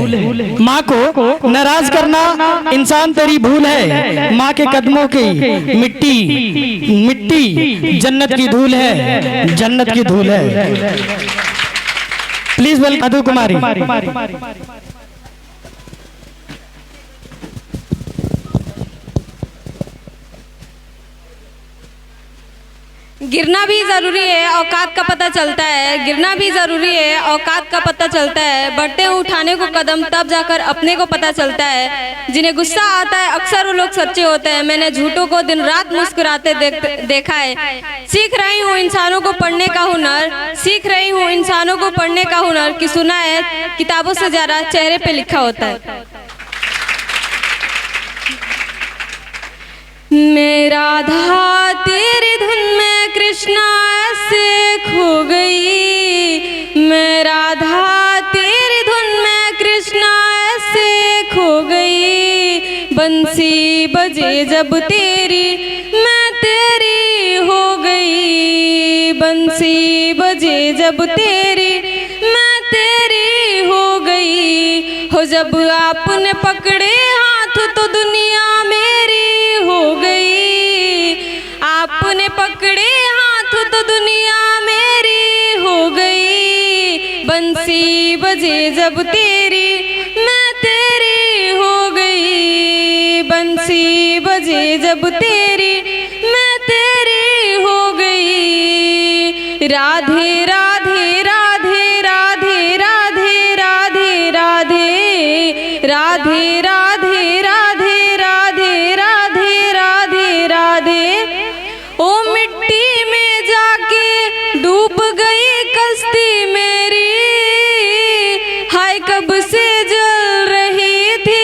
F: माँ को नाराज करना इंसान तेरी भूल है। माँ के कदमों की मिट्टी जन्नत की धूल है, जन्नत की धूल है। प्लीज वेलकम मधु कुमारी।
D: गिरना भी ज़रूरी है, औकात का पता चलता है। गिरना भी ज़रूरी है, औकात का पता चलता है। बढ़ते उठाने को कदम तब जाकर अपने को पता चलता है। जिन्हें गुस्सा आता है अक्सर वो लोग सच्चे होते हैं। मैंने झूठों को दिन रात मुस्कुराते देखा है। सीख रही हूँ इंसानों को पढ़ने का हुनर, सीख रही हूँ इंसानों को पढ़ने का हुनर कि सुना है किताबों से ज़्यादा चेहरे पे लिखा होता है। मेरा राधा तेरी धुन में कृष्णा ऐसे खो गई। मैं राधा तेरी धुन में कृष्णा ऐसे खो गई। बंसी बजे जब तेरी मैं तेरी हो गई। बंसी बजे जब तेरी मैं तेरी हो गई। हो जब आपने पकड़े हाथ तो दुनिया मेरी हो गई। आपने पकड़े हाथ तो दुनिया मेरी हो गई। बंसी बजे जब तेरी मैं तेरी हो गई। बंसी बजे जब तेरी मैं तेरी हो गई। राधे राधे राधे राधे राधे राधे राधे राधे राधे राधे राधे राधे राधे राधे। ओ मिट्टी में जाके डूब गई कश्ती मेरी। हाय कब से जल रही थी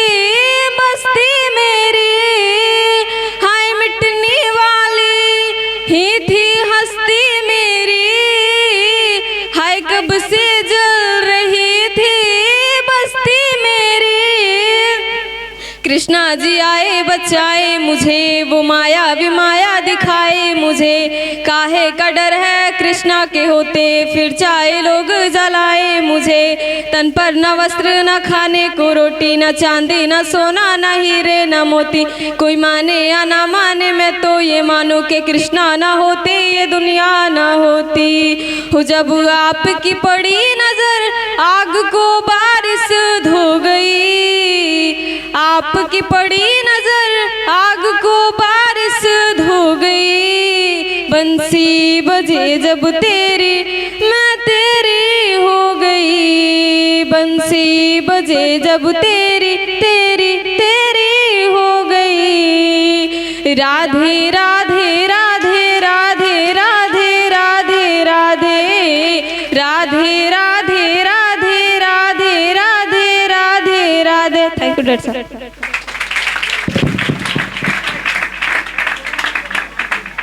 D: बस्ती मेरी। हाय मिटने वाली ही थी हस्ती मेरी। हाय कब से जल रही थी बस्ती मेरी। कृष्णा जी आए बचाए मुझे, वो माया भी माया दिखाए मुझे। काहे का डर है कृष्णा के होते, फिर चाहे लोग जलाए मुझे। तन पर न वस्त्र न खाने को रोटी, न चांदी न सोना न हीरे न मोती। कोई माने या ना माने मैं तो ये मानो कि कृष्णा ना होते ये दुनिया ना होती। हो जब आपकी पड़ी नजर आग को बारिश धो गई। आपकी पड़ी नजर आग को बारिश धो गई। बंसी बजे जब तेरी मैं तेरी हो गई। बंसी बजे जब तेरी तेरी तेरी हो गई। Radhe Radhe Radhe Radhe Radhe Radhe Radhe Radhe Radhe Radhe Radhe Radhe Radhe Radhe. Thank you doctor साहब।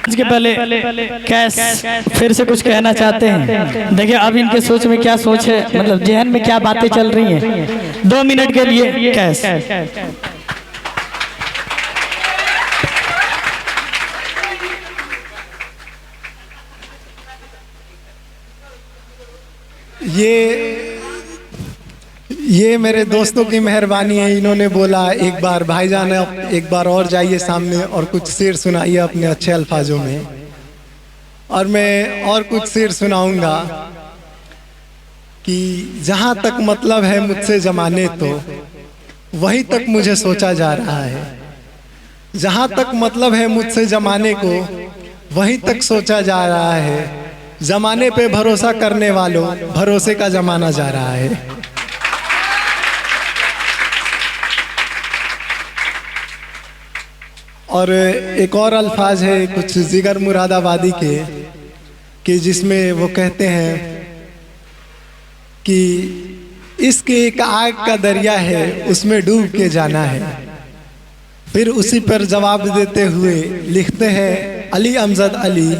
F: इसके पहले कैश फिर से कुछ कहना चाहते हैं। देखिए अब इनके सोच में क्या सोच है, मतलब जहन में क्या बातें चल रही हैं। 2 मिनट के लिए कैश।
U: ये मेरे दोस्तों की मेहरबानी है। इन्होंने बोला एक बार भाईजान एक बार और जाइए सामने और कुछ शेर सुनाइए अपने अच्छे अल्फाजों में। और मैं और कुछ शेर सुनाऊंगा कि जहाँ तक मतलब है मुझसे जमाने तो वहीं तक मुझे सोचा जा रहा है। जहाँ तक मतलब है मुझसे जमाने को वहीं तक सोचा जा रहा है। जमाने पे भरोसा करने वालों, भरोसे का जमाना जा रहा है। और एक और अल्फाज है कुछ जिगर मुरादाबादी के, कि जिसमें वो कहते हैं कि इश्क एक आग का दरिया है, उसमें डूब के जाना है। फिर उसी पर जवाब देते हुए लिखते हैं अली अमजद अली,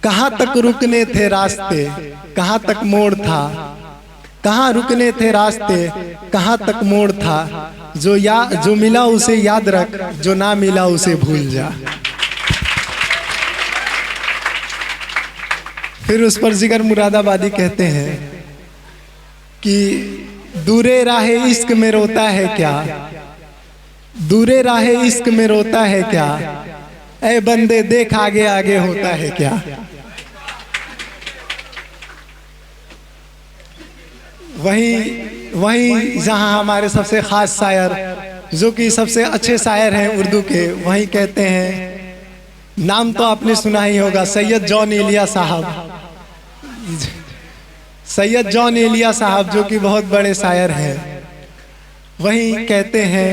U: कहाँ तक रुकने थे रास्ते, कहाँ तक मोड़ था, कहाँ रुकने थे रास्ते, कहाँ तक मोड़ था, जो मिला उसे याद रख, जो ना मिला उसे भूल जा। फिर उस पर जिगर मुरादाबादी कहते हैं कि दूरे राहे इश्क में रोता है क्या, दूरे राहे इश्क में रोता है क्या, ऐ बंदे देख आगे आगे होता है क्या। वहीं जहां हमारे सबसे खास शायर, जो कि सबसे अच्छे शायर हैं उर्दू के, वहीं कहते हैं, नाम तो आपने सुना ही होगा, सैयद जॉन एलिया साहब, सैयद जॉन एलिया साहब जो कि बहुत बड़े शायर हैं। वहीं कहते हैं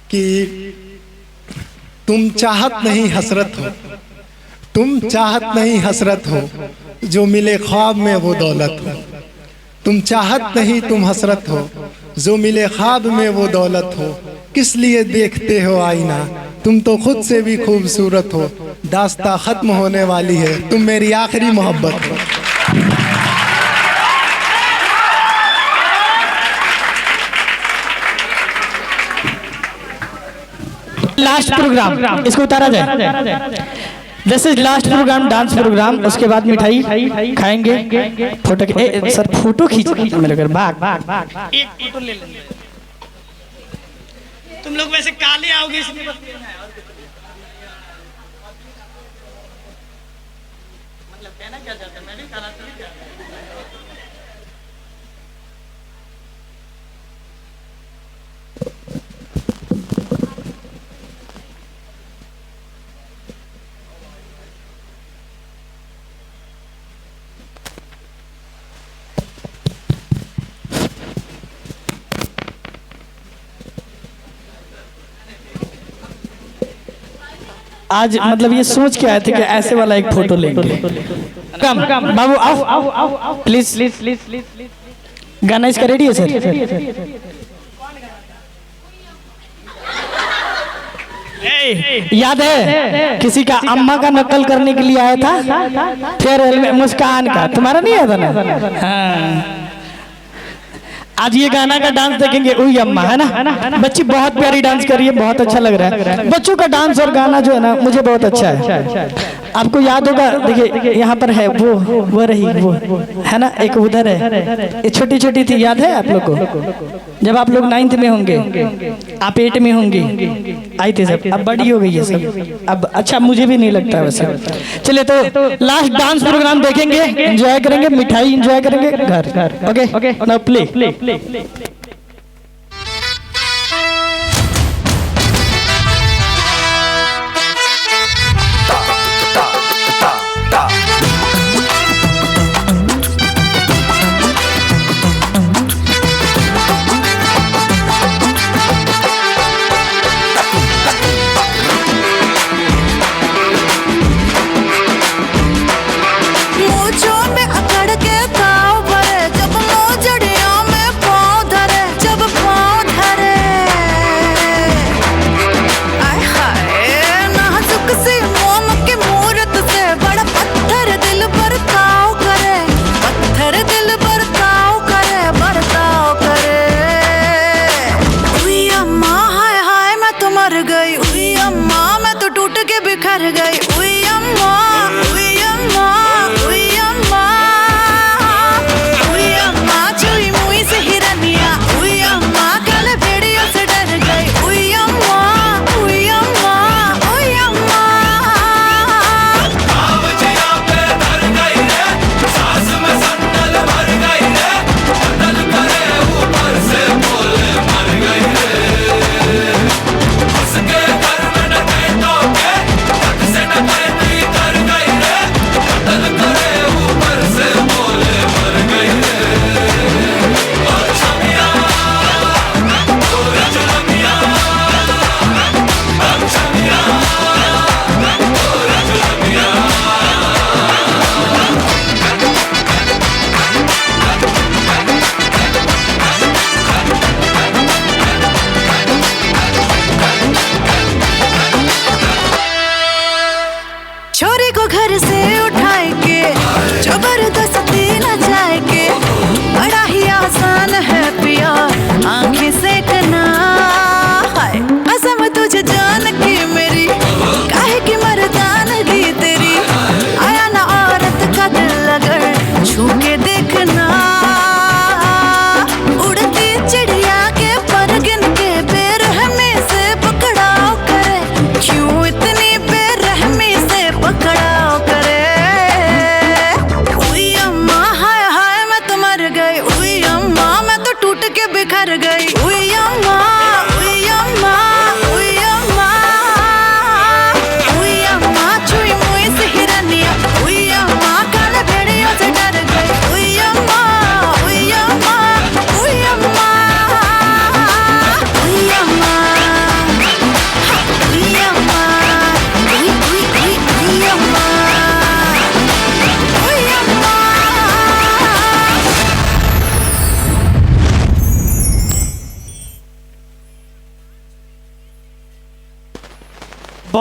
U: कि तुम चाहत नहीं हसरत हो, तुम चाहत नहीं हसरत हो, जो मिले ख्वाब में वो दौलत हो। तुम चाहत नहीं तुम हसरत हो, जो मिले ख्वाब में वो दौलत हो। किस लिए देखते हो आईना, तुम तो खुद से भी खूबसूरत हो। दास्ता खत्म होने वाली है, तुम मेरी आखिरी मोहब्बत हो।
F: लास्ट प्रोग्राम, इसको उतारा जाए। This is last program, dance program. उसके बाद मिठाई खाएंगे, फोटो सर फोटो खींच मेरे घर भाग एक फोटो ले लेंगे। तुम लोग वैसे काले आओगे इसलिए बस लेना है, मतलब कहना क्या चाहते हैं, मैं भी काला तो नहीं चाहता। आज मतलब ये सोच के आए थे कि ऐसे वाला एक फोटो लेंगे। कम बाबू आओ प्लीज। गाना इसका रेडी है सर? याद है किसी का अम्मा का नकल करने के लिए आया था, फिर मुस्कान का, तुम्हारा नहीं आता ना? हाँ। आज ये गाना का डांस देखेंगे, उई अम्मा है ना, बच्ची बहुत प्यारी डांस कर रही है, बहुत अच्छा लग रहा है। बच्चों का डांस और गाना जो है ना मुझे बहुत अच्छा है। आपको याद होगा, देखिए यहाँ पर है वो रही वो है ना, एक उधर है, ये छोटी छोटी थी, याद है आप लोग को? जब आप लोग 9th में होंगे, आप 8 में होंगे, आई थी सब, अब बड़ी हो गई है सब, अब अच्छा मुझे भी नहीं लगता वैसे। चलिए तो लास्ट डांस प्रोग्राम देखेंगे, एंजॉय करेंगे, मिठाई एंजॉय करेंगे, घर। Okay now play.
A: मोजों में अकड़ के खाओ भरे, जब मोजड़ियों में पाँव धरे।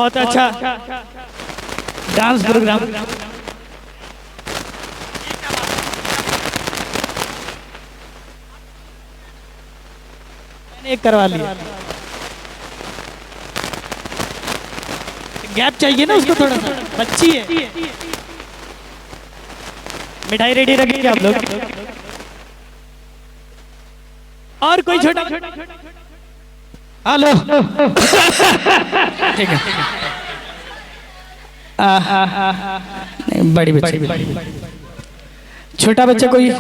F: बहुत अच्छा डांस प्रोग्राम। मैंने एक करवा लिया, गैप चाहिए ना उसको थोड़ा सा, बच्ची है। मिठाई रेडी रखेंगे आप लोग? और कोई छोटा? हेलो ठीक है। नहीं बड़ी बच्ची, छोटा बच्चा कोई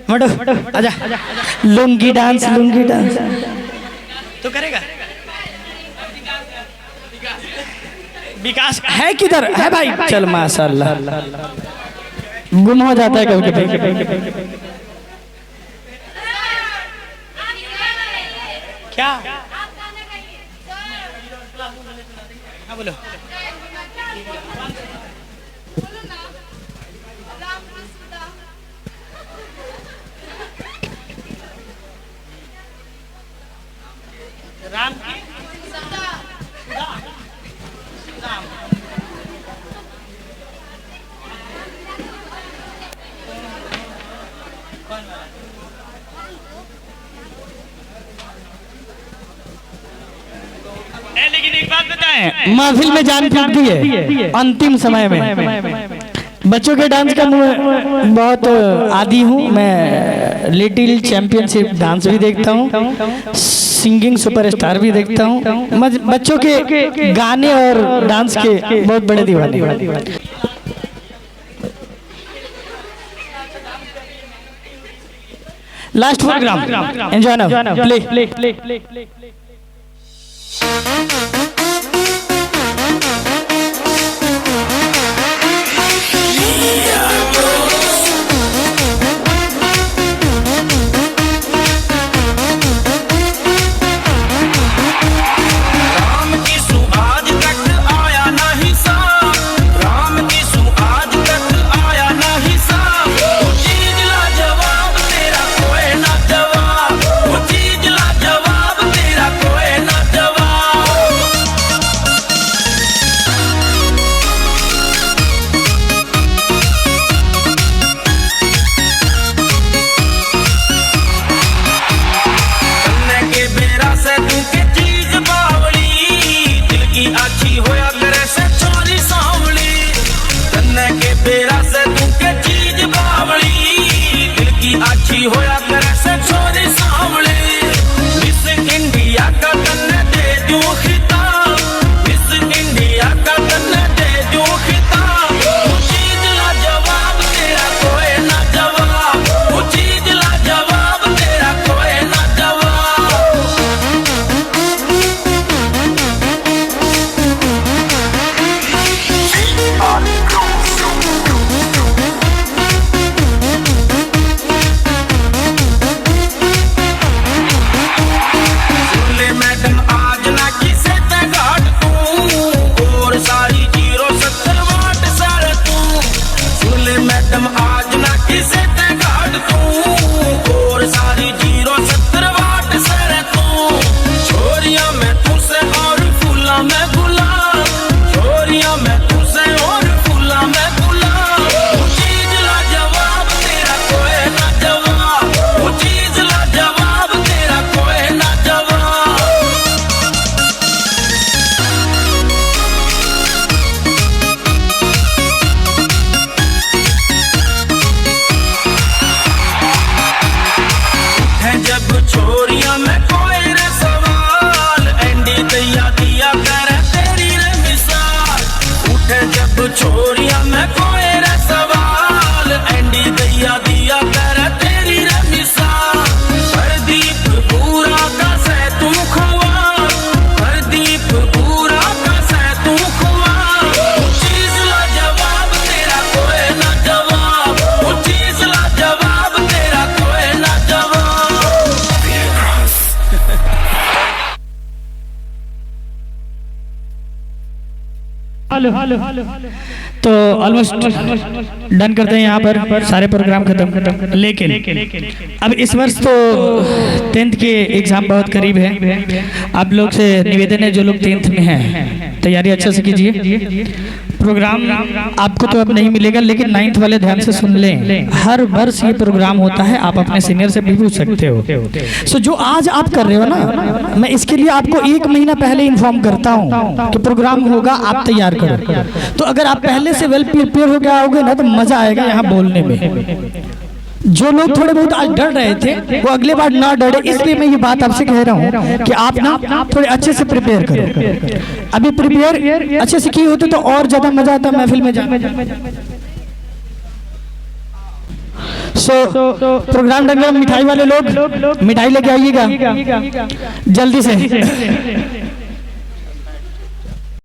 F: मडो आजा। लुंगी डांस, लुंगी डांस तो करेगा? विकास है किधर है भाई? चल माशाल्लाह, गुम हो जाता है कभी कभी। क्या हाँ बोलो। राम की लेकिन एक बात बताएं, महफिल में जान फूटती है अंतिम समय में। बच्चों के डांस का मैं बहुत आदी हूँ। मैं लिटिल चैंपियनशिप डांस भी देखता हूँ, सिंगिंग सुपरस्टार भी देखता हूँ। बच्चों के गाने और डांस के बहुत बड़े दीवाने। Last program enjoy now, play.
C: छोरिया मैं कोई रे सवाल एंडी दैया दिया कर तेरी रे मिसाल। प्रदीप पूरा का से तू खुआ, प्रदीप पूरा का से तू खुआ। वो चीज ला जवाब तेरा कोई ना जवाब, वो चीज ला जवाब तेरा कोई ना जवाब।
F: हेलो तो ऑलमोस्ट डन करते हैं यहाँ पर, सारे प्रोग्राम खत्म। लेकिन अब इस वर्ष तो 10th के एग्ज़ाम बहुत करीब है। आप लोग से निवेदन है, जो लोग 10th में हैं तैयारी अच्छे से कीजिए। प्रोग्राम आपको तो अब नहीं मिलेगा, लेकिन 9th वाले ध्यान से सुन लें, हर वर्ष ये प्रोग्राम होता है। आप अपने सीनियर से भी पूछ सकते हो। सो जो आज आप कर रहे हो ना, मैं इसके लिए आपको 1 महीना पहले इन्फॉर्म करता हूँ कि प्रोग्राम होगा, आप तैयार करो। तो अगर आप पहले से वेल प्रिपेयर हो गए आओगे ना, तो मजा आएगा यहाँ बोलने में। जो लोग थोड़े बहुत आज डर रहे थे, वो अगले बार ना डरे, इसलिए मैं ये बात आपसे कह रहा हूँ कि आप ना थोड़े अच्छे से प्रिपेयर करो। अभी प्रिपेयर अच्छे से किए होते तो और ज्यादा मजा आता महफिल में जाने। प्रोग्राम ढंग मिठाई वाले लोग मिठाई लेके आइएगा जल्दी से।